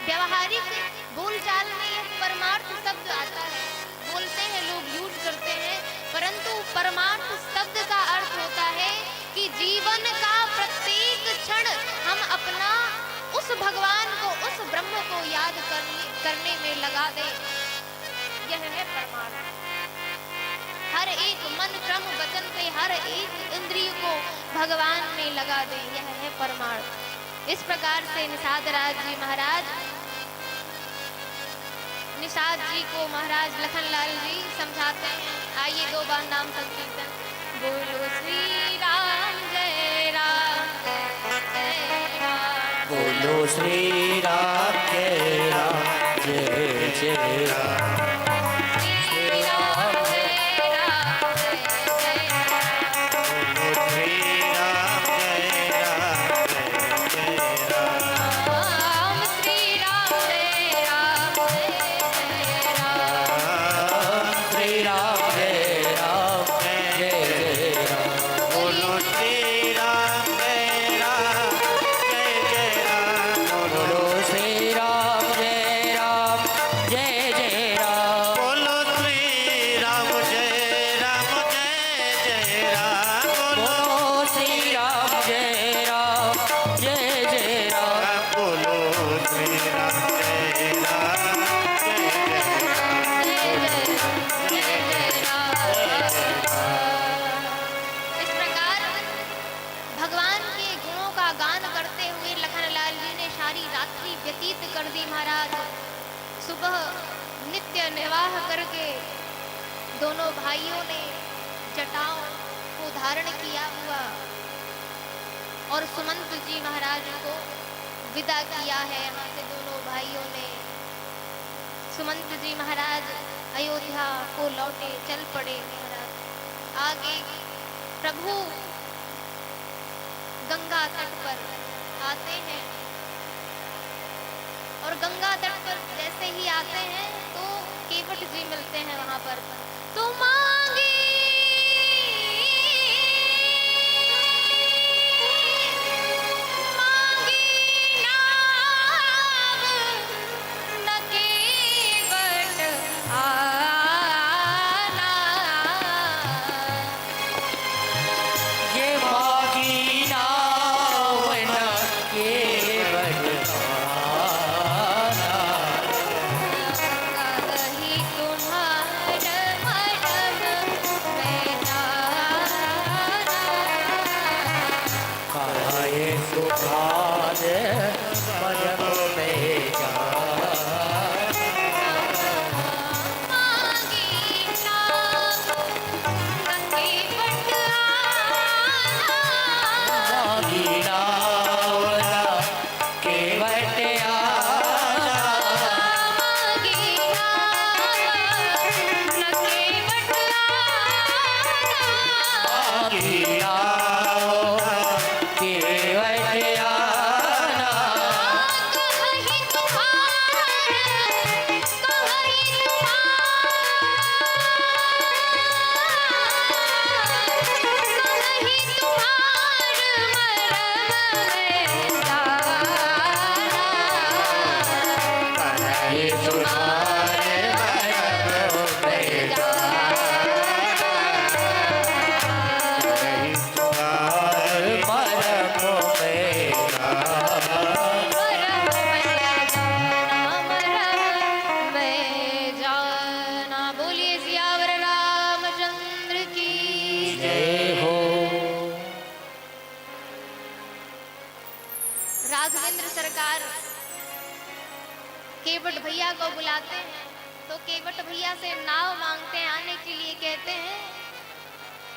व्यवहारिक बोलचाल में यह परमार्थ शब्द आता है, बोलते हैं लोग, यूज करते हैं, परंतु परमार्थ शब्द का अर्थ होता है कि जीवन का प्रत्येक क्षण हम अपना उस भगवान को, उस ब्रह्म को याद करने में लगा दें। यह है परमार्थ। हर एक मन क्रम वचन से हर एक इंद्रिय को भगवान में लगा दें, यह है परमार्थ। इस प्रकार से निषाद राज जी महाराज, निषाद जी को महाराज लखनलाल जी समझाते हैं। आइए दो बार नाम संकीर्तन। बोलो श्री राम जय राम जय राम, बोलो श्री राम जय राम जय जय राम। व्यतीत कर दी महाराज। सुबह नित्य निर्वाह करके दोनों भाइयों ने जटाओं को धारण किया हुआ और सुमंत जी महाराज को विदा किया है। यहाँ से दोनों भाइयों ने, सुमंत जी महाराज अयोध्या को लौटे, चल पड़े महाराज। आगे प्रभु गंगा तट पर आते हैं और गंगा तट पर जैसे ही आते हैं तो केवट जी मिलते हैं वहां पर। तो मांगी राघवेंद्र सरकार केवट भैया को बुलाते हैं, तो केवट भैया से नाव मांगते हैं, आने के लिए कहते हैं।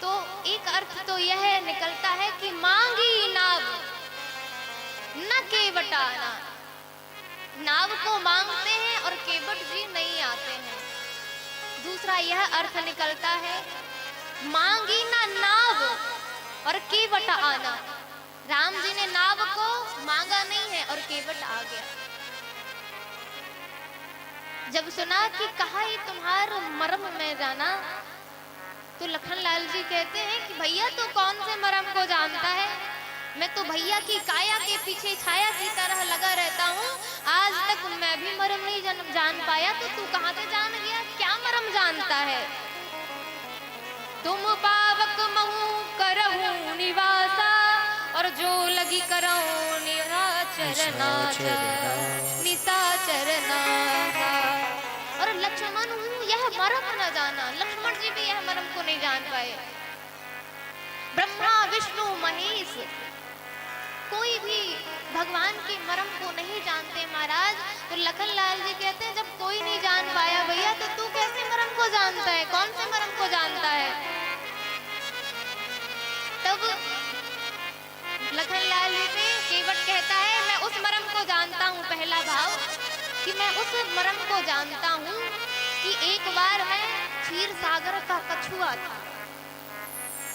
तो एक अर्थ तो यह निकलता है कि मांगी नाव न केवट आना, नाव को मांगते हैं और केवट जी नहीं आते हैं। दूसरा यह अर्थ निकलता है मांगी ना नाव और केवट आना, राम जी ने नाव को मांगा नहीं है और केवट आ गया। जब सुना कि कहा ही तुम्हार मर्म में जाना, तो लखन लाल जी कहते हैं कि भैया तू कौन से मर्म को जानता है, मैं तो भैया की काया के पीछे छाया की तरह लगा रहता हूँ, आज तक मैं भी मर्म नहीं जान पाया, तो तू कहाँ से जान गया, क्या मर्म जानता है। तुम पावक महू करहूं निवासा, और जो लगी करहूं निशाचर नासा। और लक्ष्मण हूँ यह मर्म न जाना, लक्ष्मण जी भी यह मर्म को नहीं जान पाए। ब्रह्मा विष्णु महेश कोई भी भगवान के मर्म को नहीं जानते महाराज। तो लखन लाल जी कहते हैं जब कोई नहीं जान पाया भैया, तो तू कैसे मर्म को जानता है, कौन से मर्म को जानता है। तब लखन लाल जी से केवट कहता है मैं उस मर्म को जानता हूँ, पहला भाव कि मैं उस मर्म को जानता हूँ कि एक बार मैं क्षीर सागर का कछुआ था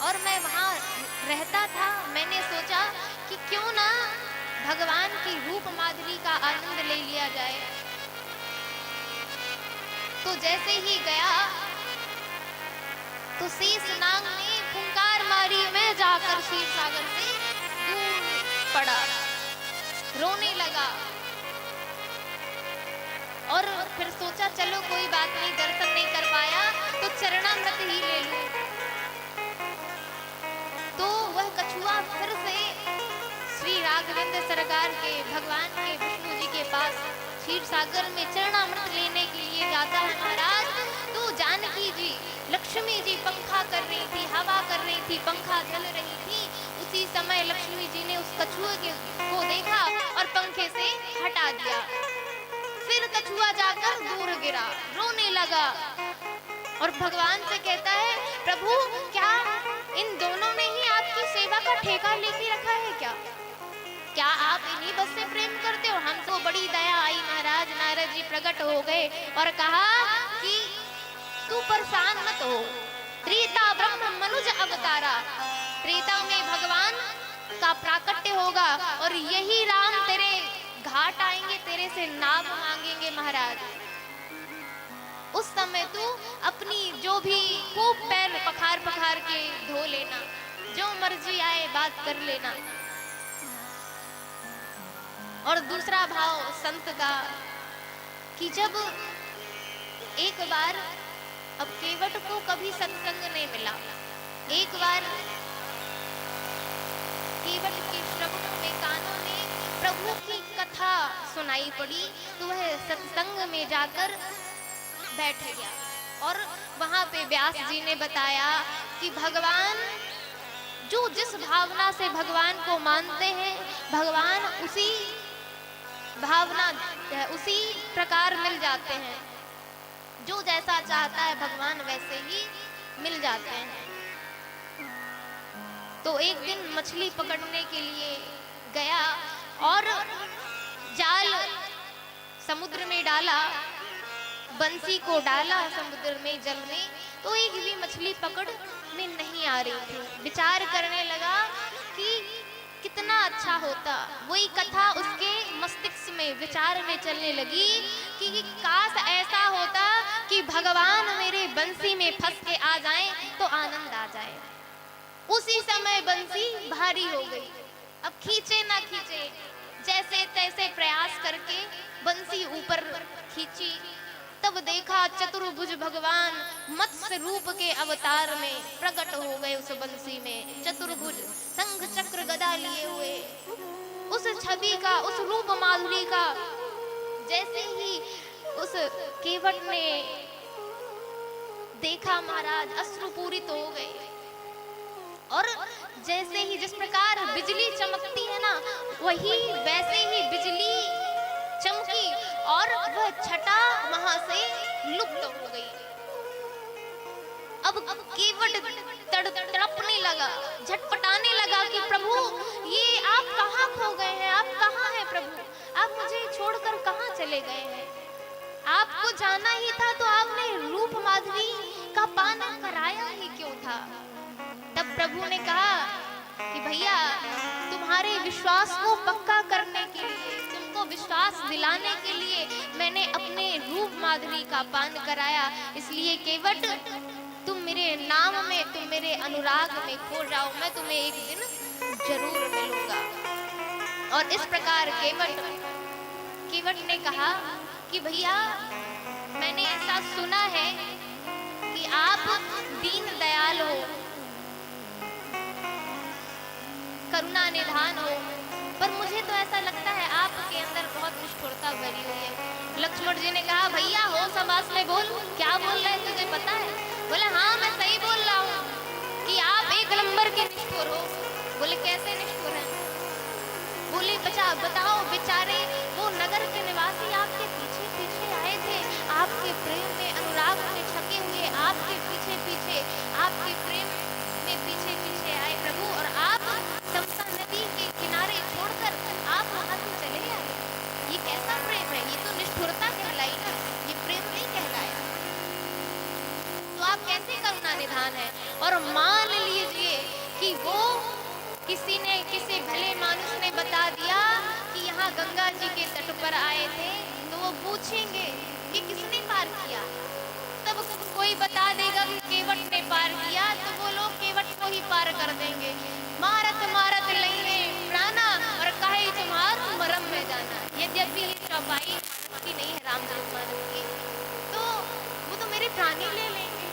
और मैं वहां रहता था। मैंने सोचा कि क्यों ना भगवान की रूप माधुरी का आनंद ले लिया जाए। तो जैसे ही गया तो शेष नाग ने फुंकार मारी, मैं जाकर क्षीर सागर से दूर पड़ा, रोने लगा। और फिर सोचा चलो कोई बात नहीं, दर्शन नहीं कर पाया तो चरणामृत ही ले लूं। तो वह कछुआ फिर से श्री राघवेंद्र सरकार के भगवान के विष्णु जी के पास क्षीर सागर में चरणामृत लेने के लिए जाता है महाराज। तो जानकी जी लक्ष्मी जी पंखा कर रही थी, हवा कर रही थी, पंखा चल रही थी। उसी समय लक्ष्मी जी ने उस कछुए को देखा और पंखे से हटा दिया। फिर कछुआ जाकर दूर गिरा, रोने लगा और भगवान से कहता है प्रभु क्या इन दोनों ने ही आपकी सेवा का ठेका लेके रखा है क्या आप इन्हीं बस से प्रेम करते हो। हमको बड़ी दया आई महाराज, नारद जी प्रकट हो गए और कहा कि तू परेशान मत हो, त्रेता ब्रह्म मनुज अवतारा, त्रेता में भगवान का प्राकट्य होगा और यही राम तेरे घाट आएंगे, तेरे से नाव मांगेंगे महाराज। उस समय तू अपनी जो भी खूब पैर पखार पखार के धो लेना, जो मर्जी आए बात कर लेना। और दूसरा भाव संत का कि जब एक बार, अब केवट को कभी सत्संग नहीं मिला, एक बार केवट के श्रवण में कानों में प्रभु की कथा सुनाई पड़ी, तो वह सत्संग में जाकर बैठ गया। और वहां पे व्यास जी ने बताया कि भगवान जो जिस भावना से भगवान को मानते हैं, भगवान उसी भावना उसी प्रकार मिल जाते हैं। जो जैसा चाहता है भगवान वैसे ही मिल जाते हैं। तो एक दिन मछली पकड़ने के लिए गया और जाल समुद्र में डाला, बंसी को डाला समुद्र में जल में, तो एक भी मछली पकड़ में नहीं आ रही थी। विचार करने लगा कि कितना अच्छा होता। वही कथा उसके मस्तिष्क में विचार में चलने लगी कि काश ऐसा होता कि भगवान मेरे बंसी में फंस के आ जाएं तो आनंद आ जाए। उसी समय बंसी भारी हो गई, अब खींचे ना खींचे, जैसे तैसे प्रयास करके बंसी ऊपर खींची। तब देखा चतुर्भुज भगवान मत्स्य रूप के अवतार में प्रकट हो गए उस बंसी में। चतुर्भुज शंख चक्र गदा लिए हुए उस छवि का, उस रूप माधुरी का जैसे ही उस केवट ने देखा महाराज अश्रुपूरित हो गए। और जैसे ही जिस प्रकार बिजली चमकती है ना, वही वैसे ही बिजली चमकी और वह छटा वहां से लुप्त हो गई। अब केवट तड़पने लगा, झटपटाने लगा कि प्रभु ये आप कहाँ खो गए हैं, आप कहाँ हैं प्रभु, आप मुझे छोड़कर कहाँ चले गए हैं। आपको जाना ही था तो आपने रूप माधुरी का पान कराया ही क्यों था। तब प्रभु ने कहा कि भैया तुम्हारे विश्वास को पक्का करने के लिए, तुमको विश्वास दिलाने के लिए मैंने अपने रूप माधुरी का पान कराया। इसलिए केवट तुम मेरे नाम में, तुम मेरे अनुराग में खो जाओ, मैं तुम्हें एक दिन जरूर मिलूंगा। और इस प्रकार केवट ने कहा कि भैया मैंने ऐसा सुना है कि आप दीन दयाल हो, करुणा निधान हो, पर मुझे तो ऐसा लगता है आपके अंदर बहुत निष्ठुरता भरी हुई है। लक्ष्मण जी ने कहा भैया हो समास में बोल, क्या बोल रहे हैं तुझे पता है। बोले हाँ मैं सही बोल रहा हूँ कि आप एक नंबर के निष्ठुर हो। बोले कैसे निष्ठुर हैं। बोले बताओ बेचारे वो नगर के निवासी आपके पीछे पीछे आए थे, आपके प्रेम में अनुराग में छके हुए आपके पीछे पीछे, आपके प्रेम में पीछे पीछे आए प्रभु, और आप तमसा नदी के किनारे छोड़कर आप वहां से चले आए। ये कैसा प्रेम है, ये तो निष्ठुरता कहलाई ना, ये प्रेम नहीं कहलाया। तो आप कैसे करुणा निधान है। और मान लीजिए कि वो किसी भले मानुष ने बता दिया कि यहाँ गंगा जी के तट पर आए थे, तो वो पूछेंगे कि किसने पार किया। तब कोई बता देगा कि केवट ने पार किया, तो वो लोग केवट को ही पार कर देंगे। मारत मारत लईने प्राणा और कहे तुम्हार मरम में जाना। यद्यपि ये चौपाई की नहीं है रामचरितमानस की, तो वो तो मेरे प्राणी ले लेंगे।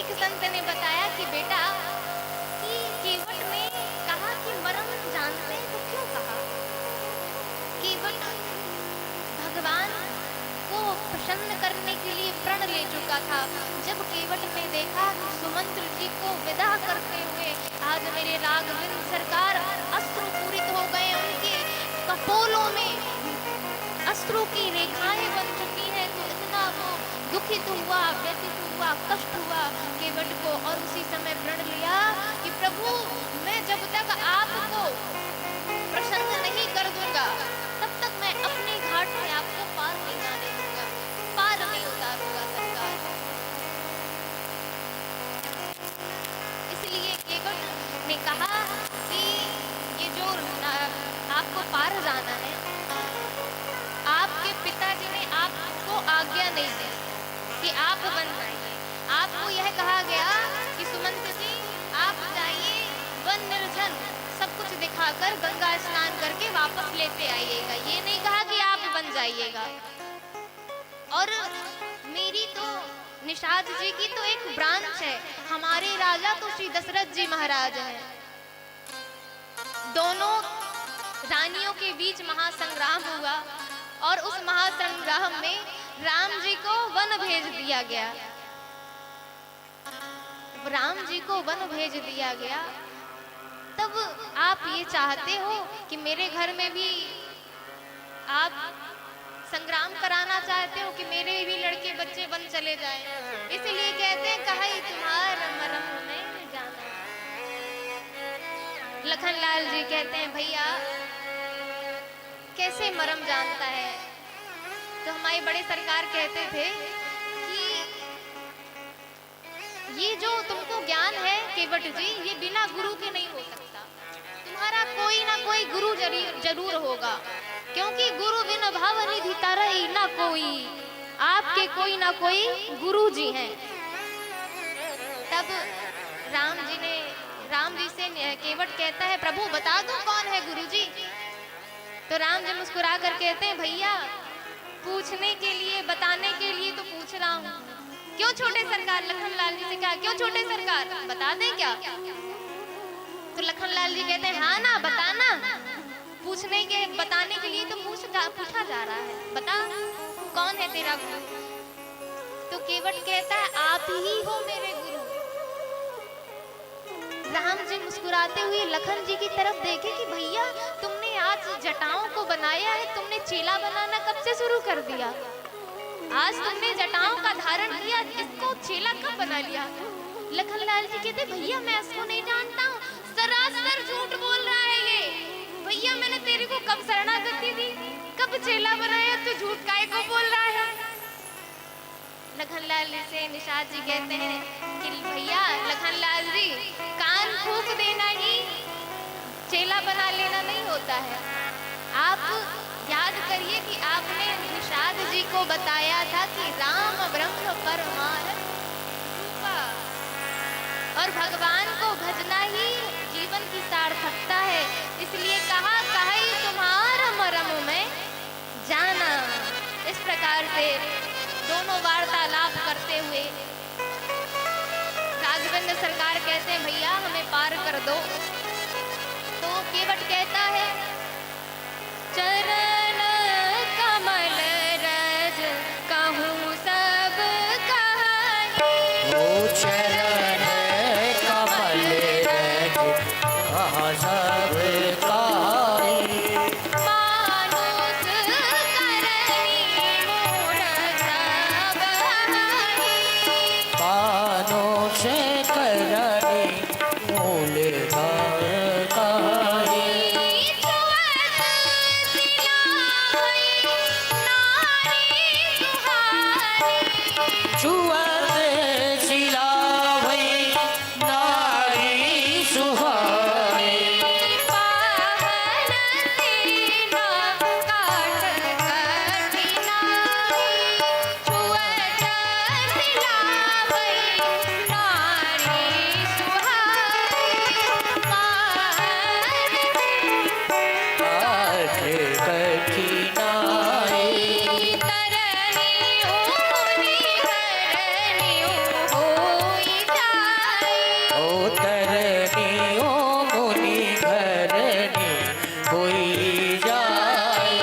एक संत ने बताया कि बेटा कि केवट ने कहा कि मरम जानते हैं, तो क्यों कहा। केवट भगवान को प्रसन्न करने के लिए प्रण ले चुका था। जब केवट ने देखा कि सुमंत्र जी को विदा करते हुए आज मेरे राघवेंद्र सरकार अश्रु पूरित हो गए, उनके कपोलों में अश्रु की रेखाएं बन चुकी हैं, तो इतना वो दुखित हुआ, व्यथित हुआ, कष्ट हुआ केवट को। और उसी समय प्रण लिया कि प्रभु मैं जब तक आपको प्रसन्न नहीं कर दूंगा तब तक मैं अपने घाट में आपको पार नहीं जाने दूंगा, पार नहीं उतारूंगा सरकार। इसलिए केवट ने कहा कि ये जो आपको पार जाना है, आपके पिताजी ने आपको आज्ञा नहीं दी कि आप बन जाइए। आपको यह कहा गया कि सुमंत जी आप जाइए वन निर्जन, सब कुछ दिखाकर गंगा स्नान करके वापस लेते आइएगा। ये नहीं कहा कि आप बन जाइएगा। और मेरी तो निषाद जी की तो एक ब्रांच है, हमारे राजा तो श्री दशरथ जी महाराज हैं। दोनों रानियों के बीच महासंग्राम हुआ और उस महासंग्राम में राम जी को वन भेज दिया गया। राम जी को वन भेज दिया गया। तब आप ये चाहते हो कि मेरे घर में भी आप संग्राम कराना चाहते हो कि मेरे भी लड़के बच्चे बन चले जाएं। इसलिए कहते हैं कहे तुम्हारा मरम में जाना। लखनलाल जी कहते हैं भैया कैसे मरम जानता है। तो हमारे बड़े सरकार कहते थे कि ये जो तुमको ज्ञान है केवट जी, ये बिना गुरु के नहीं हो सकता। तुम्हारा कोई ना कोई गुरु जरूर होगा, क्योंकि गुरु बिन भाव निधि तरई ना कोई। आपके कोई ना कोई गुरु जी हैं। तब राम जी से केवट कहता है प्रभु बता दो कौन है गुरु जी। तो राम जी मुस्कुरा कर कहते हैं भैया पूछने के लिए, बताने के लिए तो पूछ रहा हूँ। क्यों छोटे सरकार, लखनलाल जी से कहा क्यों छोटे सरकार बता दें क्या। तो लखनलाल जी कहते हैं हाँ ना बताना, पूछने के बताने के लिए तो पूछा जा रहा है, बता कौन है तेरा गुरु। तो केवट कहता है आप ही हो मेरे गुरु। राम जी मुस्कुराते हुए लखन जी की तरफ देखे कि भैया तुमने आज जटाओं को बनाया है, तुमने चेला बनाना कब से शुरू कर दिया? आज तुमने जटाओं का धारण किया, इसको चेला कब बना लिया? लखनलाल जी कहते भैया मैं इसको नहीं जानता हूँ, सरासर झूठ बोल रहा है ये। भैया मैंने तेरे को कब शरणागति दी, कब चेला बनाया, तू झूठ काहे को बोल रहा है? लखनलाल जी से निषाद जी कहते हैं कि भैया लखनलाल जी कान फूंक देना ही चेला बना लेना नहीं होता है। आप याद करिए कि आपने निषाद जी को बताया था कि राम ब्रह्म परमार्थ रूपा, और भगवान को भजना ही जीवन की सार्थकता है। इसलिए कहा कहीं तुम्हारा मरम में जाना। इस प्रकार से दोनों वार्तालाप करते हुए राघवेंद्र सरकार कहते हैं भैया हमें पार कर दो। तो केवट कहता है चरण कमल रज कहूँ सब कहानी। ओ चरण कमल रज कहाँ सब कहानी। मानुष करनी मूढ़ सब हानि। मानुष करनी मूल धन कहानी। छुअत सिलावै नारी सुहानी। पाठ कठिनाई। ओ तरनी ओ मुनि घरनी कोई जाए।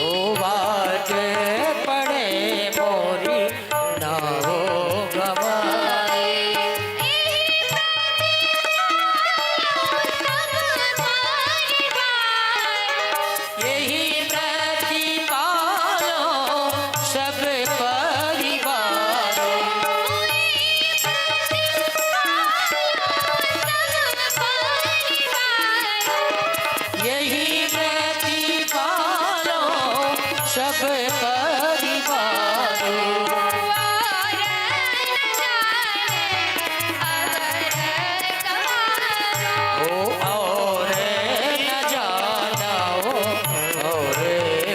ओ बाट पड़े मोरी नावो गवाए। यही प्रतिपालो सब परिवारों। यही प्रतिपालो सब परिवारों। ओ और न जाना ओ और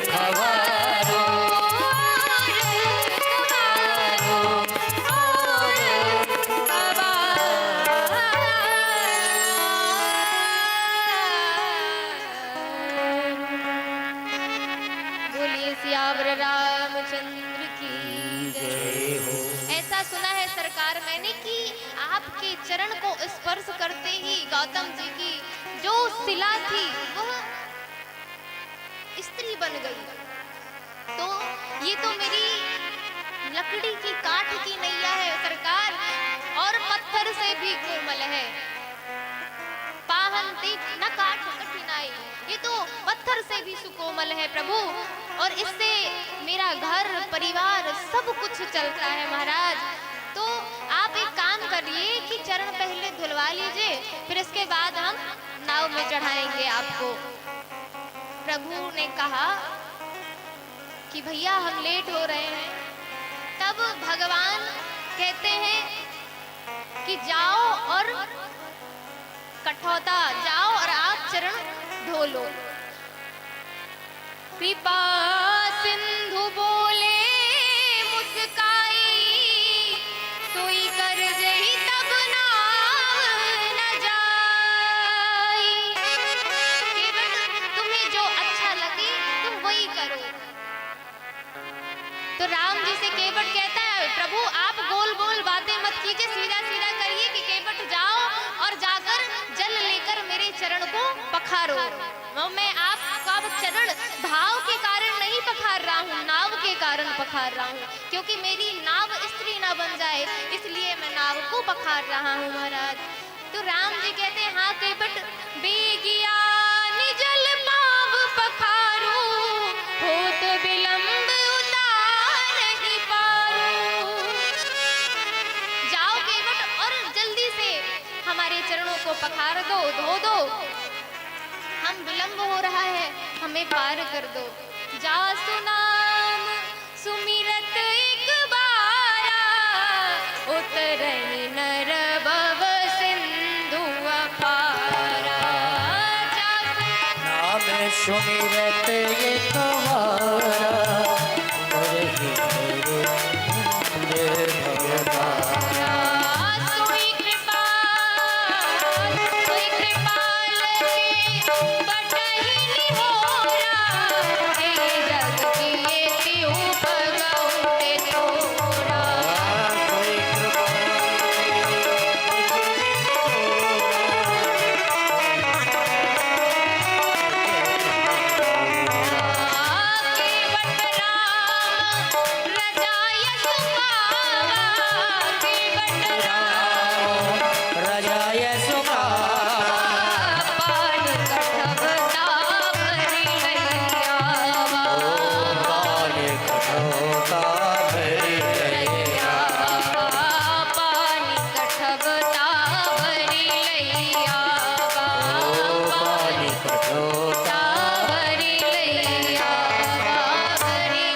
खवारो। बोलिए सियावर रामचंद्र की जय हो। ऐसा सुना है सरकार मैंने कि आपके चरण को स्पर्श करते ही गौतम जी की जो शिला थी वह स्त्री बन गई। तो ये तो मेरी लकड़ी की काठ की नैया है सरकार, और पत्थर से भी कोमल है। पाहन दीप न काठ कठिनाई, ये तो पत्थर से भी सुकोमल है प्रभु, और इससे मेरा घर परिवार सब कुछ चलता है महाराज। तो आप एक काम करिए कि चरण पहले धुलवा लीजिए, फिर इसके बाद हम नाव में चढ़ाएंगे आपको। प्रभु ने कहा कि भैया हम लेट हो रहे हैं। तब भगवान कहते हैं कि जाओ और कठौता जाओ और आप चरण धो लो। कृपा सिंधु बोले मुस्काई, सोई कर जही तब नाव न जाई। केवट तुम्हें जो अच्छा लगे तुम वही करो। तो राम जी से केवट कहता है प्रभु आप गोल गोल बातें मत कीजिए, सीधा सीधा करिए कि केवट जाओ और जाकर जल लेकर मेरे चरण को पखारो। मैं आपका चरण भाव के कारण नहीं पखार रहा हूँ, नाव के कारण पखार रहा हूँ, क्योंकि मेरी नाव स्त्री ना बन जाए, इसलिए मैं नाव को पखार रहा हूँ महाराज। तो राम जी कहते हैं हाँ केवट बेगिया निजल पाव पखारू, होत विलंब उतार ही पारू। जाओ केवट और जल्दी से हमारे चरणों को पखार दो, धो दो, हम विलंब हो रहा है, हमें पार कर दो। जा सुनाम सुमिरत एक बारा, उतरहि नर भव सिंधु अपारा। नाम सुमिरत एक बारा, उतरहि नर भव पारा। सोई कृपाल के बटहि निहोरा, हे जग किए तिहु भगऊ ते तोरा। केवट राम रजाय सुखावा, केवट राम रजाय सुखावा, पान कठबता भरि लैयावा। पान कठोता भरि लैयावा। पानी कठबता भरि लैयावा। पान कठोता भरि लैयावा, भरि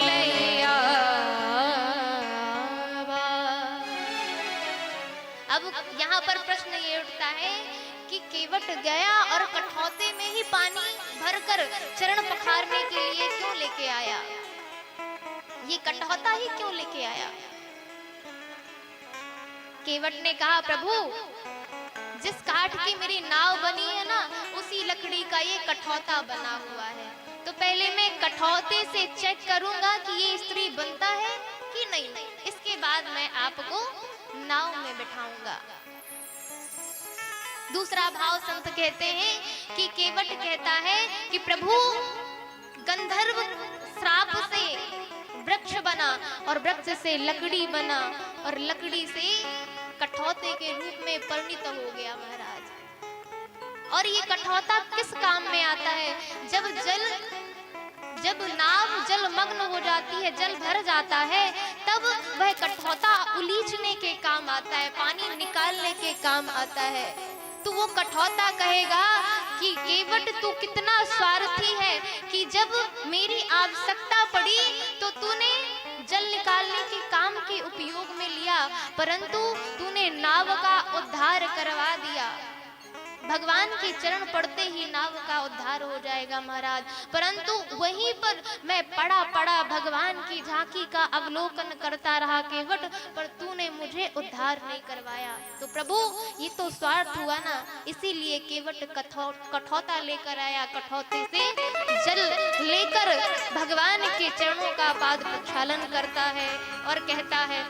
लैयावा। अब यहाँ पर प्रश्न ये उठता है कि केवट गया और कठौते में ही पानी भरकर चरण पखारने के लिए क्यों लेके आया? ये कठौता ही क्यों लेके आया? केवट ने कहा प्रभु जिस काठ की मेरी नाव बनी है ना, उसी लकड़ी का ये कठौता बना हुआ है, तो पहले मैं कठौते से चेक करूंगा कि ये स्त्री बनता है कि नहीं, इसके बाद मैं आपको नाव में बिठाऊंगा। दूसरा भाव संत कहते हैं कि केवट कहता है कि प्रभु गंधर्व श्राप से वृक्ष बना और वृक्ष से लकड़ी बना और लकड़ी से कठौते के रूप में परिणत हो गया महाराज। और ये कठौता किस काम में आता है? जब नाव जलमग्न हो जाती है, जल भर जाता है, तब वह कठौता उलीचने के काम आता है, पानी निकालने के काम आता है। तो वो कठौता कहेगा कि केवट तू कितना स्वार्थी है कि जब मेरी आवश्यकता पड़ी तो तूने जल निकालने के काम के उपयोग में लिया, परंतु तूने नाव का उद्धार करवा दिया। भगवान के चरण पड़ते ही नाव का उद्धार हो जाएगा महाराज, परंतु वहीं पर मैं पड़ा पड़ा भगवान की झांकी का अवलोकन करता रहा केवट, पर तूने मुझे उद्धार नहीं करवाया। तो प्रभु ये तो स्वार्थ हुआ ना, इसीलिए केवट कठौता लेकर आया, कठौते से जल लेकर भगवान के चरणों का पाद प्रक्षालन करता है और कहता है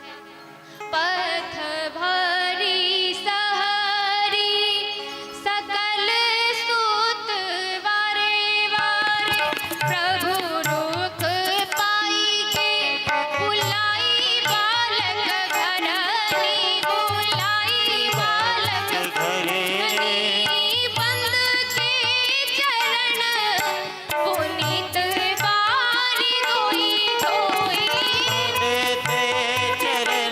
पथ भरी सहरी सकल सुत वारे वारे, प्रभु रुख पाई के बुलाई बालक घरनी, बुलाई बालक घरनी, बंद के चरण पुनीत बारी धोई धोई, चरण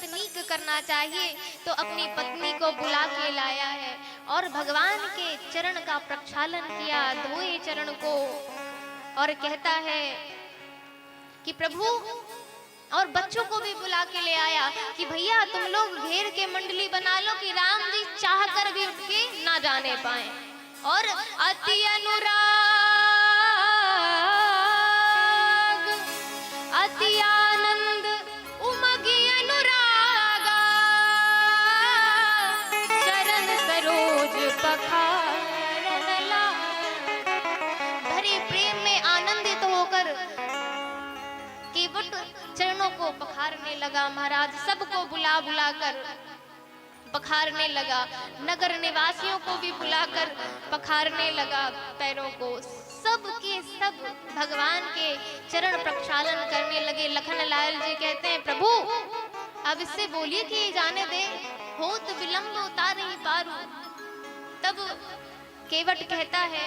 पत्नीक करना चाहिए, तो अपनी पत्नी को बुला के लाया है और भगवान के चरण का प्रक्षालन किया, धोए चरण को, और कहता है कि प्रभु, और बच्चों को भी बुला के ले आया कि भैया तुम लोग घेर के मंडली बना लो कि राम जी चाह कर भी उठ के ना जाने पाए। और अति अनुराग अति आनंद उमगी अनुरागा, चरण सरोज पखारन ला। भरे प्रेम में आनंदित होकर केवट चरणों को पखारने लगा। महाराज सबको बुला बुलाकर पखारने लगा, नगर निवासियों को भी बुलाकर पखारने लगा पैरों को। सब के सब भगवान के चरण प्रक्षालन करने लगे। लखनलाल जी कहते हैं प्रभु अब इससे बोलिए कि जाने दे, होत विलंब उतारे ही पारू। तब केवट कहता है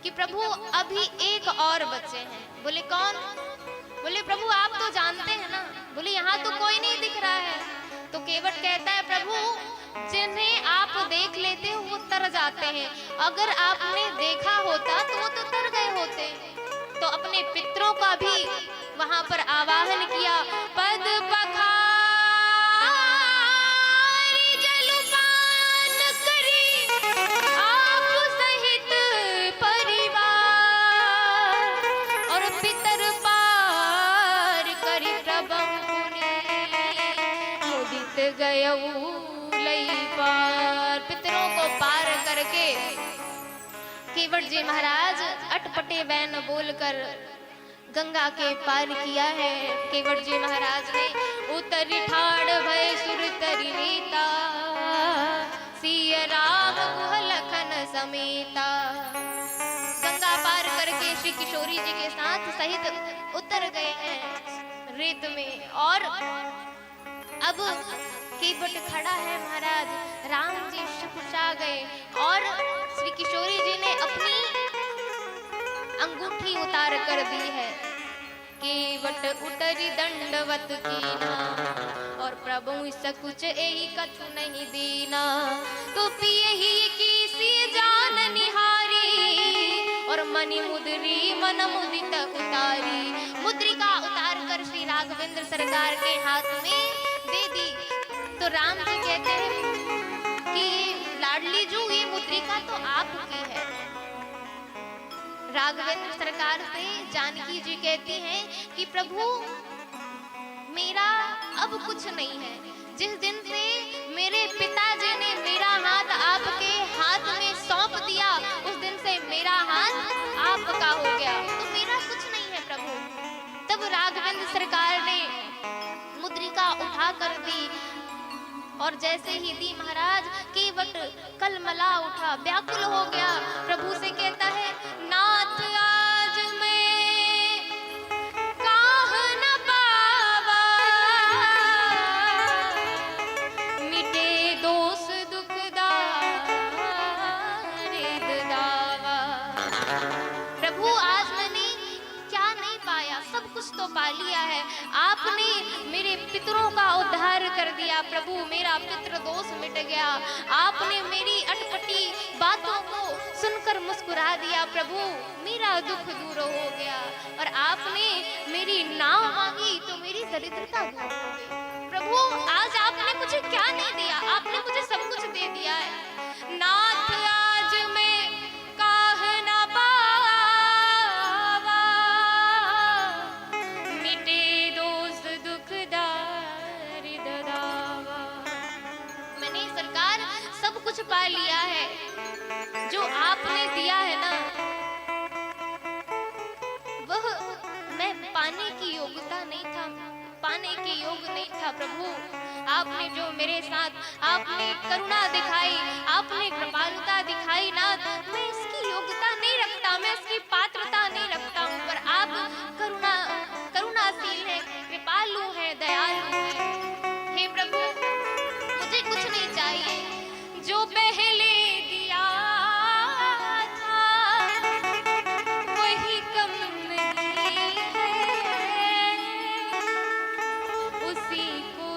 कि प्रभु अभी एक और बच्चे हैं। बोले कौन? बोले प्रभु आप तो जानते हैं ना। बोले यहाँ तो कोई नहीं दिख रहा है। तो केवट कहता है प्रभु जिन्हें आप देख लेते हो वो तर जाते हैं, अगर आपने देखा होता तो वो तो तर गए होते। तो अपने पितरों का भी वहां पर आवाहन किया। पद पखारी जलपान करी आप सहित परिवार, और पितर पार करी प्रभु मुदित गयऊ लई पार। पितरों को पार करके केवट जी महाराज अटपटे बैन बोलकर गंगा के पार किया है। केवट जी महाराज ने उतरी ठाड़ भय सुर तरी नीता, सिय राम गुह लखन समेता। गंगा पार करके श्री किशोरी जी के साथ सहित उतर गए हैं रेत में। और अब केवट खड़ा है महाराज, राम जी शकुचा गए और श्री किशोरी जी ने अपनी अंगूठी उतार कर दी है। केवट उतरी दंडवत कीना, और प्रभु सकुच एही कछु नहीं दीना। तो पिए ही की सी जान निहारी, और मणि मुद्री मन मुदित उतारी। मुद्रिका उतार कर श्री राघवेंद्र सरकार के हाथ में दे दी। तो राम जी कहते हैं कि लाडली जू ये मुद्रिका तो आपकी है। राघवेंद्र सरकार से जानकी जी कहती हैं कि प्रभु मेरा अब कुछ नहीं है। जिस दिन से मेरे पिताजी ने मेरा हाथ आपके हाथ में सौंप दिया, उस दिन से मेरा हाथ आपका हो गया, तो मेरा कुछ नहीं है प्रभु। तब राघवेंद्र सरकार ने मुद्रिका उठा कर दी, और जैसे ही दी महाराज केवट कलमला उठा, व्याकुल हो गया। प्रभु से कहता है नाथ आज मैं काह न पावा, मिटे दोष दुख दारिद दावा। प्रभु आज मैंने क्या नहीं पाया, सब कुछ तो पा लिया है। आपने मेरे पितरों का उद्धार कर दिया प्रभु, मेरा पितृ दोष मिट गया। आपने मेरी अटपटी बातों को सुनकर मुस्कुरा दिया प्रभु, मेरा दुख दूर हो गया। और आपने मेरी नाव मांगी तो मेरी दरिद्रता दूर हो गई। प्रभु आज आपने मुझे क्या नहीं दिया, आपने मुझे सब कुछ दे दिया है। नाथ आज मैं काह न पावा, मिटे दोष दुख दारिद दावा। मैंने सरकार सब कुछ पा लिया है, जो आपने दिया है ना वह मैं पाने की योग्यता नहीं था, पाने के योग नहीं था प्रभु। आपने जो मेरे साथ आपने करुणा दिखाई, आपने कृपालुता दिखाई ना, मैं इसकी योग्यता नहीं रखता, मैं इसकी पात्रता नहीं रखता हूँ, पर आप करुणाशील है, कृपालु है, दयालु है। हे प्रभु मुझे कुछ नहीं चाहिए, जो पहले दिया था वही कम नहीं है, उसी को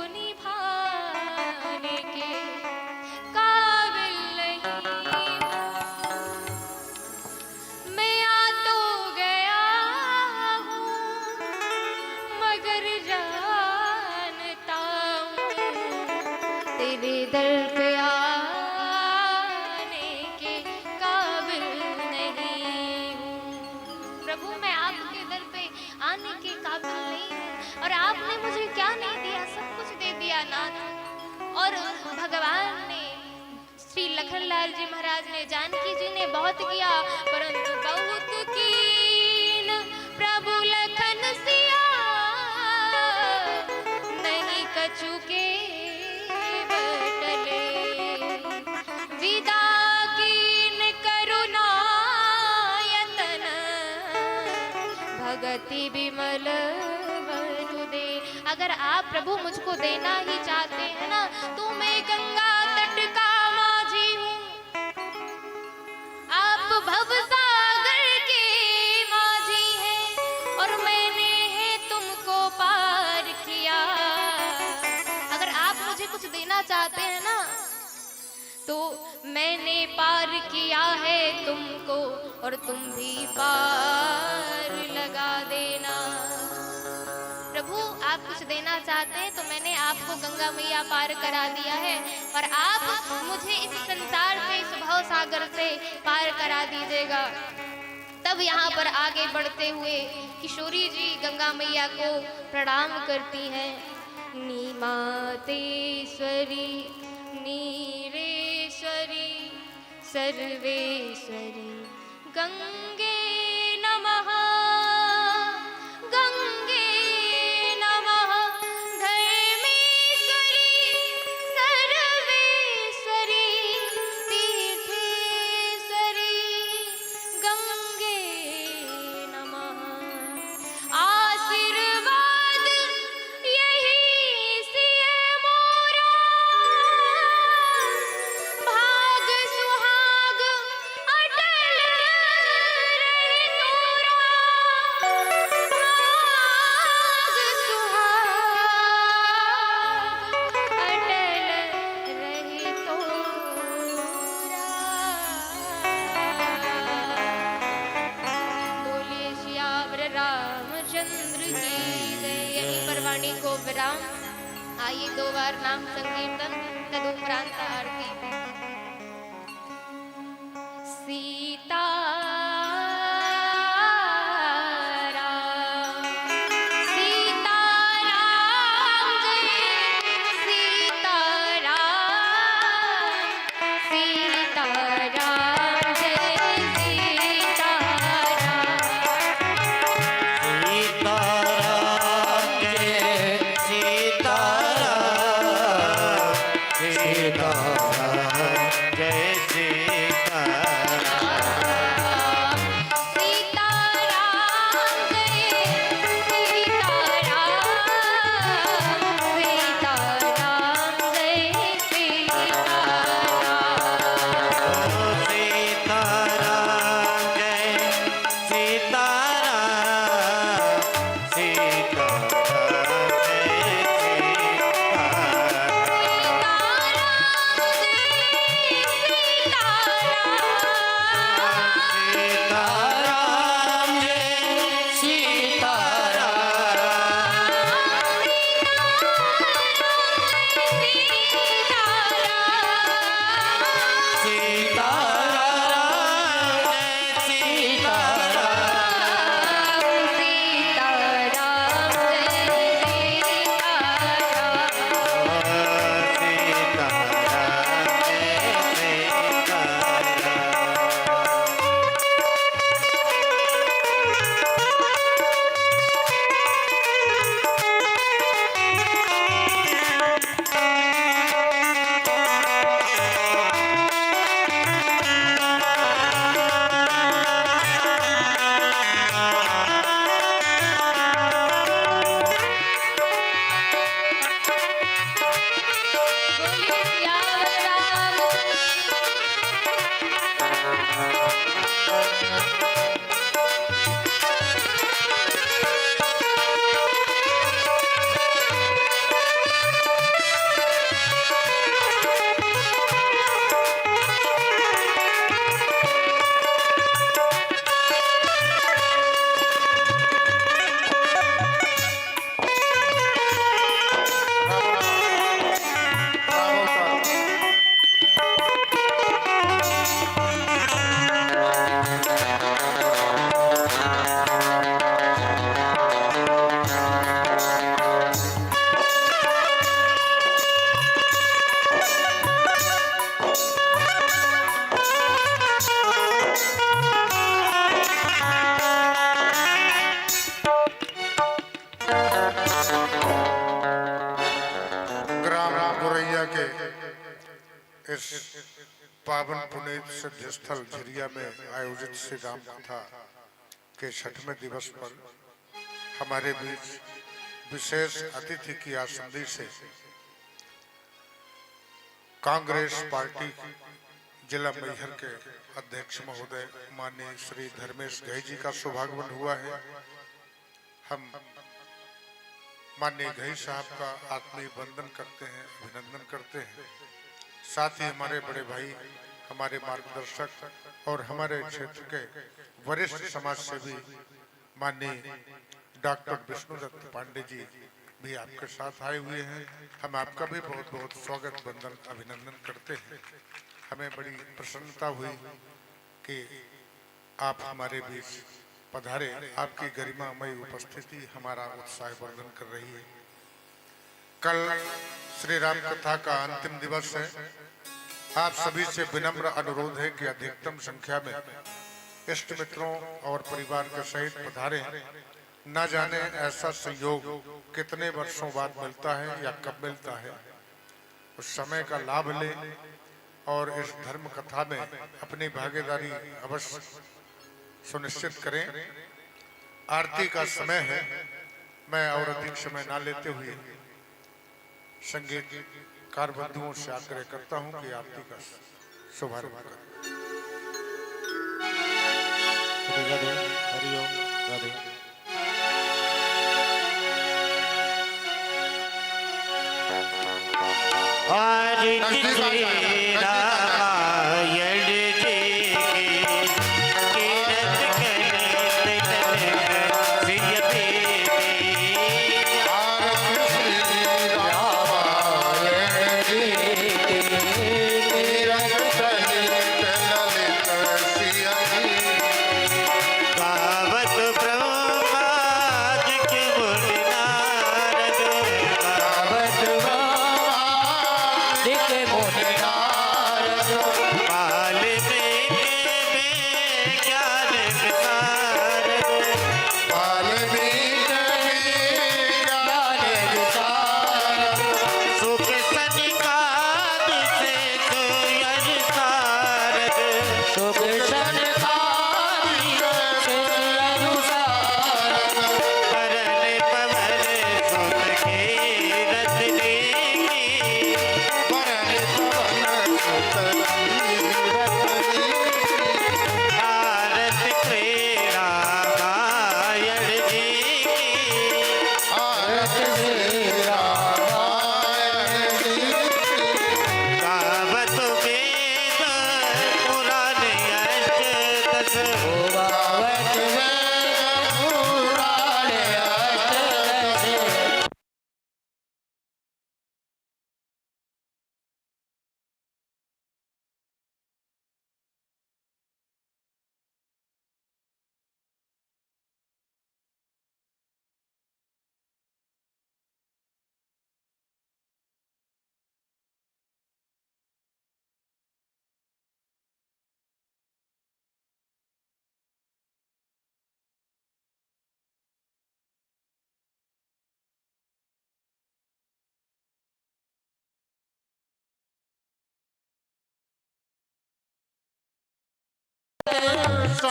लखनलाल जी महाराज ने, जानकी जी ने बहुत किया, परंतु बहुत कीन प्रभु लखन सिया, नहीं कछु के बटले, विदा कीन करुणायतन, भगति विमल वरु दे। अगर आप प्रभु मुझको देना ही चाहते हैं ना, तो मैं गंगा तट का माझी हूँ, आप भव सागर के माझी हैं, और मैंने है तुमको पार किया। अगर आप मुझे कुछ देना चाहते हैं ना, तो मैंने पार किया है तुमको, और तुम भी पार लगा देना। प्रभु आप कुछ देना चाहते हैं तो मैंने आपको गंगा मैया पार करा दिया है, और आप मुझे इस संसार से, इस भव सागर से पार करा दीजिएगा। तब यहाँ पर आगे बढ़ते हुए किशोरी जी गंगा मैया को प्रणाम करती हैं। नीमातेश्वरी नीरेश्वरी सर्वेश्वरी गंगे नमः, गंगे नमः, धर्मेश्वरी सर्वेश्वरी तीर्थेश्वरी गंगे नमः। आशीर्वाद यही सिए मोरा, भाग सुहाग अटल रहे तोरा, भाग सुहाग अटल रहे तोरा। बोलिए सियावर रामचंद्र की जय। यहीं पर वाणी को विराम। आइए 2 बार नाम संकीर्तन, तदुपरांत आरती। सीता सीताराम जय सीताराम, सीताराम जय सीताराम, सीताराम जय सीताराम, सीताराम जय सीताराम, पावन पुनीत सिद्ध स्थल झिरिया में आयोजित श्री राम कथा के 6वें दिवस पर हमारे बीच विशेष अतिथि की आसंदी से कांग्रेस पार्टी जिला मैहर के अध्यक्ष महोदय माननीय श्री धर्मेश घई जी का सौभाग्यवन हुआ है। हम माननीय घई साहब का आत्मीय वंदन करते हैं, अभिनंदन करते हैं। साथ ही हमारे बड़े भाई, हमारे मार्गदर्शक और हमारे क्षेत्र के वरिष्ठ समाज सेवी माननीय डॉक्टर विष्णुदत्त पांडे जी भी आपके साथ आए हुए हैं। हम आपका भी बहुत बहुत स्वागत, वंदन, अभिनंदन करते हैं। हमें बड़ी प्रसन्नता हुई कि आप हमारे बीच पधारे। आपकी गरिमामयी उपस्थिति हमारा उत्साह वर्धन कर रही है। कल श्री राम कथा का अंतिम दिवस है। आप सभी से विनम्र अनुरोध है कि अधिकतम संख्या में इष्ट मित्रों और परिवार के सहित पधारें। न जाने ऐसा संयोग कितने वर्षों बाद मिलता है या कब मिलता है। उस समय का लाभ लें और इस धर्म कथा में अपनी भागीदारी अवश्य सुनिश्चित करें। आरती का समय है। मैं और अधिक समय ना लेते हुए संगीतकार बंधुओं से आग्रह करता हूं कि आरती का शुभारंभ करें।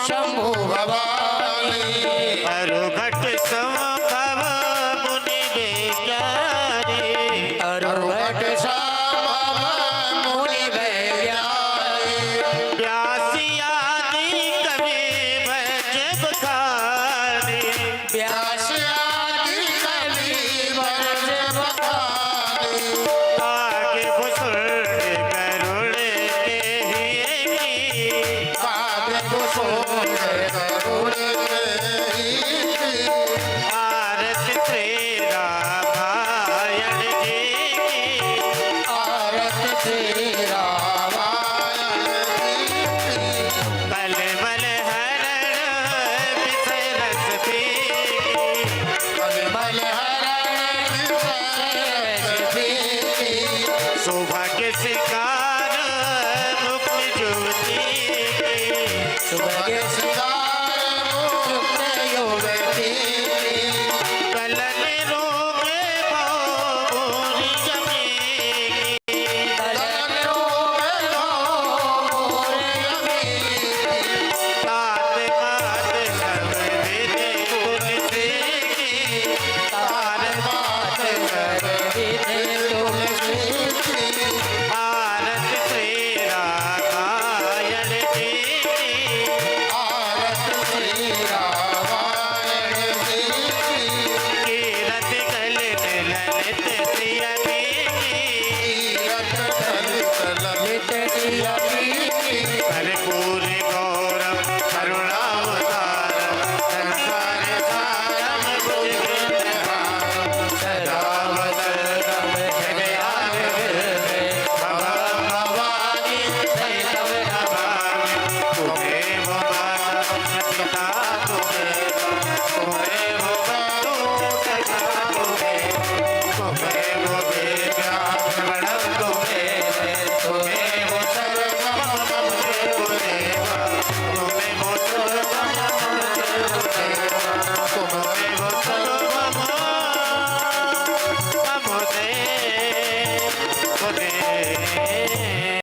शंभु भवानी अरुघट संभव मुनि बेचारे अरुघट संभव मुनि बेचारे व्यासी आदि कवि भज बखाने व्यासी आदि कवि भज बखाने आगे बुजुर्ग करुण के ही आगे बुजुर्ग करुण